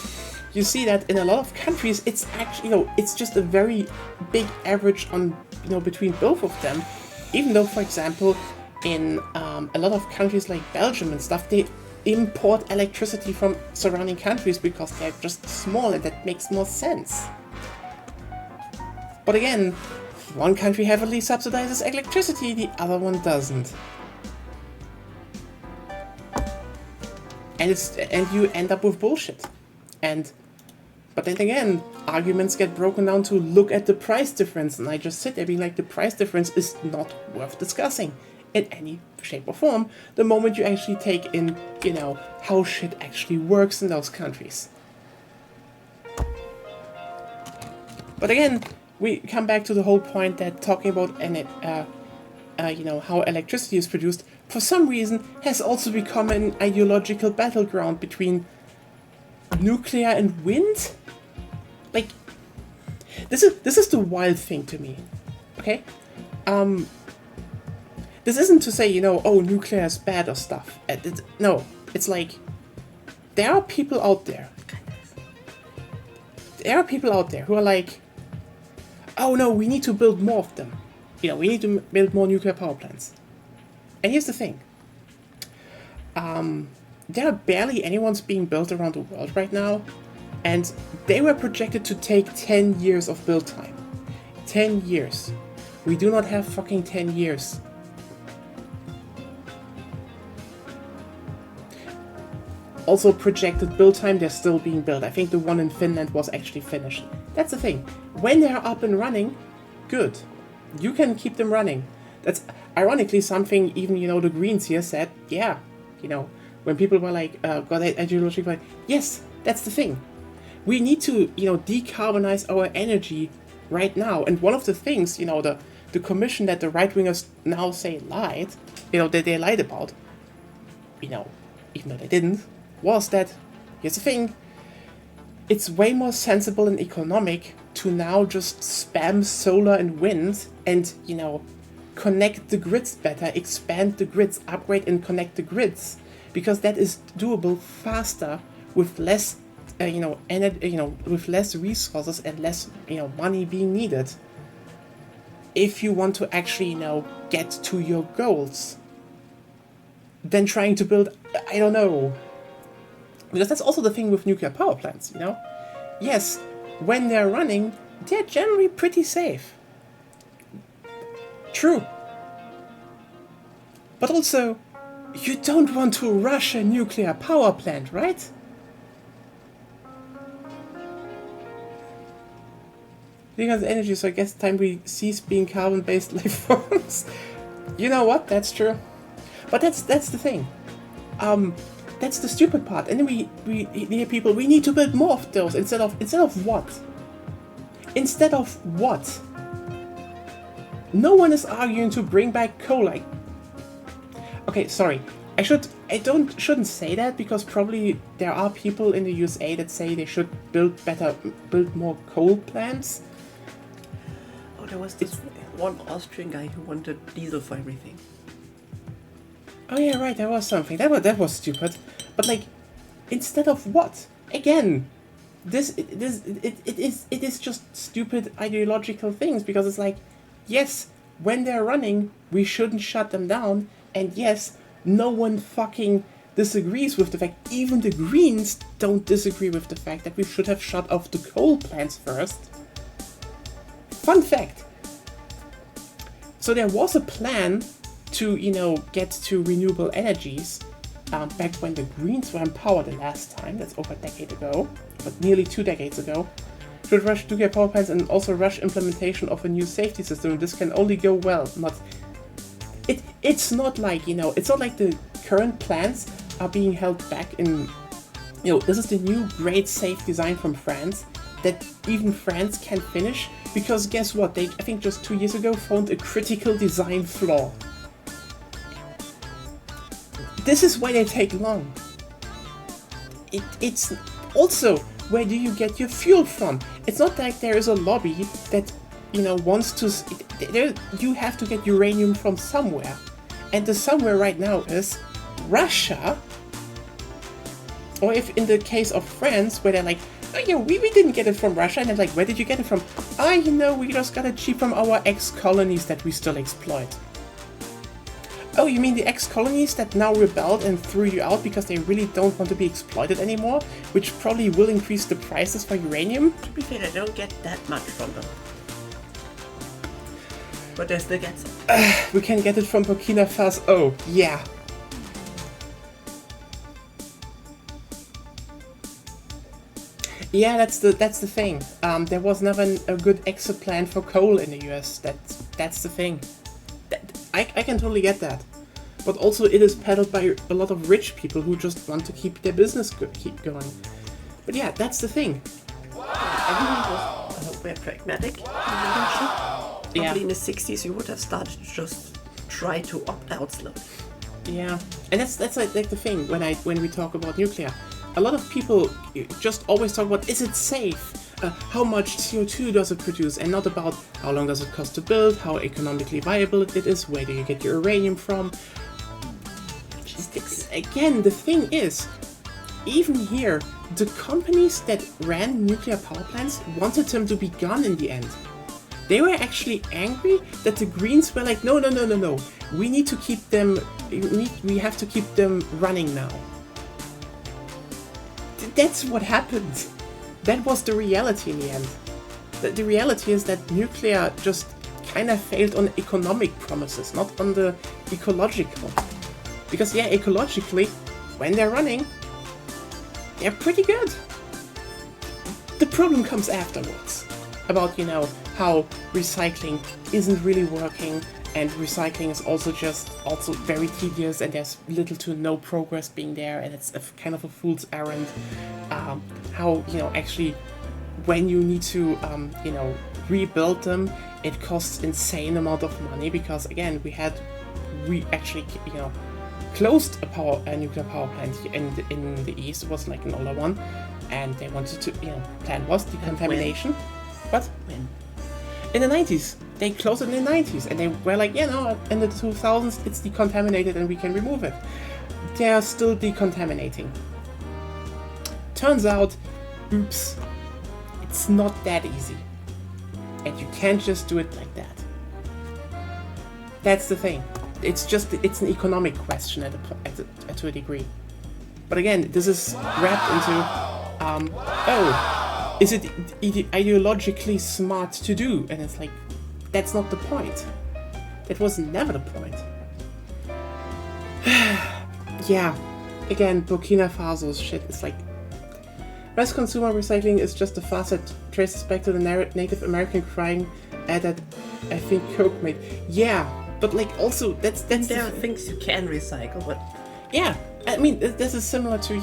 you see that in a lot of countries, it's actually, it's just a very big average on, between both of them. Even though, for example, in a lot of countries like Belgium and stuff, they import electricity from surrounding countries because they're just small, and that makes more sense. But again, one country heavily subsidizes electricity, the other one doesn't. And you end up with bullshit. But then again, arguments get broken down to look at the price difference, and I just sit there being like, the price difference is not worth discussing in any shape or form the moment you actually take in, how shit actually works in those countries. But again, we come back to the whole point that talking about how electricity is produced, for some reason, has also become an ideological battleground between nuclear and wind. Like, this is the wild thing to me. Okay, this isn't to say nuclear is bad or stuff. No, it's like there are people out there. There are people out there who are like, oh no, we need to build more of them. We need to build more nuclear power plants. And here's the thing. There are barely anyone's being built around the world right now, and they were projected to take 10 years of build time. 10 years. We do not have fucking 10 years. Also projected build time, they're still being built. I think the one in Finland was actually finished. That's the thing. When they're up and running, good. You can keep them running. That's ironically something even, the Greens here said, yeah, when people were like, got ideological, like, yes, that's the thing. We need to, decarbonize our energy right now. And one of the things, the commission that the right-wingers now say lied, that they lied about, even though they didn't, was that, here's the thing, it's way more sensible and economic to now just spam solar and wind and, connect the grids better, expand the grids, upgrade and connect the grids, because that is doable faster with less, with less resources and less, money being needed. If you want to actually, get to your goals, than trying to build, I don't know. Because that's also the thing with nuclear power plants, Yes, when they're running, they're generally pretty safe. True. But also, you don't want to rush a nuclear power plant, right? Because energy, so I guess time we cease being carbon-based life forms. You know what? That's true. But that's the thing. that's the stupid part. And then we hear people, we need to build more of those instead of what? Instead of what? No one is arguing to bring back coal. Like, okay, sorry. I shouldn't say that, because probably there are people in the USA that say they should build more coal plants. Oh, there was this one Austrian guy who wanted diesel for everything. Oh yeah, right. There was something. That was stupid. But like, instead of what? Again, it is just stupid ideological things, because it's like, yes, when they're running, we shouldn't shut them down, and yes, no one fucking disagrees with the fact, even the Greens don't disagree with the fact that we should have shut off the coal plants first. Fun fact. So there was a plan to, get to renewable energies back when the Greens were in power the last time. That's over a decade ago, but nearly 2 decades ago. Should rush nuclear power plants and also rush implementation of a new safety system. This can only go well. It's not like, it's not like the current plans are being held back in, this is the new great safe design from France that even France can't finish, because guess what? They, I think just 2 years ago, found a critical design flaw. This is why they take long. It's also, where do you get your fuel from? It's not like there is a lobby that, wants to... you have to get uranium from somewhere. And the somewhere right now is Russia. Or if in the case of France, where they're like, oh yeah, we didn't get it from Russia. And they're like, where did you get it from? We just got it cheap from our ex-colonies that we still exploit. Oh, you mean the ex-colonies that now rebelled and threw you out because they really don't want to be exploited anymore? Which probably will increase the prices for uranium? To be fair, I don't get that much from them. But they still get some. We can get it from Burkina Faso. Oh, yeah. Yeah, that's the thing. There was never a good exit plan for coal in the US. That's the thing. I can totally get that. But also it is peddled by a lot of rich people who just want to keep their business keep going. But yeah, that's the thing. Everyone was very pragmatic. Probably in the 60s you would have started to just try to opt out slowly. Yeah, and that's like the thing when we talk about nuclear. A lot of people just always talk about, is it safe? How much CO2 does it produce? And not about how long does it cost to build, how economically viable it is, where do you get your uranium from? Again, the thing is, even here, the companies that ran nuclear power plants wanted them to be gone in the end. They were actually angry that the Greens were like, no, we need to keep them, we have to keep them running now. That's what happened. That was the reality in the end. The reality is that nuclear just kind of failed on economic promises, not on the ecological. Because yeah, ecologically, when they're running, they're pretty good. The problem comes afterwards. About, how recycling isn't really working, and recycling is also very tedious, and there's little to no progress being there, and it's kind of a fool's errand. How, actually, when you need to, rebuild them, it costs insane amount of money, because again, we actually, closed a nuclear power plant in the east. It was like an older one, and they wanted to, plan was decontamination. What? When? In the 90s. They closed it in the 90s, and they were like, in the 2000s it's decontaminated and we can remove it. They are still decontaminating. Turns out, oops, it's not that easy. And you can't just do it like that. That's the thing. It's an economic question to a degree. But again, this is wrapped into, is it ideologically smart to do? And it's like, that's not the point. That was never the point. Yeah, again, Burkina Faso's shit is like, mass consumer recycling is just a farce that traces back to the Native American crime that I think Coke made. Yeah, but like also that's there are things you can recycle, but Yeah, I mean, this is similar to,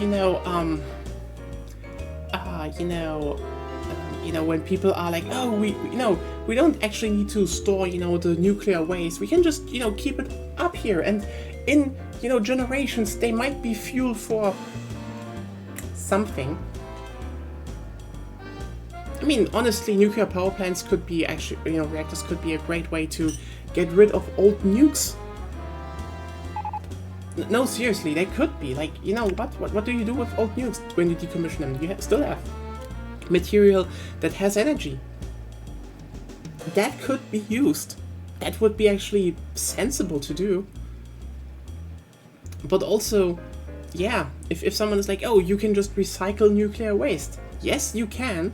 when people are like, oh, we don't actually need to store, the nuclear waste. We can just, keep it up here. And in, generations, they might be fuel for something. I mean, honestly, nuclear power plants could be actually, reactors could be a great way to get rid of old nukes. No, seriously, they could be. Like, what do you do with old nukes when you decommission them? You still have material that has energy. That could be used. That would be actually sensible to do. But also, yeah, if someone is like, oh, you can just recycle nuclear waste. Yes, you can.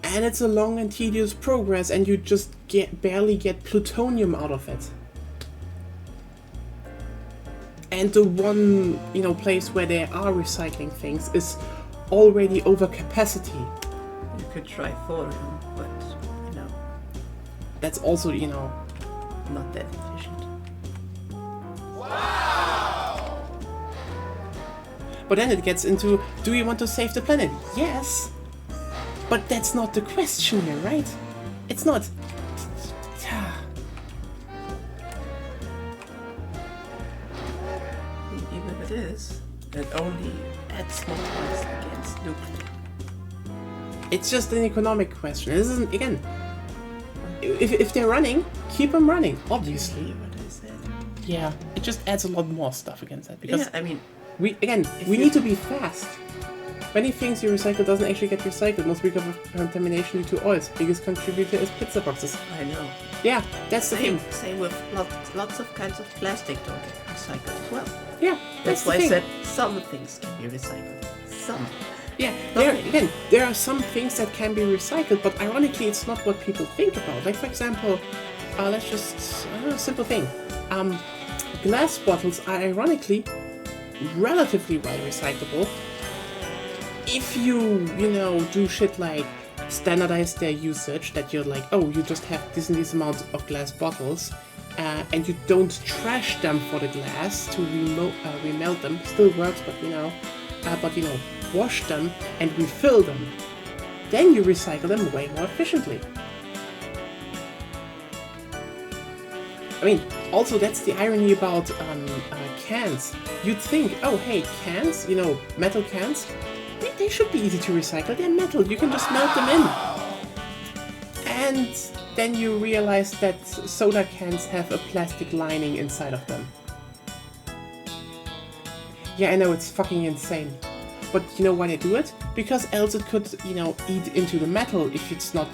And it's a long and tedious progress, and you just barely get plutonium out of it. And the one, place where they are recycling things is already over capacity. You could try thorium, but, That's also, not that efficient. Wow! But then it gets into, do we want to save the planet? Yes. But that's not the question here, right? It's not. Even if it is, it only adds more points against nuclear. It's just an economic question. This isn't, again, if they're running, keep them running, obviously. What I said. Yeah, it just adds a lot more stuff against that. Because, Yeah, I mean, we need to be fast. Many things you recycle doesn't actually get recycled. Most recover contamination due to oils. Biggest contributor is pizza boxes. I know. Yeah, that's the thing. Same with lots of kinds of plastic don't get recycled as well. Yeah, That's the why I thing. said some things can be recycled. Some. Yeah, Okay. there are some things that can be recycled, but ironically, it's not what people think about. Like, for example, let's just a simple thing. Glass bottles are ironically relatively well recyclable if you do shit like standardize their usage. That you're like, oh, you just have this and this amount of glass bottles, and you don't trash them for the glass to remelt them. Still works, but wash them and refill them. Then you recycle them way more efficiently. I mean, also that's the irony about cans. You'd think, oh hey, cans, metal cans, they should be easy to recycle. They're metal, you can just melt them in. And then you realize that soda cans have a plastic lining inside of them. Yeah, I know, it's fucking insane. But you know why they do it? Because else it could, eat into the metal if it's not,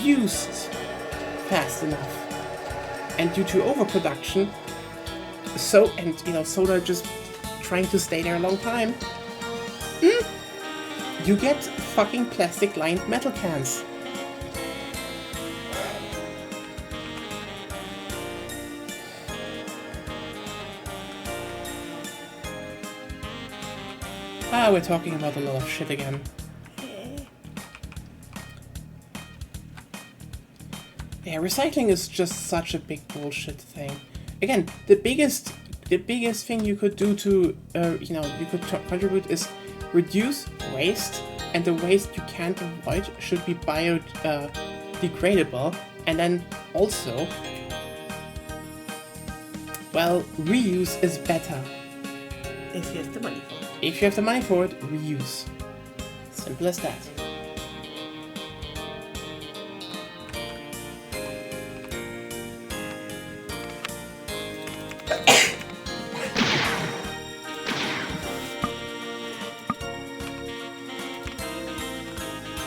used fast enough. And due to overproduction, soda just trying to stay there a long time, you get fucking plastic-lined metal cans. We're talking about a lot of shit again. Yeah, recycling is just such a big bullshit thing. Again, the biggest thing you could do to, contribute is reduce waste, and the waste you can't avoid should be biodegradable, and then also, reuse is better. If you have the money for it. If you have the money for it, reuse. Simple as that.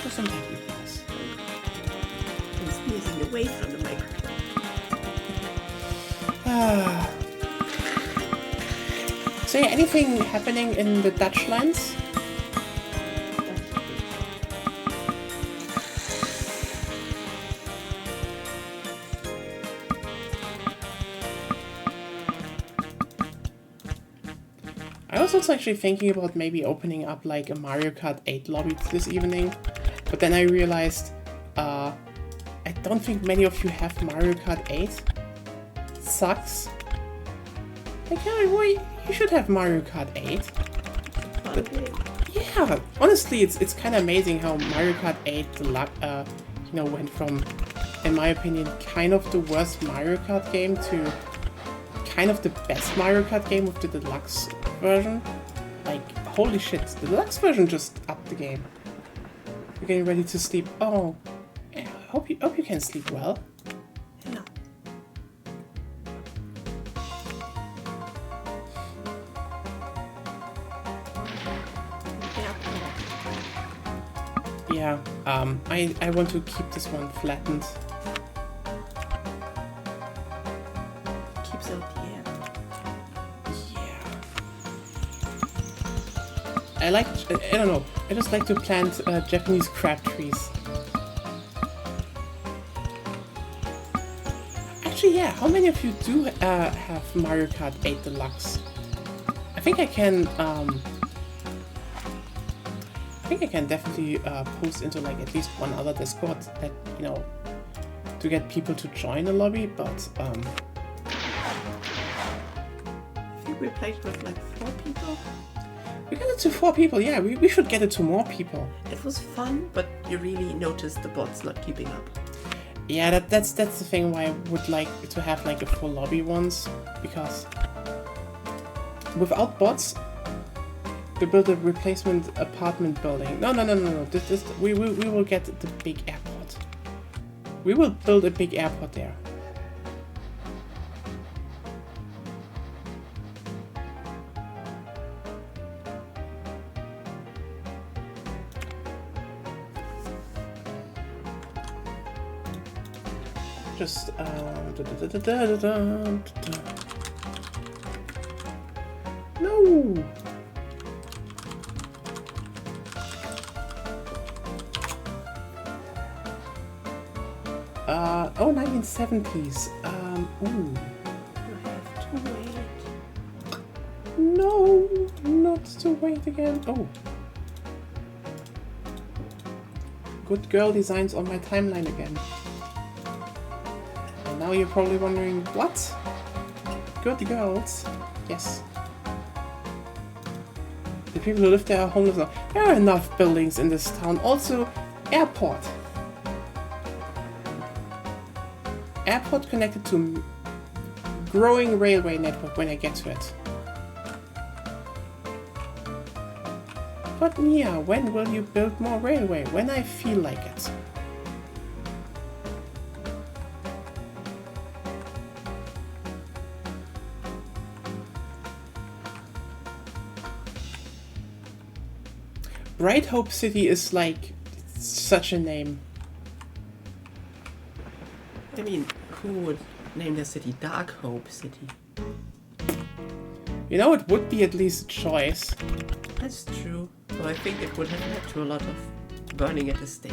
Just some happy applause. I'm sneezing away from the microphone. So yeah, anything happening in the Dutch lands? I was also actually thinking about maybe opening up like a Mario Kart 8 lobby this evening, but then I realized I don't think many of you have Mario Kart 8. It sucks. Like, you should have Mario Kart 8. Fun game. Yeah, honestly, it's kind of amazing how Mario Kart 8 went from, in my opinion, kind of the worst Mario Kart game to kind of the best Mario Kart game with the deluxe version. Like, holy shit, the deluxe version just upped the game. You're getting ready to sleep. Oh, I hope you can sleep well. Yeah. Yeah, I want to keep this one flattened. Keeps out the air. Yeah. I don't know, I just like to plant Japanese crab trees. Actually, yeah, how many of you do have Mario Kart 8 Deluxe? I think I can definitely post into like at least one other Discord that, to get people to join the lobby, but I think we played with like 4 people. we got it to 4 people, yeah, we should get it to more people. It was fun, but you really noticed the bots not keeping up. Yeah, that's the thing why I would like to have like a full lobby once, because without bots, we build a replacement apartment building. No. We will get the big airport. We will build a big airport there. Just no. Oh, 1970s. Ooh. You have to wait. No, not to wait again. Oh. Good girl designs on my timeline again. And now you're probably wondering, what? Good girls? Yes. The people who live there are homeless now. There are enough buildings in this town. Also, airport. Airport connected to growing railway network when I get to it. But Mia, when will you build more railway? When I feel like it. Bright Hope City is like such a name. I mean, who would name their city Dark Hope City? You know, it would be at least a choice. That's true. So I think it would have led to a lot of burning at the stake.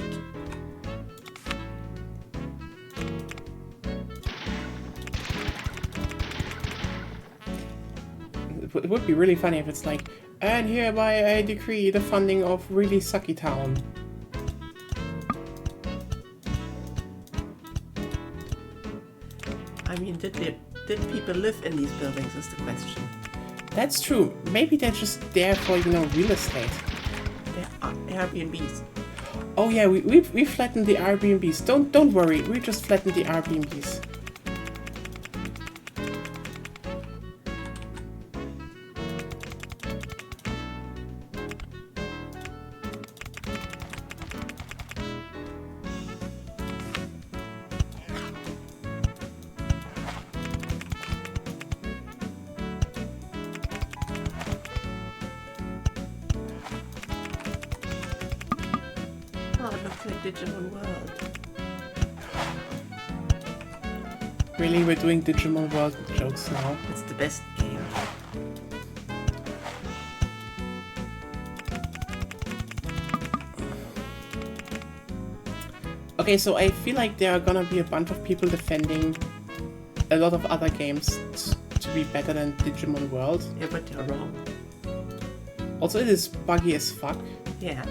It would be really funny if it's like, and hereby I decree the funding of really sucky town. I mean, did people live in these buildings is the question. That's true. Maybe they're just there for, real estate. There are Airbnbs. Oh yeah, we flattened the Airbnbs. Don't worry, we just flattened the Airbnbs. Oh, it looks like Digimon World. Really, we're doing Digimon World jokes now. It's the best game. Okay, so I feel like there are gonna be a bunch of people defending a lot of other games to be better than Digimon World. Yeah, but they're wrong. Also, it is buggy as fuck. Yeah.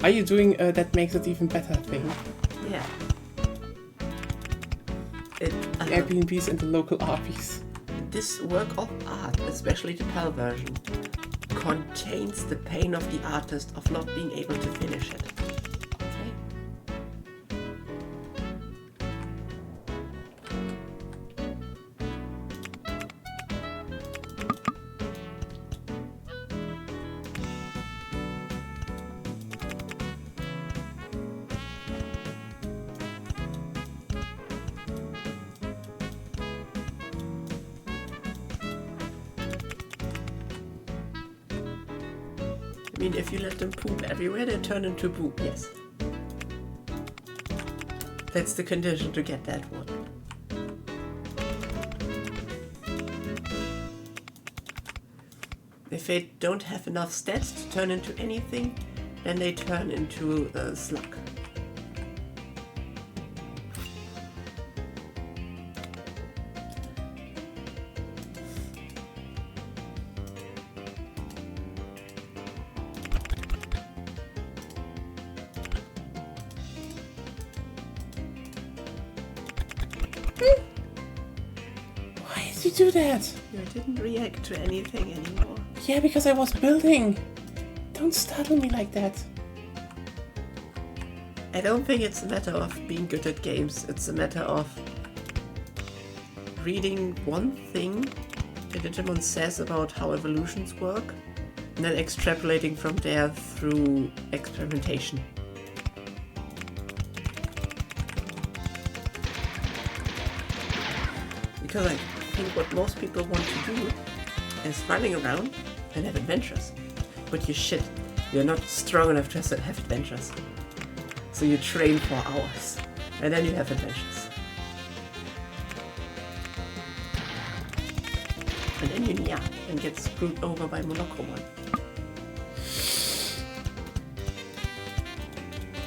Are you doing that makes it even better thing? Yeah. Airbnbs and the local RVs. This work of art, especially the PAL version, contains the pain of the artist of not being able to finish it. Okay? I mean, if you let them poop everywhere, they turn into poop, yes. That's the condition to get that one. If they don't have enough stats to turn into anything, then they turn into a slug. Why did you do that? You didn't react to anything anymore. Yeah, because I was building. Don't startle me like that. I don't think it's a matter of being good at games. It's a matter of reading one thing that Digimon says about how evolutions work, and then extrapolating from there through experimentation. Because I think what most people want to do is running around and have adventures. But you shit, you're not strong enough to have adventures. So you train for hours, and then you have adventures. And then you and get screwed over by Monochromon.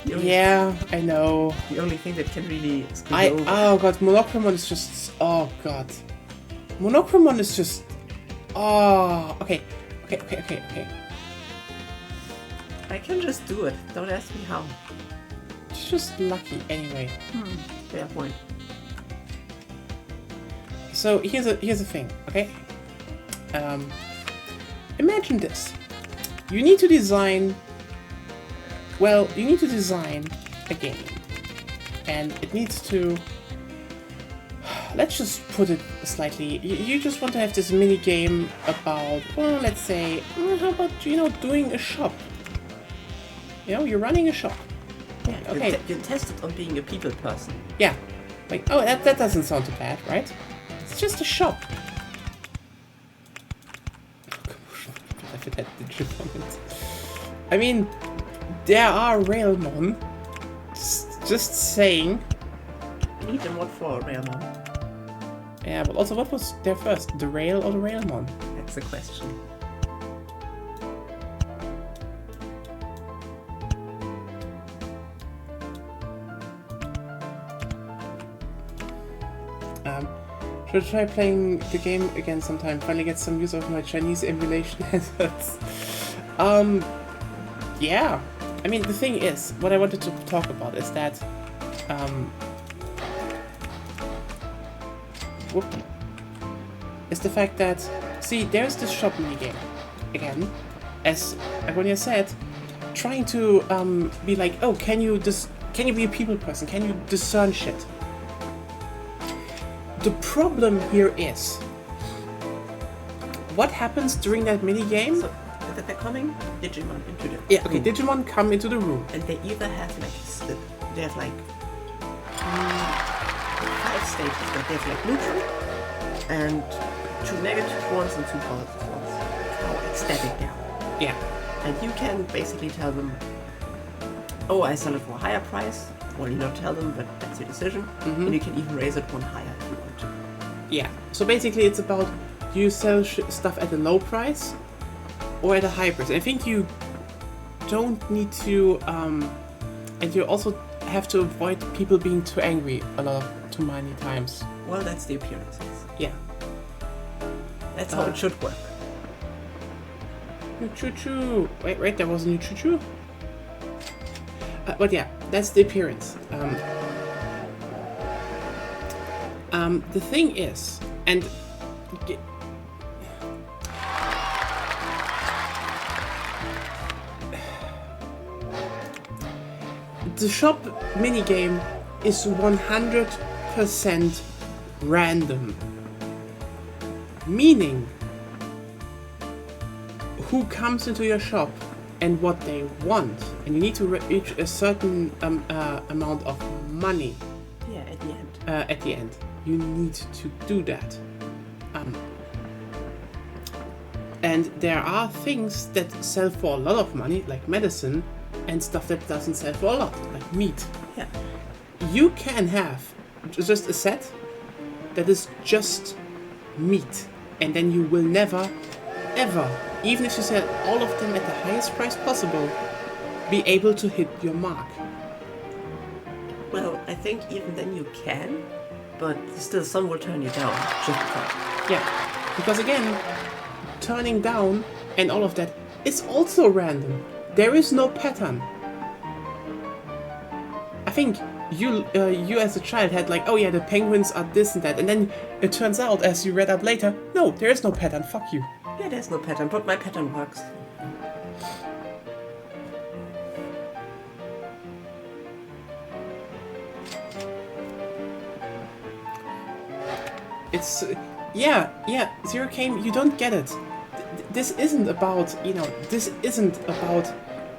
Yeah, I know. The only thing that can really screw you over. Oh god, Monochromon is just... Oh god. Monochromon is just... Oh, okay. Okay. I can just do it. Don't ask me how. It's just lucky anyway. Fair point. So here's a thing, okay? Imagine this. You need to design... Well, you need to design a game. And it needs to... Let's just put it slightly... You just want to have this mini game about... Well, let's say... How about, doing a shop? You're running a shop. Yeah, Okay. You tested on being a people person. Yeah. Like, oh, that doesn't sound too bad, right? It's just a shop. If it had Digimon. I mean, there are Railmon. Just saying. Need them what for, Railmon? Yeah, but also, what was there first? The Rail or the Railmon? That's the question. Should try playing the game again sometime. Finally get some use of my Chinese emulation methods. Yeah. I mean, the thing is, what I wanted to talk about is that, is the fact that, see, there's this shop minigame. Again, as Agonia said, trying to, be like, oh, can you be a people person? Can you discern shit? The problem here is, what happens during that minigame? So, that they're coming Digimon into the Yeah, okay, room. Digimon come into the room. And they either have they have 5 stages. They have neutral, and 2 negative ones and 2 positive ones. How ecstatic they are. Yeah. And you can basically tell them, oh, I sell it for a higher price. Well, you not tell them, but that's your decision. And you can even raise it one higher if you want to. Yeah. So basically it's about, do you sell stuff at a low price or at a high price? I think you don't need to, and you also have to avoid people being too angry too many times. Well, that's the appearances. Yeah. That's how it should work. New choo-choo. Wait, there was a new choo-choo? But yeah, that's the appearance. The thing is, and the shop minigame is 100% random. Meaning, who comes into your shop and what they want, and you need to reach a certain amount of money. Yeah, at the end. At the end, you need to do that. And there are things that sell for a lot of money, like medicine, and stuff that doesn't sell for a lot, like meat. Yeah. You can have just a set that is just meat, and then you will never, ever, even if you sell all of them at the highest price possible, be able to hit your mark. Well, I think even then you can, but still some will turn you down just because. Yeah, because again, turning down and all of that is also random. There is no pattern. I think you as a child had like, oh yeah, the penguins are this and that, and then it turns out, as you read up later, no, there is no pattern, fuck you. Yeah, there's no pattern, but my pattern works. It's, yeah, Zero Game, you don't get it. This isn't about, this isn't about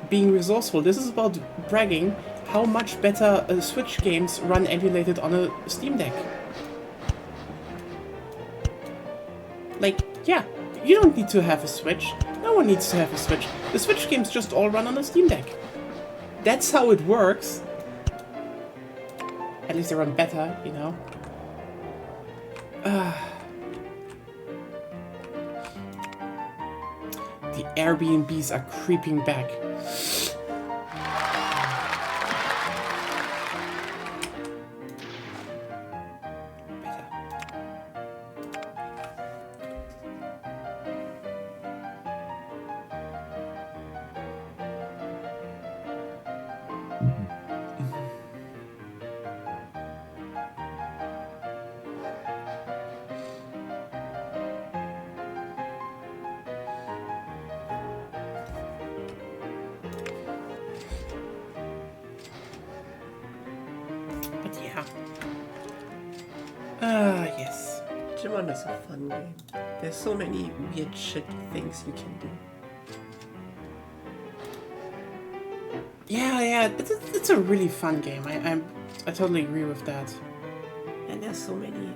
being resourceful. This is about bragging how much better Switch games run emulated on a Steam Deck. Like, yeah, you don't need to have a Switch. No one needs to have a Switch. The Switch games just all run on a Steam Deck. That's how it works. At least they run better, The Airbnbs are creeping back. Better. But yeah. Yes. Digimon is a fun game. There's so many weird shit things you can do. Yeah, it's a really fun game. I totally agree with that. And there's so many...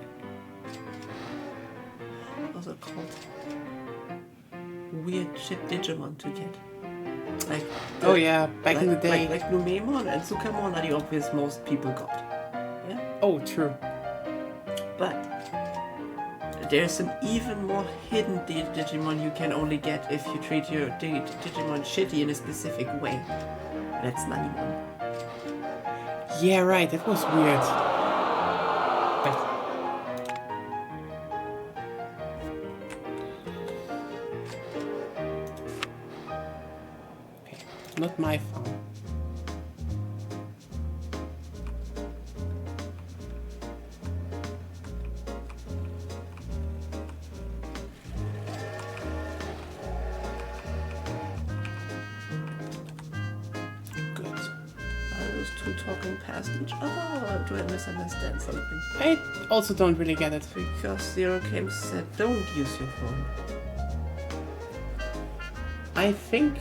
What's it called? Weird shit Digimon to get. Like... Oh yeah, back in the day. Like Numemon and Sukamon are the obvious most people got. Yeah? Oh, true. But... there's an even more hidden Digimon you can only get if you treat your Digimon shitty in a specific way. That's Nanimon. Yeah, right, that was weird. But... okay, not my fault. Talking past each other, or do I misunderstand something? I also don't really get it. Because Zero Game said don't use your phone. I think...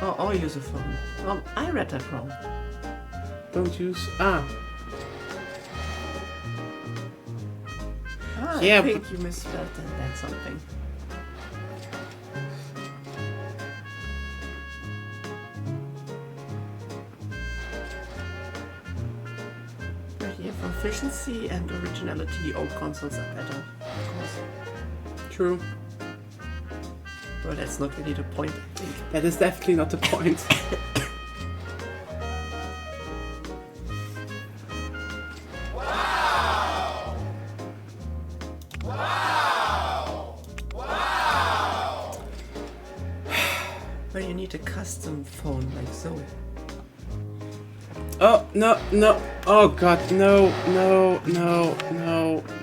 or use a phone. I read that wrong. don't use... Yeah, I think you misspelled that something. For efficiency and originality, old consoles are better, of course. True. Well, that's not really the point, I think. That is definitely not the point. Wow! Wow! Wow! Well, you need a custom phone like Zoe. Oh, no. Oh god, no.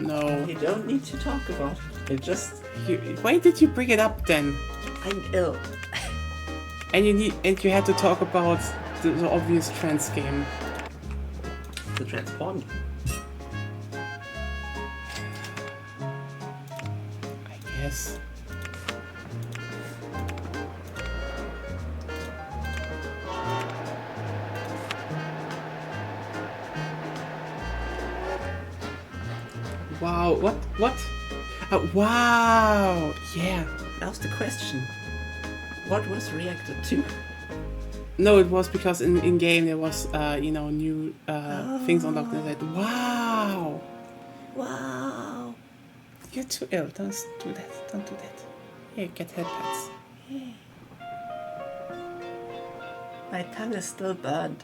no. You don't need to talk about it. It just... Why did you bring it up then? I'm ill. And you had to talk about the obvious trans game. The transponder. I guess. Wow, what? Wow, yeah. Now's the question. What was reacted to? No, it was because in game there was, new things unlocked and I said, wow. Wow. You're too ill, don't do that, don't do that. Here, get head pads. My tongue is still burned.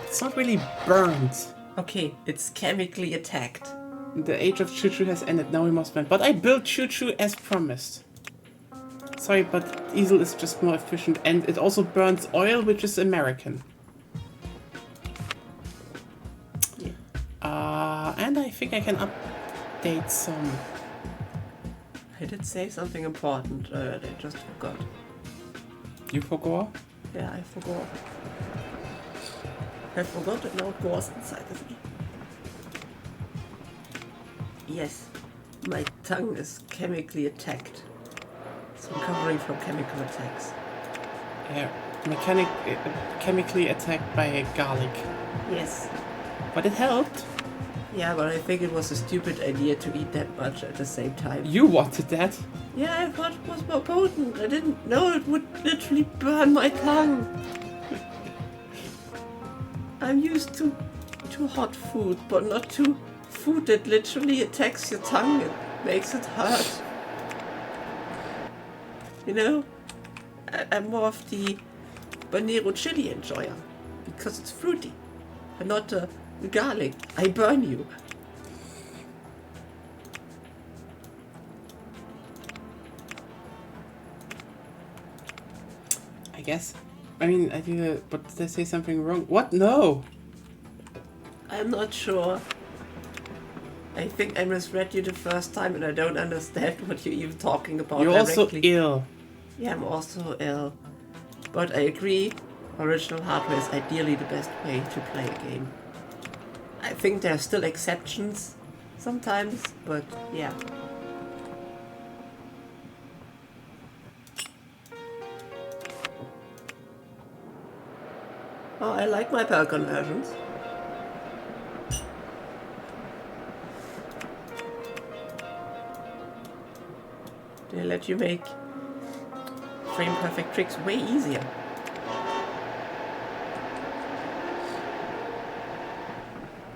It's not really burned. Okay, it's chemically attacked. The age of choo-choo has ended, now we must win. But I built choo-choo as promised. Sorry, but diesel is just more efficient, and it also burns oil, which is American. Yeah. And I think I can update some. I did say something important, I just forgot. You forgot? Yeah, I forgot. I forgot that now it goes inside of me. Yes, my tongue is chemically attacked. It's recovering from chemical attacks. Yeah, chemically attacked by a garlic. Yes. But it helped. Yeah, but I think it was a stupid idea to eat that much at the same time. You wanted that. Yeah, I thought it was more potent. I didn't know it would literally burn my tongue. I'm used to hot food, but not to food that literally attacks your tongue and makes it hurt. You know, I'm more of the habanero chili enjoyer because it's fruity and not the garlic. I burn you. I guess. I mean, I did, but did I say something wrong? What? No! I'm not sure. I think I misread you the first time and I don't understand what you're even talking about. You're directly. also ill. Yeah, I'm also ill. But I agree, original hardware is ideally the best way to play a game. I think there are still exceptions sometimes, but yeah. Oh, I like my PAL conversions. They let you make frame perfect tricks way easier.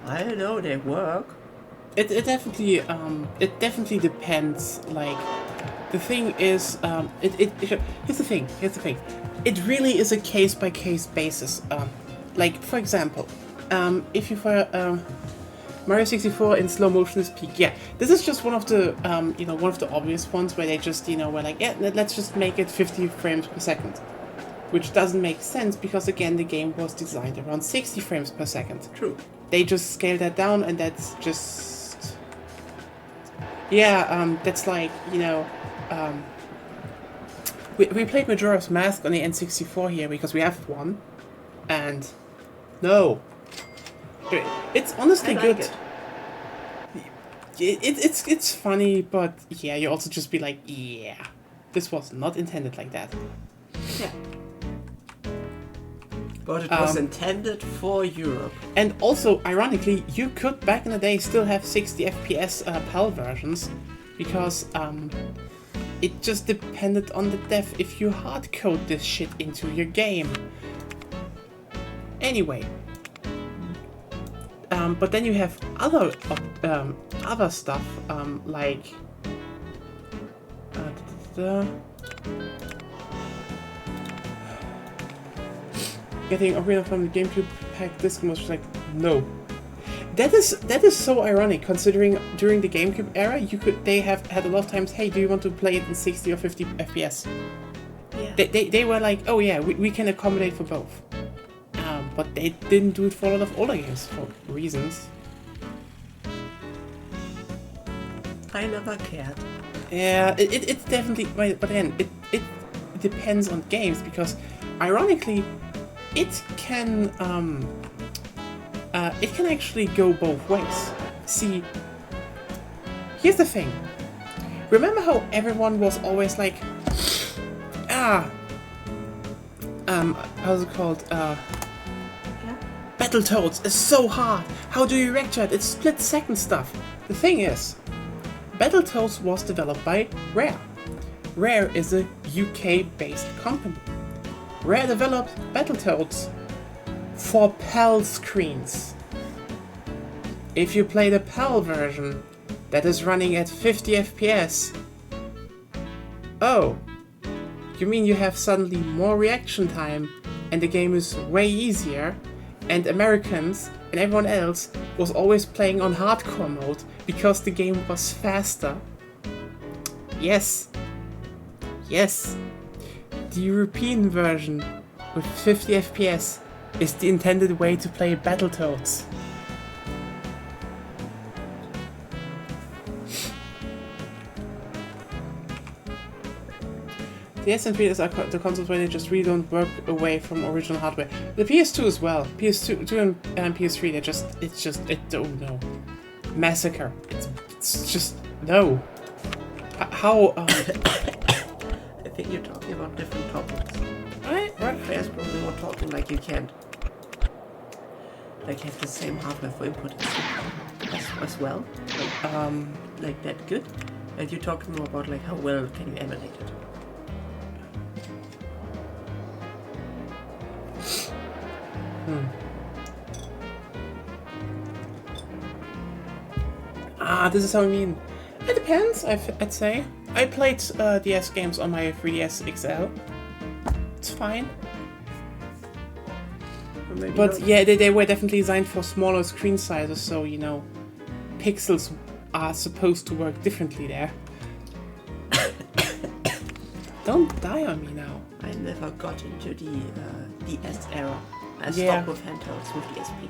I don't know, they work. It definitely depends. Like, the thing is, here's the thing. It really is a case by case basis. Like, for example, if you fire Mario 64 in slow motion is peak. Yeah, this is just one of the one of the obvious ones where they just were like, yeah, let's just make it 50 frames per second, which doesn't make sense because again the game was designed around 60 frames per second. True. They just scaled that down, and that's just that's like we played Majora's Mask on the N64 here because we have one, and no. It's honestly good. It's funny, but yeah, you also just be like, yeah, this was not intended like that. Yeah. But it was intended for Europe. And also, ironically, you could back in the day still have 60 FPS PAL versions, because it just depended on the dev if you hardcode this shit into your game. Anyway. But then you have other stuff, like getting Arena from the GameCube pack disc was like, no. That is so ironic, considering during the GameCube era they have had a lot of times, hey, do you want to play it in 60 or 50 FPS? Yeah. They were like, oh yeah, we can accommodate for both. But they didn't do it for a lot of older games for reasons. I never cared. Yeah, it's definitely. But again, it depends on games because, ironically, it can actually go both ways. See, here's the thing. Remember how everyone was always like, how's it called? Battletoads is so hard. How do you react to it? It's split-second stuff. The thing is, Battletoads was developed by Rare. Rare is a UK-based company. Rare developed Battletoads for PAL screens. If you play the PAL version that is running at 50 FPS, oh, you mean you have suddenly more reaction time and the game is way easier, and Americans and everyone else was always playing on hardcore mode because the game was faster? Yes. Yes. The European version with 50 FPS is the intended way to play Battletoads. The S and 3 are the consoles where they just really don't work away from original hardware. The PS2 as well. PS2 and PS3, oh no. Massacre. It's just, no. How, I think you're talking about different topics. Right. There's probably more talking like you can't. Like have the same hardware for input as well. Like that good. And you're talking more about like how well can you emulate it. This is how I mean. It depends, I'd say. I played DS games on my 3DS XL. It's fine. But yeah, they were definitely designed for smaller screen sizes, so, you know, pixels are supposed to work differently there. Don't die on me now. I never got into the DS era. I Yeah. stopped with handhelds with the SP.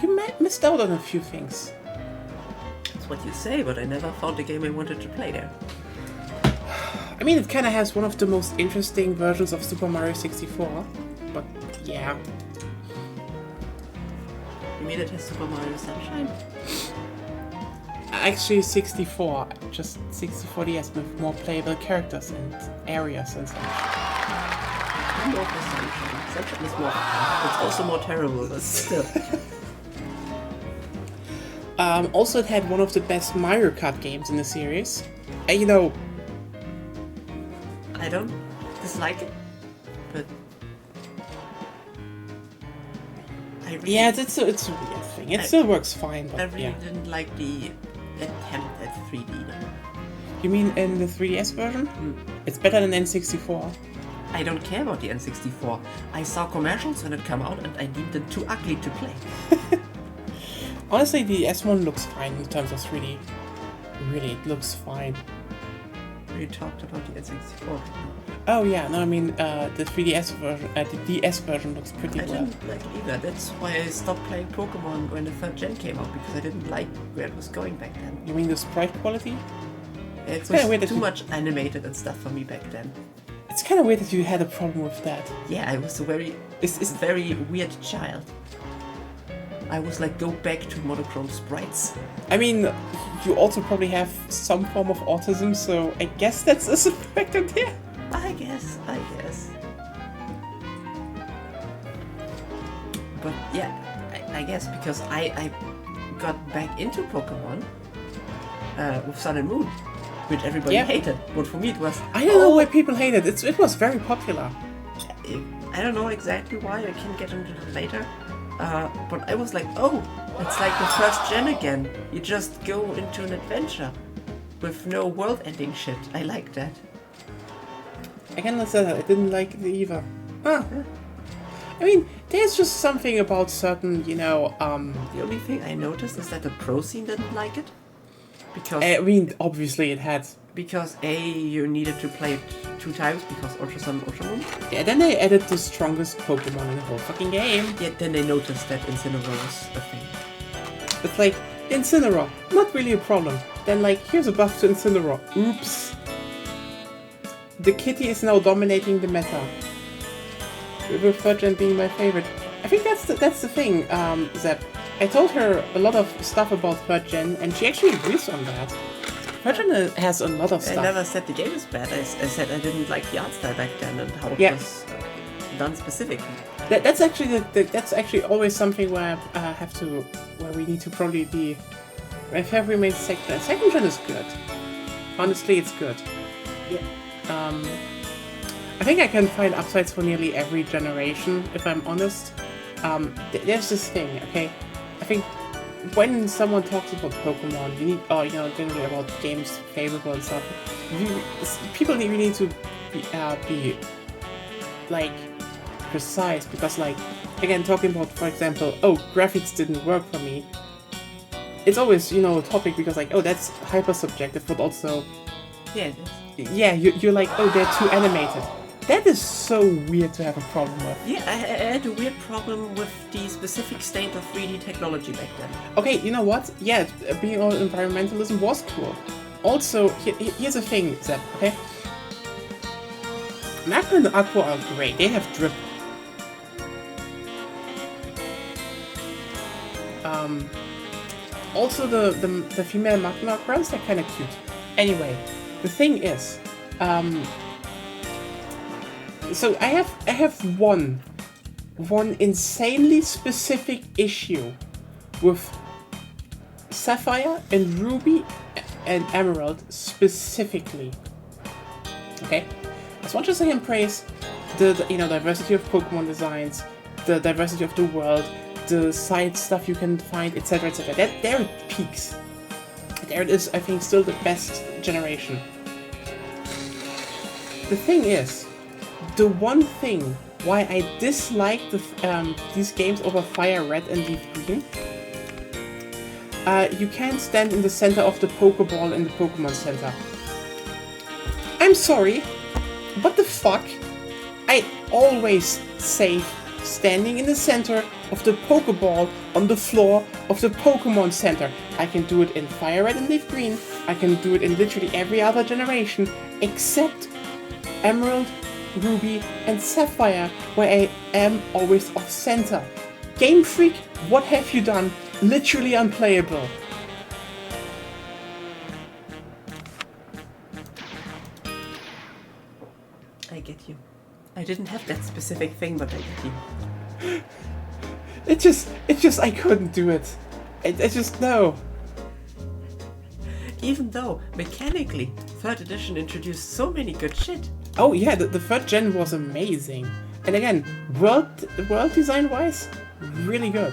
You missed out on a few things. That's what you say, but I never found the game I wanted to play there. I mean, it kind of has one of the most interesting versions of Super Mario 64, but yeah. You mean it has Super Mario Sunshine? Actually, 64, just 64 DS with more playable characters and areas and such. I'm more for Sunshine. Sunshine is more fun. It's also more terrible, but still. Also, it had one of the best Mario Kart games in the series. You know, I don't dislike it, but I really, yeah, it's a weird thing. It still works fine, I but really yeah. didn't like the attempt at 3D. You mean in the 3DS version? It's better than N64. I don't care about the N64. I saw commercials when it came out and I deemed it too ugly to play. Honestly, the S1 looks fine in terms of 3D. Really, it looks fine. We talked about the N64. Oh yeah, no, I mean the 3DS version, the DS version looks pretty I well. didn't like it either. That's why I stopped playing Pokemon when the 3rd gen came out, because I didn't like where it was going back then. You mean the sprite quality? It kinda weird was that too you- much animated and stuff for me back then. It's kind of weird that you had a problem with that. Yeah, I was a very It's very weird child. I was like, go back to monochrome sprites. I mean, you also probably have some form of autism, so I guess that's a factor there. I guess. But yeah, I guess because I got back into Pokemon with Sun and Moon, which everybody Yeah. hated. But for me it was, I don't know why people hate it. It was very popular. I don't know exactly why, I can get into that later. But I was like, oh, it's like the 1st gen again. You just go into an adventure with no world-ending shit. I like that. I cannot say that. I didn't like it either. Huh. I mean, there's just something about certain, you know, The only thing I noticed is that the pro scene didn't like it. Because I mean, obviously it had. you needed to play it 2 times because Ultra Sun and Ultra Moon. Yeah, then they added the strongest Pokemon in the whole fucking game. Yet then they noticed that Incineroar was a thing. It's like, Incineroar, not really a problem. Then like, here's a buff to Incineroar. Oops. The kitty is now dominating the meta. With third gen being my favorite. I think that's the thing, Zep. I told her a lot of stuff about third gen, and she actually agrees on that. Third gen has a lot of stuff. I never said the game is bad. I said I didn't like the art style back then and how it was done specifically. That's actually that's actually always something where where we need to probably be. My favorite remains second gen. Second gen is good. Honestly, it's good. Yeah. I think I can find upsides for nearly every generation, if I'm honest. There's this thing, okay? I think when someone talks about Pokemon, you need, generally about games favorable and stuff, people really need to be like, precise, because like, again, talking about, for example, graphics didn't work for me, it's always, a topic because like, that's hyper subjective, but also... Yeah, it is. Yeah, you're like, they're too animated. That is so weird to have a problem with. Yeah, I had a weird problem with the specific state of 3D technology back then. Okay, you know what? Yeah, being all environmentalism was cool. Also, here's the thing, Zep, okay? Magma and Aqua are great. They have drip. Also, the female Magma girls, they're kind of cute. Anyway, the thing is, so I have one insanely specific issue with Sapphire and Ruby and Emerald specifically. Okay, as much as I can praise the diversity of Pokemon designs, the diversity of the world, the side stuff you can find, etc., etc. That there it peaks. There it is. I think still the best generation. The thing is, the one thing why I dislike these games over Fire Red and Leaf Green, you can't stand in the center of the Pokeball in the Pokemon Center. I'm sorry, but the fuck? I always save standing in the center of the Pokeball on the floor of the Pokemon Center. I can do it in Fire Red and Leaf Green, I can do it in literally every other generation, except Emerald, Ruby, and Sapphire, where I am always off center. Game Freak, what have you done? Literally unplayable. I get you. I didn't have that specific thing, but I get you. It just, I couldn't do it. I just, no. Even though, mechanically, 3rd edition introduced so many good shit. Oh yeah, the third gen was amazing. And again, world design wise, really good.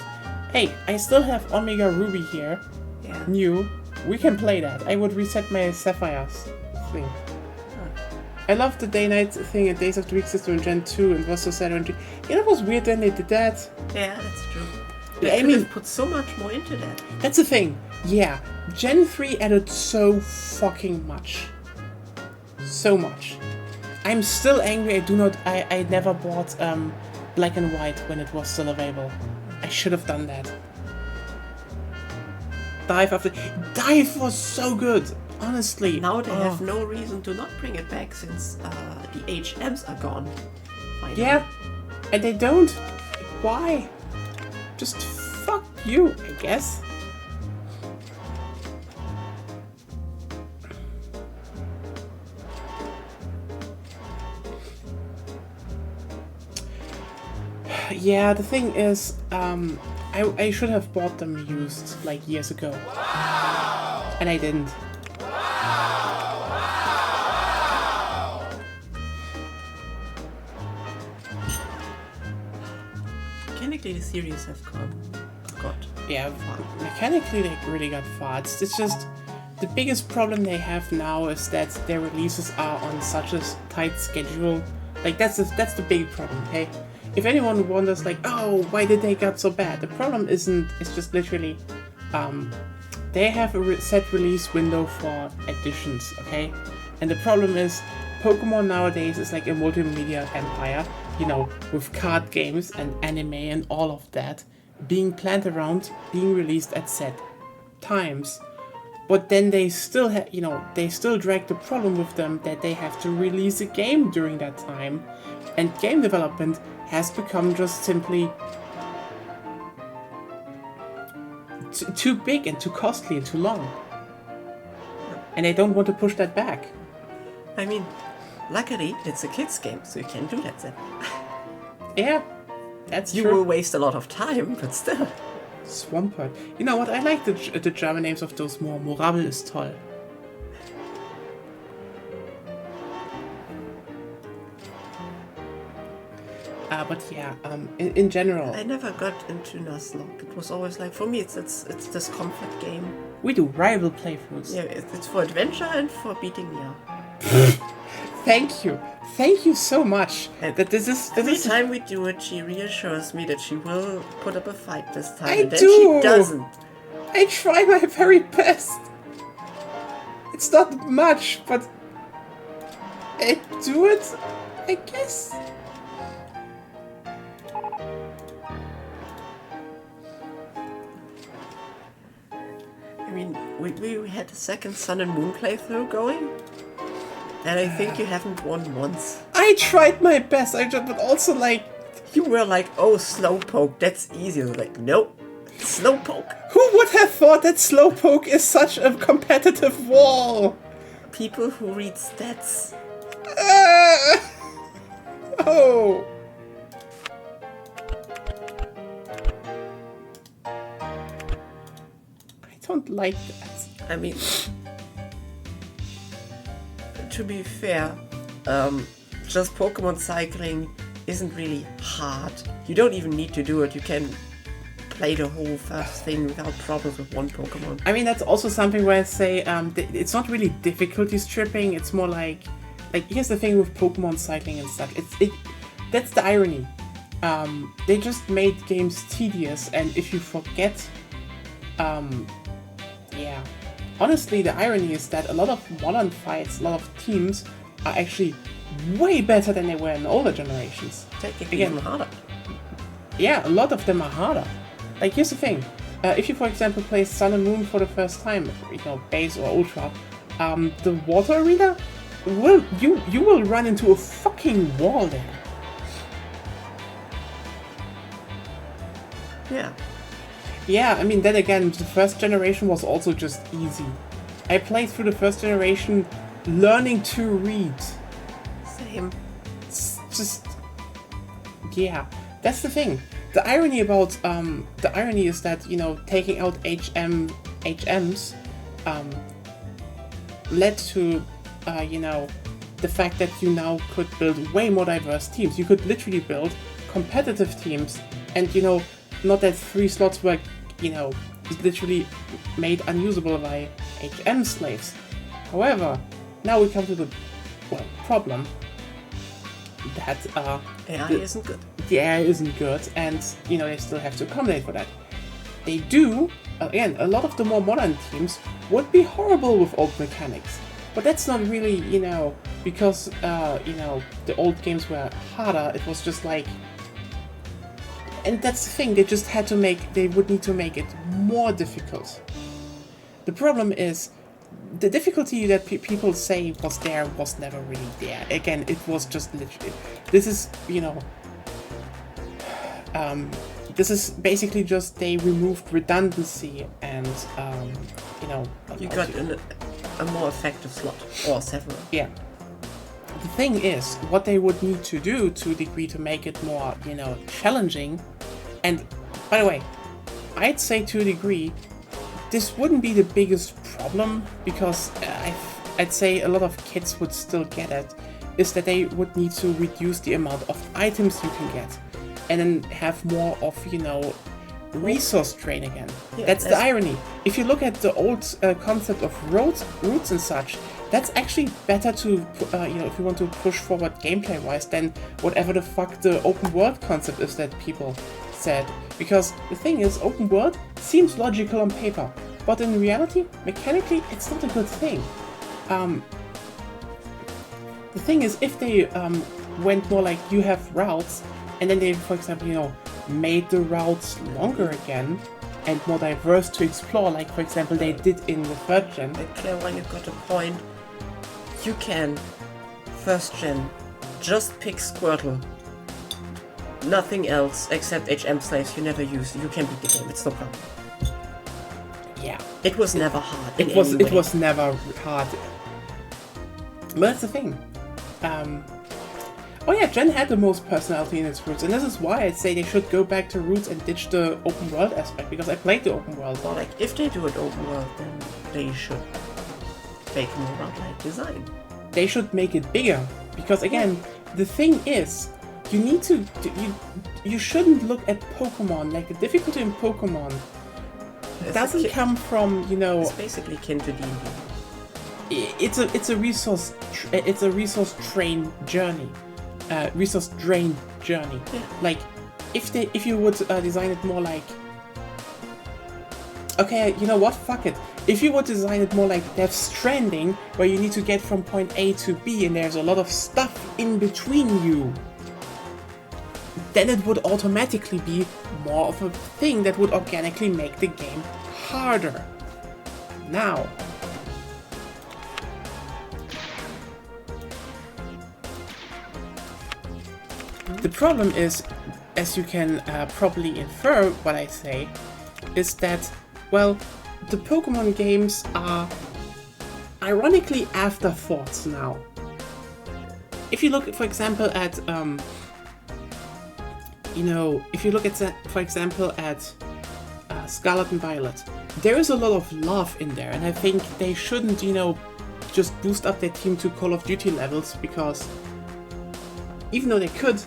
Hey, I still have Omega Ruby here. Yeah. New. We can play that. I would reset my Sapphire's thing. Huh. I love the day-night thing and Days of the Week system in Gen 2 and was so sad when it was weird when they did that. Yeah, that's true. I They mean, have put so much more into that. that's the thing. Yeah, Gen 3 added so fucking much. So much. I'm still angry I never bought Black and White when it was still available. I should have done that. Dive was so good, honestly. Now they have no reason to not bring it back since the HMs are gone. Finally. Yeah, and they don't. Why? Just fuck you, I guess. Yeah, the thing is, I should have bought them used like years ago, and I didn't. Mechanically, the series have got. Yeah, mechanically they really got far. It's just the biggest problem they have now is that their releases are on such a tight schedule. Like that's the big problem. Okay. If anyone wonders, like, oh, why did they get so bad? The problem isn't, it's just literally, they have a set release window for editions, okay? And the problem is, Pokemon nowadays is like a multimedia empire, with card games and anime and all of that, being planned around being released at set times, but then they still they still drag the problem with them that they have to release a game during that time, and game development has become just simply too big and too costly and too long. And they don't want to push that back. I mean, luckily it's a kids game, so you can do that then. Yeah, that's You true. will waste a lot of time, but still. Swampert. You know what? I like the German names of those more. Morabel ist toll. But yeah, in general, I never got into Nuzlocke. It was always like, for me, it's this comfort game. we do rival playthroughs. Yeah, it's for adventure and for beating me up. Thank you so much. And That this is Every time we do it, she reassures me that she will put up a fight this time. I and then do. she doesn't. I try my very best. It's not much, but I do it, I guess. I mean, we had a second Sun and Moon playthrough going, and I think you haven't won once. I tried my best. But also like, You were like, oh, Slowpoke, that's easy. I was like, nope, Slowpoke. who would have thought that Slowpoke is such a competitive wall? People who read stats. Oh. I don't like that. I mean, to be fair, just Pokemon cycling isn't really hard. You don't even need to do it. You can play the whole first thing without problems with one Pokemon. I mean, that's also something where I say it's not really difficulty stripping. It's more like here's the thing with Pokemon cycling and stuff. That's the irony. They just made games tedious, and if you forget, yeah. Honestly, the irony is that a lot of modern fights, a lot of teams are actually way better than they were in older generations. Technically Again, even harder. yeah, a lot of them are harder. Like, here's the thing. If you, for example, play Sun and Moon for the first time, base or ultra, the water arena, you will run into a fucking wall there. Yeah. Yeah, I mean, then again, the first generation was also just easy. I played through the first generation learning to read. Same. It's just... yeah, that's the thing. The irony about, the irony is that, taking out HMs, led to, the fact that you now could build way more diverse teams. You could literally build competitive teams, and, not that 3 slots were, literally made unusable by HM slaves. However, now we come to the, problem that, AI isn't good. the AI isn't good, and they still have to accommodate for that. They do, again, a lot of the more modern teams would be horrible with old mechanics, but that's not really, because the old games were harder. It was just like, and that's the thing. They would need to make it more difficult. The problem is, the difficulty that people say was there was never really there. Again, it was just literally. This is, this is basically just they removed redundancy and, You got a more effective slot, or several. yeah. The thing is, what they would need to do to a degree to make it more, challenging, and by the way, I'd say to a degree, this wouldn't be the biggest problem, because I'd say a lot of kids would still get it, is that they would need to reduce the amount of items you can get, and then have more of, resource drain again. Yeah, that's the irony. If you look at the old concept of routes and such, that's actually better to, if you want to push forward gameplay-wise than whatever the fuck the open world concept is that people said. Because the thing is, open world seems logical on paper, but in reality, mechanically, it's not a good thing. The thing is, if they went more like you have routes, and then they, for example, made the routes longer again, and more diverse to explore, like for example they did in the 3rd gen. But Claire, when you've got a point, you can, 1st gen, just pick Squirtle. Nothing else except HM slaves you never use. You can beat the game, it's no problem. Yeah. It was never hard. It was never hard. But that's the thing. Oh yeah, Gen had the most personality in its roots, and this is why I'd say they should go back to roots and ditch the open world aspect, because I played the open world. Well, like, if they do an open world, then they should make a more roguelike design. They should make it bigger, because again, the thing is, you need to you shouldn't look at Pokemon like the difficulty in Pokemon doesn't come from, you know. It's basically akin to D&D. It's a resource drain journey. Yeah. Like, if you would design it more like, okay, you know what? Fuck it. If you would design it more like Death Stranding, where you need to get from point A to B, and there's a lot of stuff in between you, then it would automatically be more of a thing that would organically make the game harder. Now, the problem is, as you can probably infer what I say, is that, well, the Pokemon games are ironically afterthoughts now. If you look, for example, at for example, at Scarlet and Violet, there is a lot of love in there, and I think they shouldn't, just boost up their team to Call of Duty levels, because even though they could,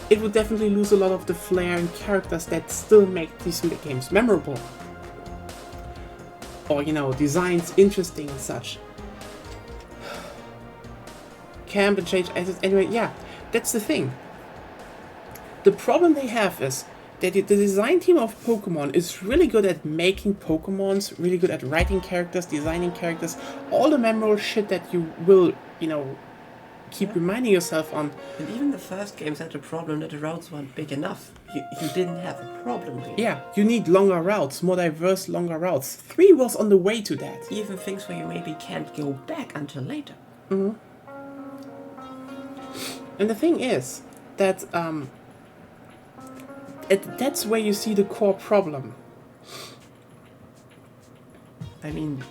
it would definitely lose a lot of the flair and characters that still make these games memorable. Or, designs interesting and such. Camp and change assets. Anyway, yeah, that's the thing. The problem they have is that the design team of Pokemon is really good at making Pokemons, really good at writing characters, designing characters, all the memorable shit that you will, keep reminding yourself on. And even the first games had the problem that the routes weren't big enough. You didn't have a problem with it. Yeah, you need longer routes, more diverse, longer routes. 3 was on the way to that. Even things where you maybe can't go back until later. Mm-hmm. And the thing is that that's where you see the core problem. I mean,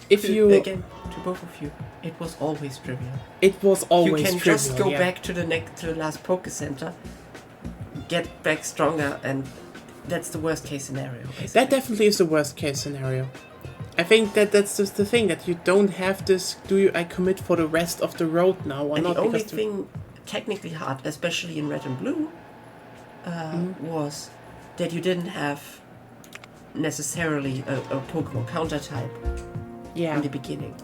if you again, to both of you, it was always trivial. It was always trivial. You can just go back to the last Poke Center, get back stronger, and that's the worst case scenario. Basically. That definitely is the worst case scenario. I think that's just the thing, that you don't have this. I commit for the rest of the road now or and not? The only thing technically hard, especially in Red and Blue, was that you didn't have necessarily a Pokemon counter type in the beginning.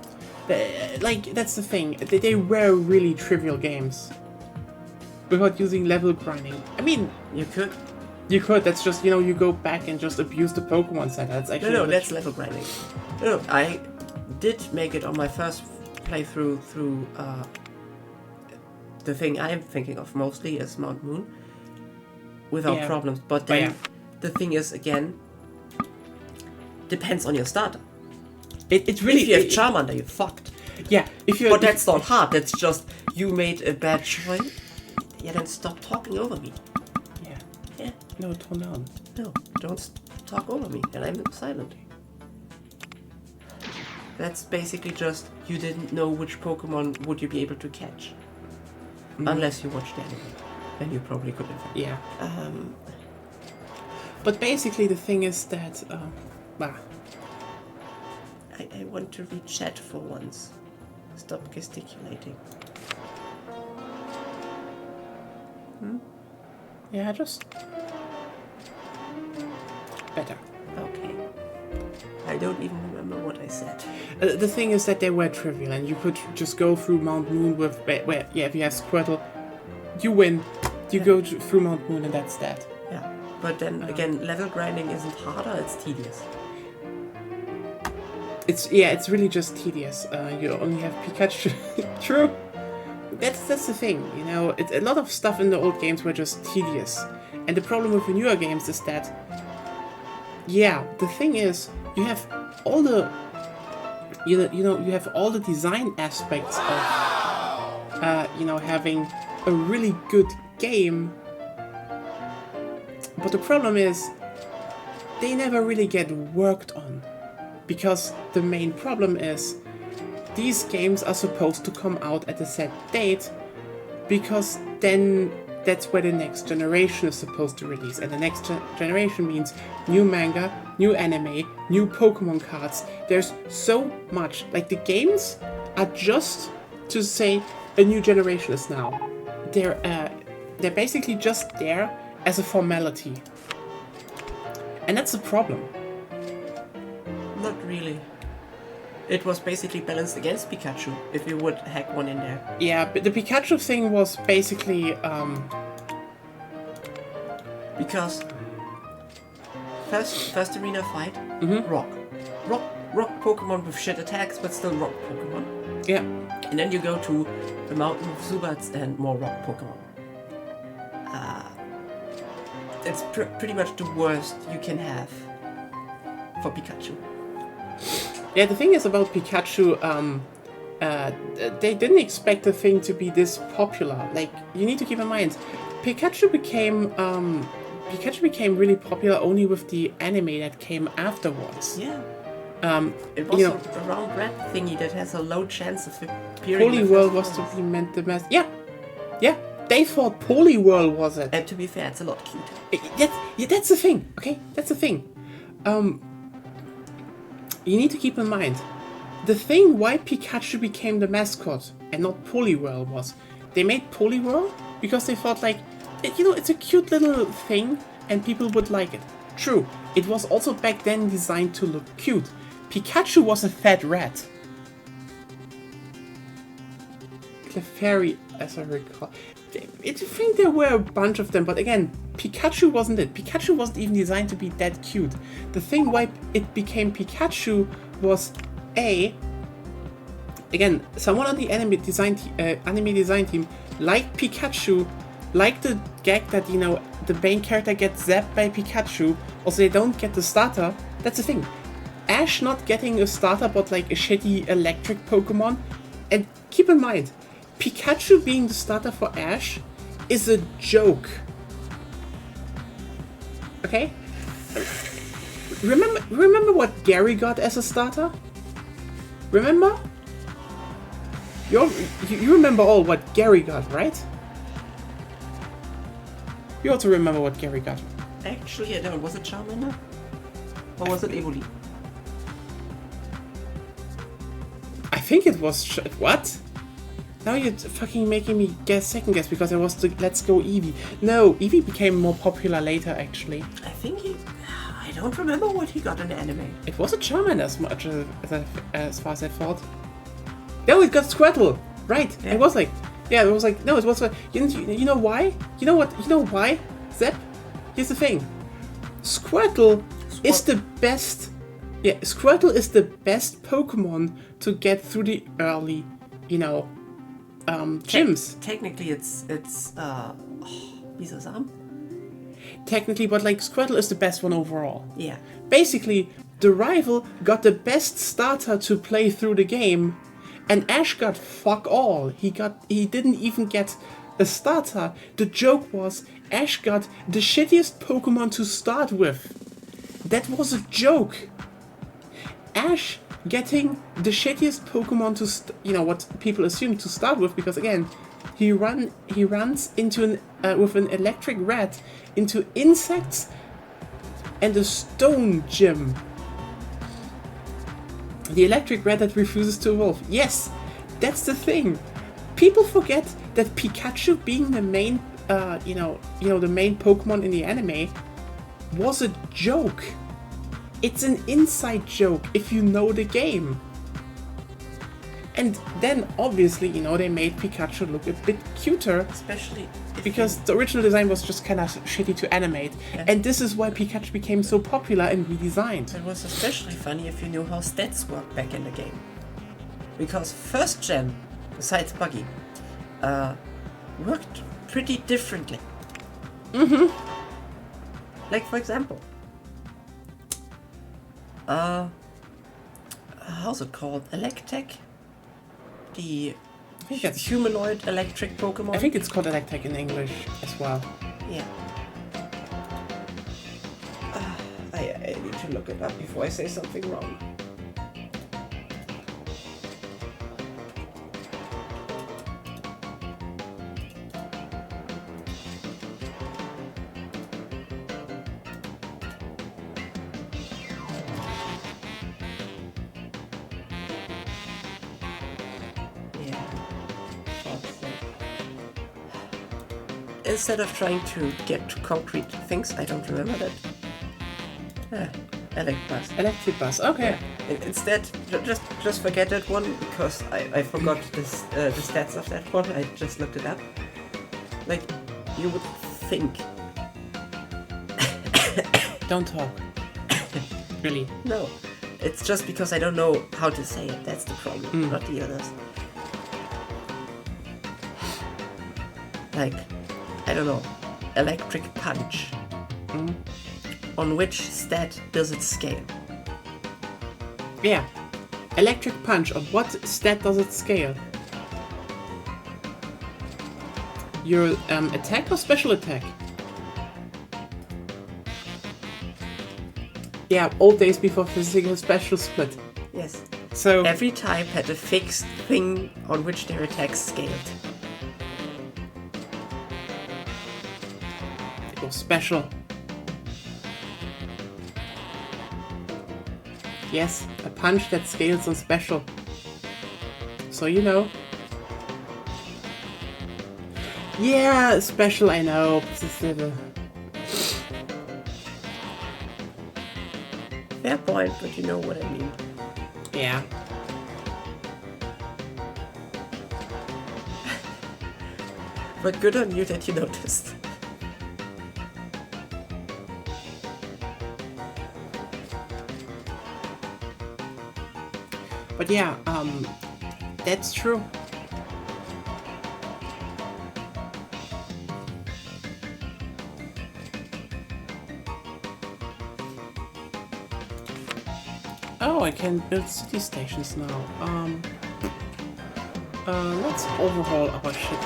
That's the thing. They were really trivial games without using level grinding. I mean, you could. That's just, you go back and just abuse the Pokemon Center. That's actually no, that's level grinding. No, I did make it on my first playthrough through the thing I'm thinking of mostly is Mount Moon without problems. But then the thing is, again, depends on your starter. It really. If you have Charmander, you're fucked. Yeah, but that's not hard. That's just you made a bad choice. Yeah, then stop talking over me. Yeah. No, tone down. No, don't talk over me, and I'm silent. That's basically just you didn't know which Pokemon would you be able to catch, unless you watched the anime. Then you probably could have. Yeah. But basically, the thing is that, I want to read chat for once. Stop gesticulating. Yeah, just better. Okay. I don't even remember what I said. The thing is that they were trivial, and you could just go through Mount Moon with, if you have Squirtle, you win. You go through Mount Moon, and that's that. Yeah, but then again, level grinding isn't harder; it's tedious. It's really just tedious. You only have Pikachu. True. That's the thing, a lot of stuff in the old games were just tedious. And the problem with the newer games is that yeah, the thing is, you have all the, you have all the design aspects of, having a really good game. But the problem is, they never really get worked on. Because the main problem is, these games are supposed to come out at a set date, because then that's where the next generation is supposed to release. And the next generation means new manga, new anime, new Pokemon cards. There's so much. Like, the games are just to say a new generation is now. They're basically just there as a formality. And that's a problem. Not really. It was basically balanced against Pikachu, if you would hack one in there. Yeah, but the Pikachu thing was basically, Because first arena fight, rock Pokemon with shit attacks, but still rock Pokemon. yeah. And then you go to the mountain with Zubats and more rock Pokemon. It's pretty much the worst you can have for Pikachu. Yeah, the thing is about Pikachu, they didn't expect the thing to be this popular. Like, you need to keep in mind, Pikachu became really popular only with the anime that came afterwards. Yeah. It was a round red thingy that has a low chance of appearing. Poliwhirl was to be meant the best. Yeah. They thought Poliwhirl was it. And to be fair, it's a lot cuter. That's the thing. Okay, that's the thing. You need to keep in mind, the thing why Pikachu became the mascot and not Poliwhirl was, they made Poliwhirl because they thought like, it's a cute little thing and people would like it. True, it was also back then designed to look cute. Pikachu was a fat rat. Clefairy, as I recall. I think there were a bunch of them, but again, Pikachu wasn't it. Pikachu wasn't even designed to be that cute. The thing why it became Pikachu was again, someone on the anime design team liked Pikachu, liked the gag that, the main character gets zapped by Pikachu, also they don't get the starter. That's the thing. Ash not getting a starter but like a shitty electric Pokemon. And keep in mind, Pikachu being the starter for Ash is a joke. Okay? Remember what Gary got as a starter? Remember? You remember all what Gary got, right? You also remember what Gary got. Actually, I don't. Was it Charmander? Or was it Evoli? I think it was... What? Now you're fucking making me second guess because I was the Let's Go Eevee. No, Eevee became more popular later, actually. I think I don't remember what he got in the anime. It was a Charmander as far as I thought. No, it got Squirtle! Right, Yeah. It was like... Yeah, it was like... No, it was like... You know why? You know what? You know why, Zep? Here's the thing. Squirtle is the best... Yeah, Squirtle is the best Pokemon to get through the early, gyms. Technically, it's Bisasam? Technically, but like Squirtle is the best one overall. Yeah. Basically, the rival got the best starter to play through the game, and Ash got fuck all. He didn't even get a starter. The joke was Ash got the shittiest Pokemon to start with. That was a joke. Ash getting the shittiest Pokemon to what people assume to start with, because again, he runs into with an electric rat into insects and a stone gym. The electric rat that refuses to evolve. Yes, that's the thing. People forget that Pikachu being the main the main Pokemon in the anime was a joke. It's an inside joke if you know the game. And then obviously, they made Pikachu look a bit cuter. Especially because the original design was just kind of shitty to animate. Yeah. And this is why Pikachu became so popular and redesigned. It was especially funny if you knew how stats worked back in the game. Because first gen, besides Buggy, worked pretty differently. Mm-hmm. Like, for example, how's it called? Electek? The I think that's. humanoid electric Pokemon? I think it's called Electek in English as well. Yeah. I need to look it up before I say something wrong. Instead of trying to get to concrete things, I don't remember that. Electabuzz, okay. Yeah. Instead, just forget that one because I forgot this, the stats of that one. I just looked it up. Like, you would think. Don't talk. Really. No, it's just because I don't know how to say it. That's the problem, not the others. Like, I don't know, electric punch. On which stat does it scale? Yeah. Electric punch, on what stat does it scale? Your attack or special attack? Yeah, old days before physical special split. Yes. So Every type had a fixed thing on which their attacks scaled. it was special. Yes, a punch that scales on special. So you know. Yeah, special, I know. Fair point, but you know what I mean. Yeah. But good on you that you noticed. But yeah, that's true. Oh, I can build city stations now. Let's overhaul our shit.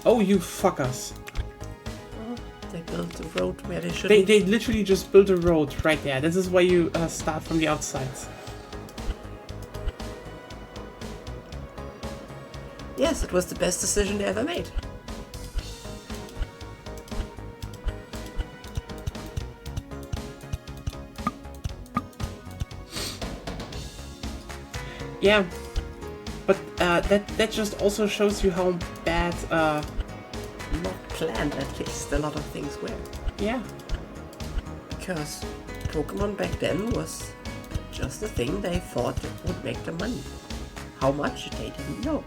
Oh, you fuckers. They built the road where they should. They literally just built a road right there. This is why you start from the outside. Yes, it was the best decision they ever made. Yeah, but that just also shows you how bad. Not planned, at least. A lot of things were. Yeah. Because Pokemon back then was just a thing they thought would make them money. How much they didn't know.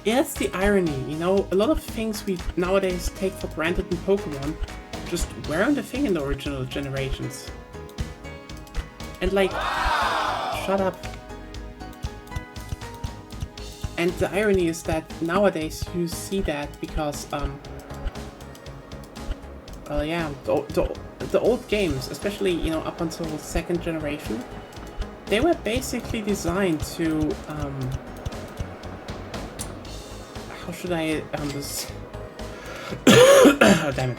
Yeah, that's the irony, you know? A lot of things we nowadays take for granted in Pokemon just weren't a thing in the original generations. And like, shut up. And the irony is that nowadays you see that because, well, yeah, the old games, especially, you know, up until the second generation, they were basically designed to, how should I, this... Oh, damn it.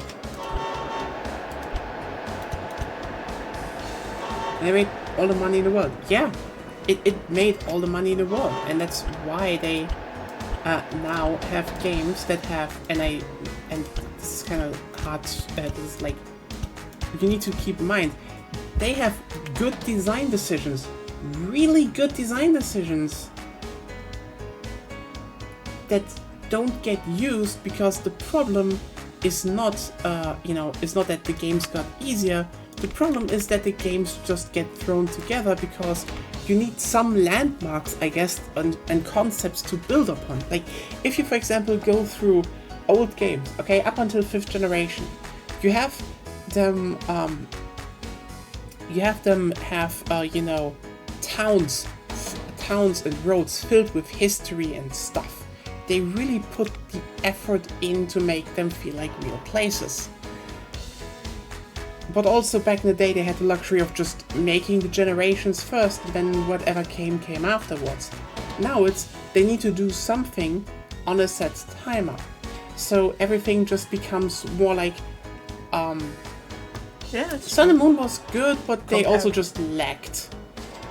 They made all the money in the world. Yeah, it made all the money in the world. And that's why they now have games that have, and this is kind of hard, this is like, you need to keep in mind, they have good design decisions. Really good design decisions. That don't get used because the problem is not, is not that the games got easier. The problem is that the games just get thrown together because you need some landmarks, I guess, and concepts to build upon. Like, if you, for example, go through old games, okay, up until 5th generation, you have them, towns towns and roads filled with history and stuff. They really put the effort in to make them feel like real places. But also back in the day they had the luxury of just making the generations first and then whatever came afterwards. Now they need to do something on a set timer. So everything just becomes more like Sun and Moon was good, but they also just lacked.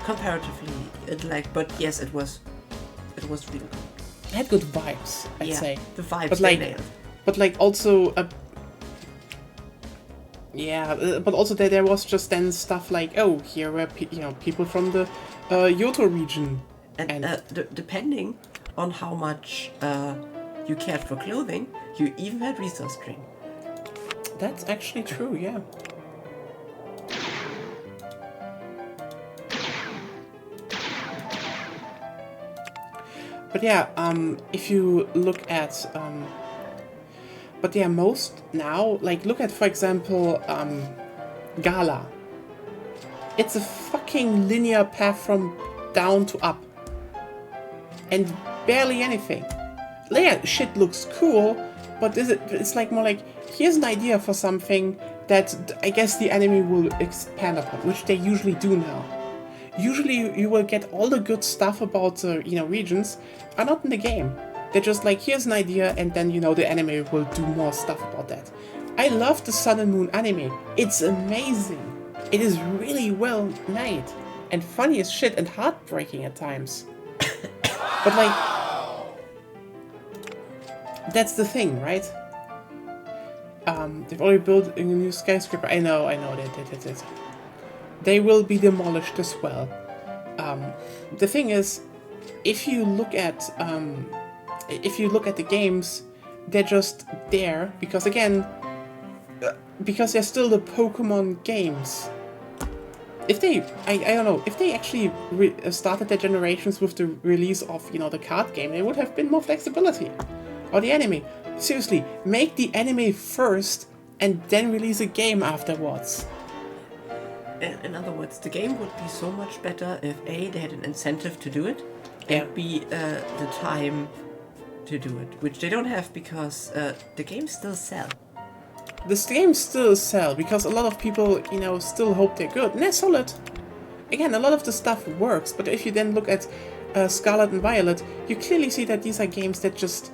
Comparatively, it lacked, but yes, it was really good. It had good vibes, I'd say. The vibes but they like, nailed. but like also but also there was just then stuff like, oh, here were people from the Yoto region, and depending on how much you cared for clothing, you even had resource string. That's actually true, yeah. But yeah, if you look at but yeah, most now, like, look at, for example, Gala. It's a fucking linear path from down to up. And barely anything. Yeah, shit looks cool, but it's like more like, here's an idea for something that I guess the anime will expand upon, which they usually do now. Usually you will get all the good stuff about regions are not in the game. They're just like, here's an idea, and then the anime will do more stuff about that. I love the Sun and Moon anime. It's amazing. It is really well made and funny as shit and heartbreaking at times. But like, that's the thing, right? They've already built a new skyscraper. I know. They will be demolished as well. The thing is, if you look at the games, they're just there because, again, because they're still the Pokemon games. If they, I don't know, if they actually started their generations with the release of, the card game, there would have been more flexibility. Or the anime. Seriously, make the anime first and then release a game afterwards. In other words, the game would be so much better if A, they had an incentive to do it, and B, the time to do it, which they don't have because the games still sell. The games still sell because a lot of people, still hope they're good, and they're solid. Again, a lot of the stuff works, but if you then look at Scarlet and Violet, you clearly see that these are games that just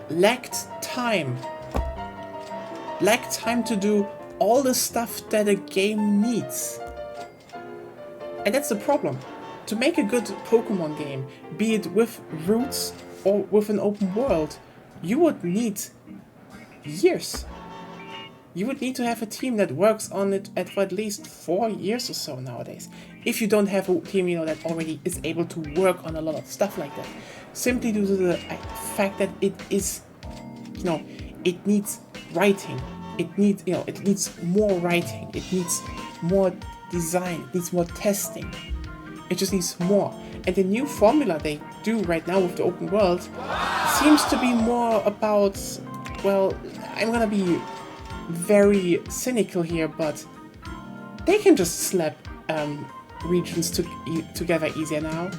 lacked time. Lacked time to do all the stuff that a game needs. And that's the problem. To make a good Pokemon game, be it with roots or with an open world, you would need years. You would need to have a team that works on it for at least 4 years or so nowadays. If you don't have a team, that already is able to work on a lot of stuff like that. Simply due to the fact that it is, it needs writing. It needs more writing. It needs more design. It needs more testing. It just needs more. And the new formula they do right now with the open world seems to be more about, well, I'm gonna be very cynical here, but they can just slap regions together easier now.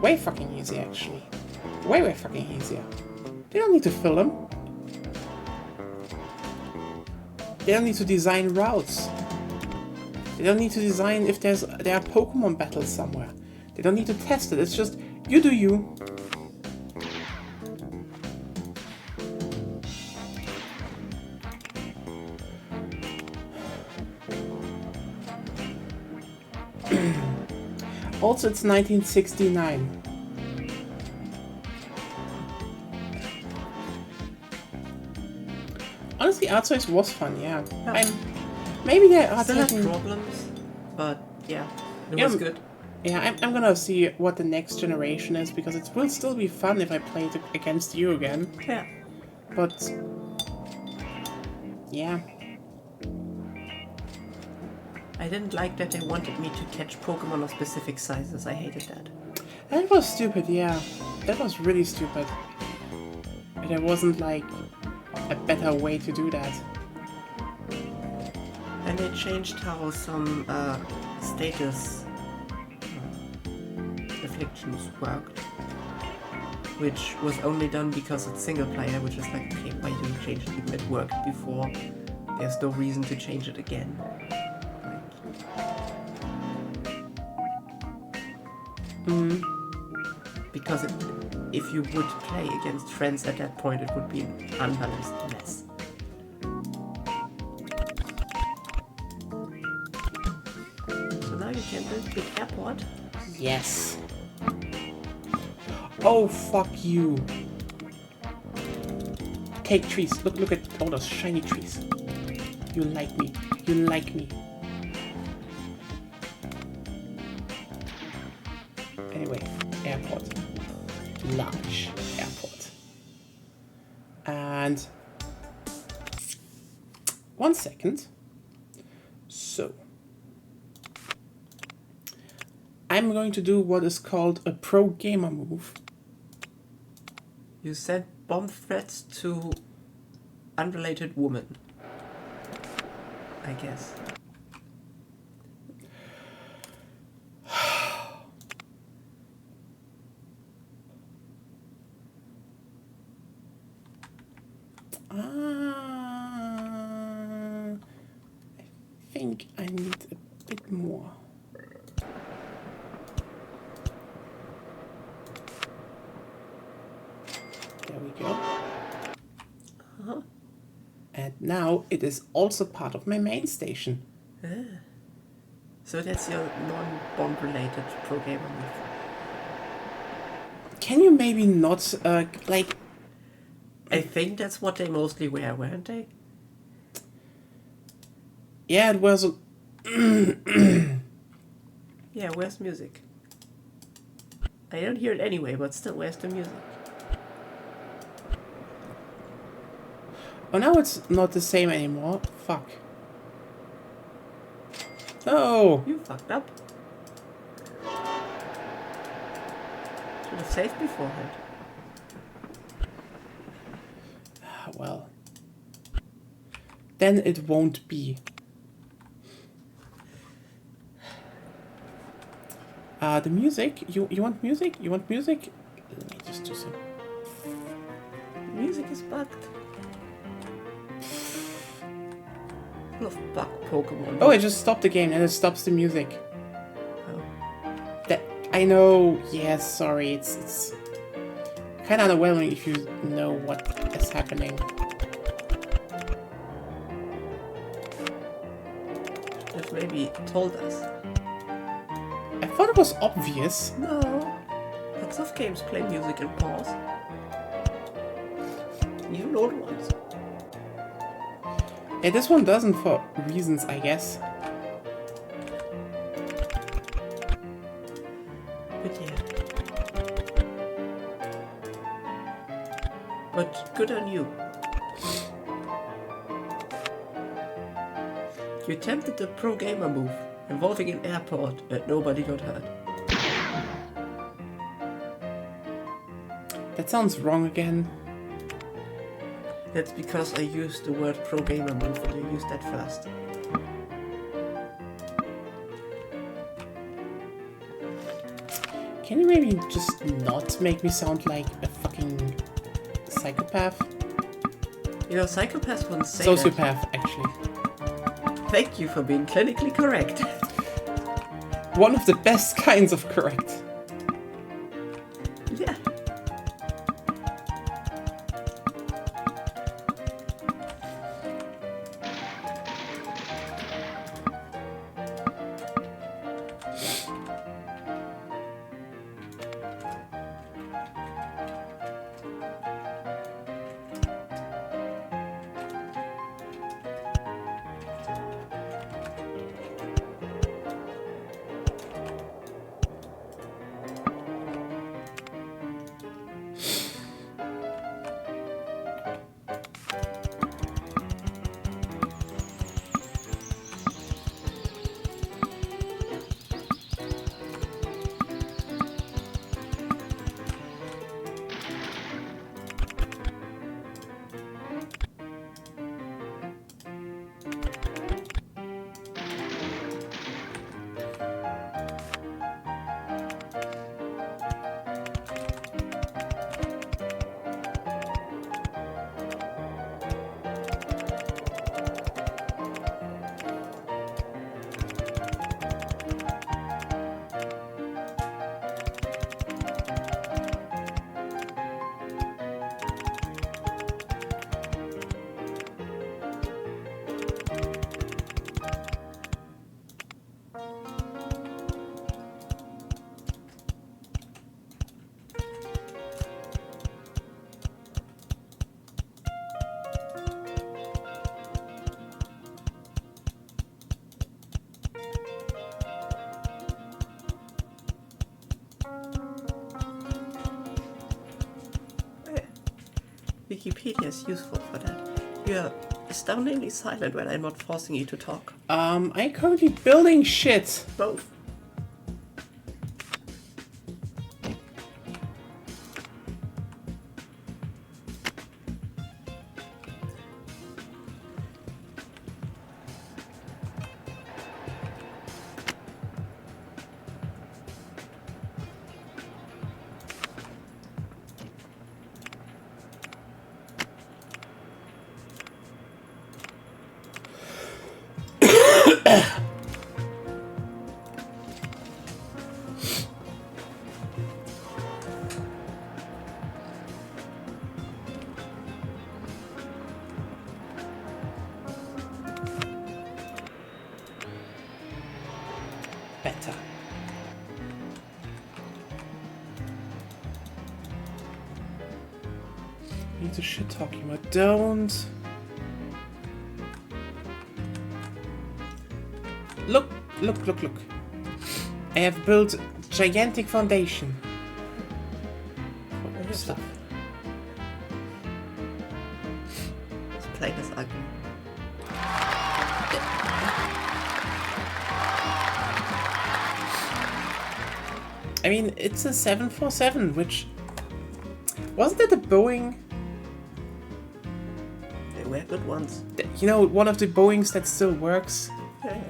Way fucking easier, actually. Way fucking easier. They don't need to fill them. They don't need to design routes. They don't need to design if there are Pokemon battles somewhere. They don't need to test it. It's just, you do you. Also, it's 1969. Honestly, Art Choice was fun, yeah. Maybe there are still have problems, but yeah, it was good. Yeah, I'm gonna see what the next generation is, because it will still be fun if I play it against you again. Yeah. But yeah. I didn't like that they wanted me to catch Pokemon of specific sizes. I hated that. That was stupid, yeah. That was really stupid. There wasn't like a better way to do that. And they changed how some status Afflictions worked. Which was only done because it's single player, which is like, okay, why do you change it even it worked before? There's no reason to change it again. Because if you would play against friends at that point, it would be an unbalanced mess. So now you can build a big airport. Yes. Oh, fuck you. Cake trees. Look at all those shiny trees. You like me. You like me. Anyway, airport. Large airport. And 1 second. So I'm going to do what is called a pro gamer move. You send bomb threats to unrelated woman. I guess. I think I need a bit more. There we go. And now it is also part of my main station. So that's your non-bomb related pro gamer move. Can you maybe not, like... I think that's what they mostly wear, weren't they? Yeah, it was... Yeah, where's music? I don't hear it anyway, but still, where's the music? Oh, now it's not the same anymore. Fuck. No! You fucked up. Should have saved beforehand. Well. Then it won't be. The music? You want music? You want music? Let me just do some... The music is bugged. Full of bug Pokemon. Oh, I just stopped the game and it stops the music. Oh. That I know. Yes, sorry. It's kind of underwhelming if you know what is happening. Just maybe told us. I thought it was obvious. No. Lots of games play music in pause. Even old ones. Yeah, this one doesn't for reasons, I guess. But yeah. But good on you. You attempted the pro gamer move, involving an airport, and nobody got hurt. That sounds wrong again. That's because I used the word pro gamer move and you used that first. Can you maybe just not make me sound like a fucking psychopath? You know, psychopaths wouldn't say Sociopath, actually. that. Thank you for being clinically correct. One of the best kinds of correct. Yeah. Wikipedia is useful for that. You're astoundingly silent when I'm not forcing you to talk. I'm currently building shit. Both. Better. Need to shit talk you, but don't. Look, look, look, look. I have built gigantic foundation. For stuff. This plane is ugly. I mean, it's a 747, which... Wasn't it a Boeing? They were good ones. You know, one of the Boeings that still works? Yeah.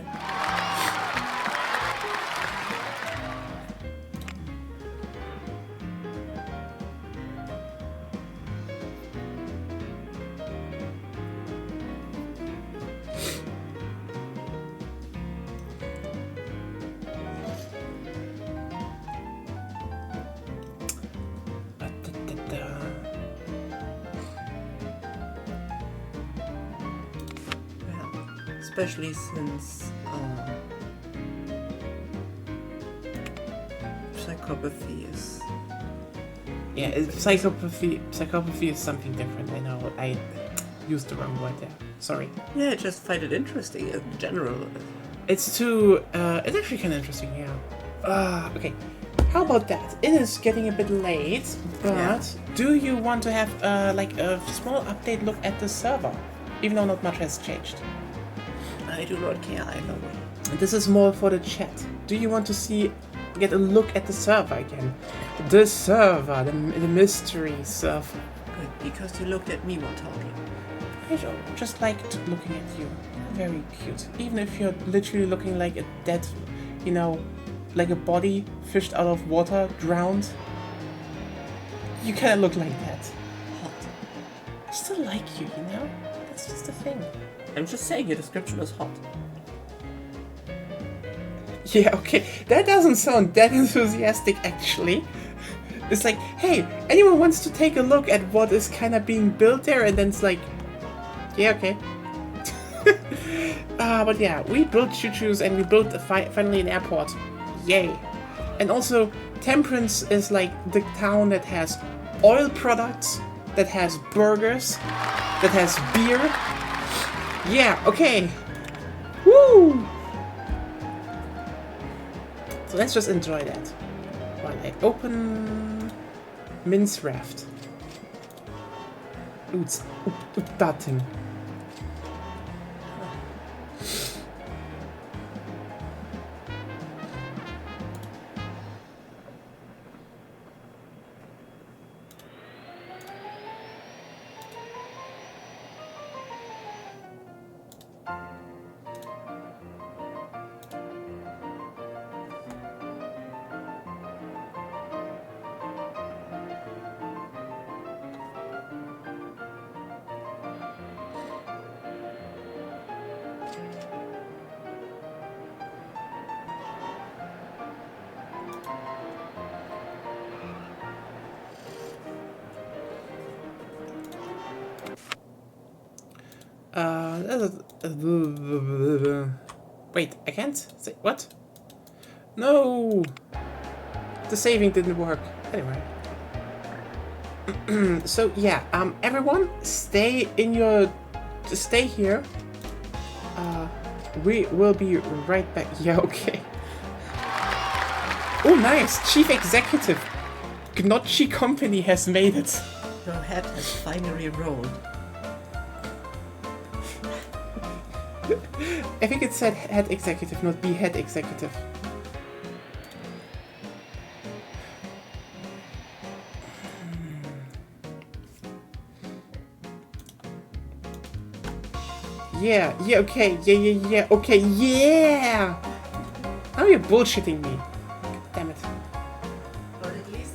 Especially since psychopathy is... Yeah, psychopathy is something different. I know, I used the wrong word there. Sorry. Yeah, I just find it interesting in general. It's too, it's actually kind of interesting, yeah. Okay. How about that? It is getting a bit late, but Yeah. do you want to have, like, a small update look at the server? Even though not much has changed. I do not care either way. This is more for the chat. Do you want to get a look at the server again? The server, the mystery server. Good, because you looked at me while talking. I just liked looking at you. You're very cute. Even if you're literally looking like a dead, you know, like a body fished out of water, drowned. You kind of look like that. Hot. I still like you, you know? That's just the thing. I'm just saying your description is hot. Yeah, okay. That doesn't sound that enthusiastic, actually. It's like, hey, anyone wants to take a look at what is kind of being built there? And then it's like, yeah, okay. But yeah, we built choo-choos and we built finally an airport. Yay. And also, Temperance is like the town that has oil products, that has burgers, that has beer. Yeah, okay. Woo! So let's just enjoy that. While I open Mince Raft. Ooh, that thing. Wait, I can't say what? No, the saving didn't work. Anyway, so yeah, everyone, stay here. We will be right back. Yeah, okay. Oh, nice, Chief Executive. Gnocchi Company has made it. Your head has finally rolled. I think it said head executive, not be head executive. Yeah, okay, yeah, okay, yeah! Now you're bullshitting me. Damn it. But at least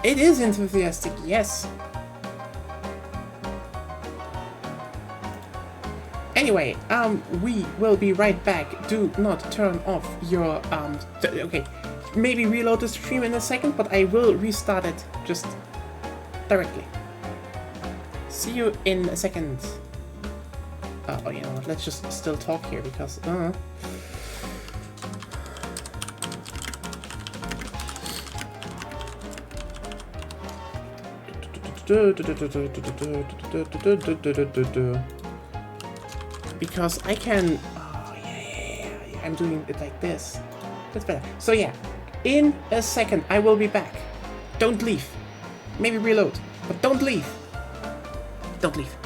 It is enthusiastic, yes. Anyway, we will be right back. Do not turn off your, okay. Maybe reload the stream in a second, but I will restart it just directly. See you in a second. Oh, you know what, let's just still talk here because, because I can, oh yeah, I'm doing it like this. That's better. So yeah, in a second I will be back. Don't leave. Maybe reload, but don't leave. Don't leave.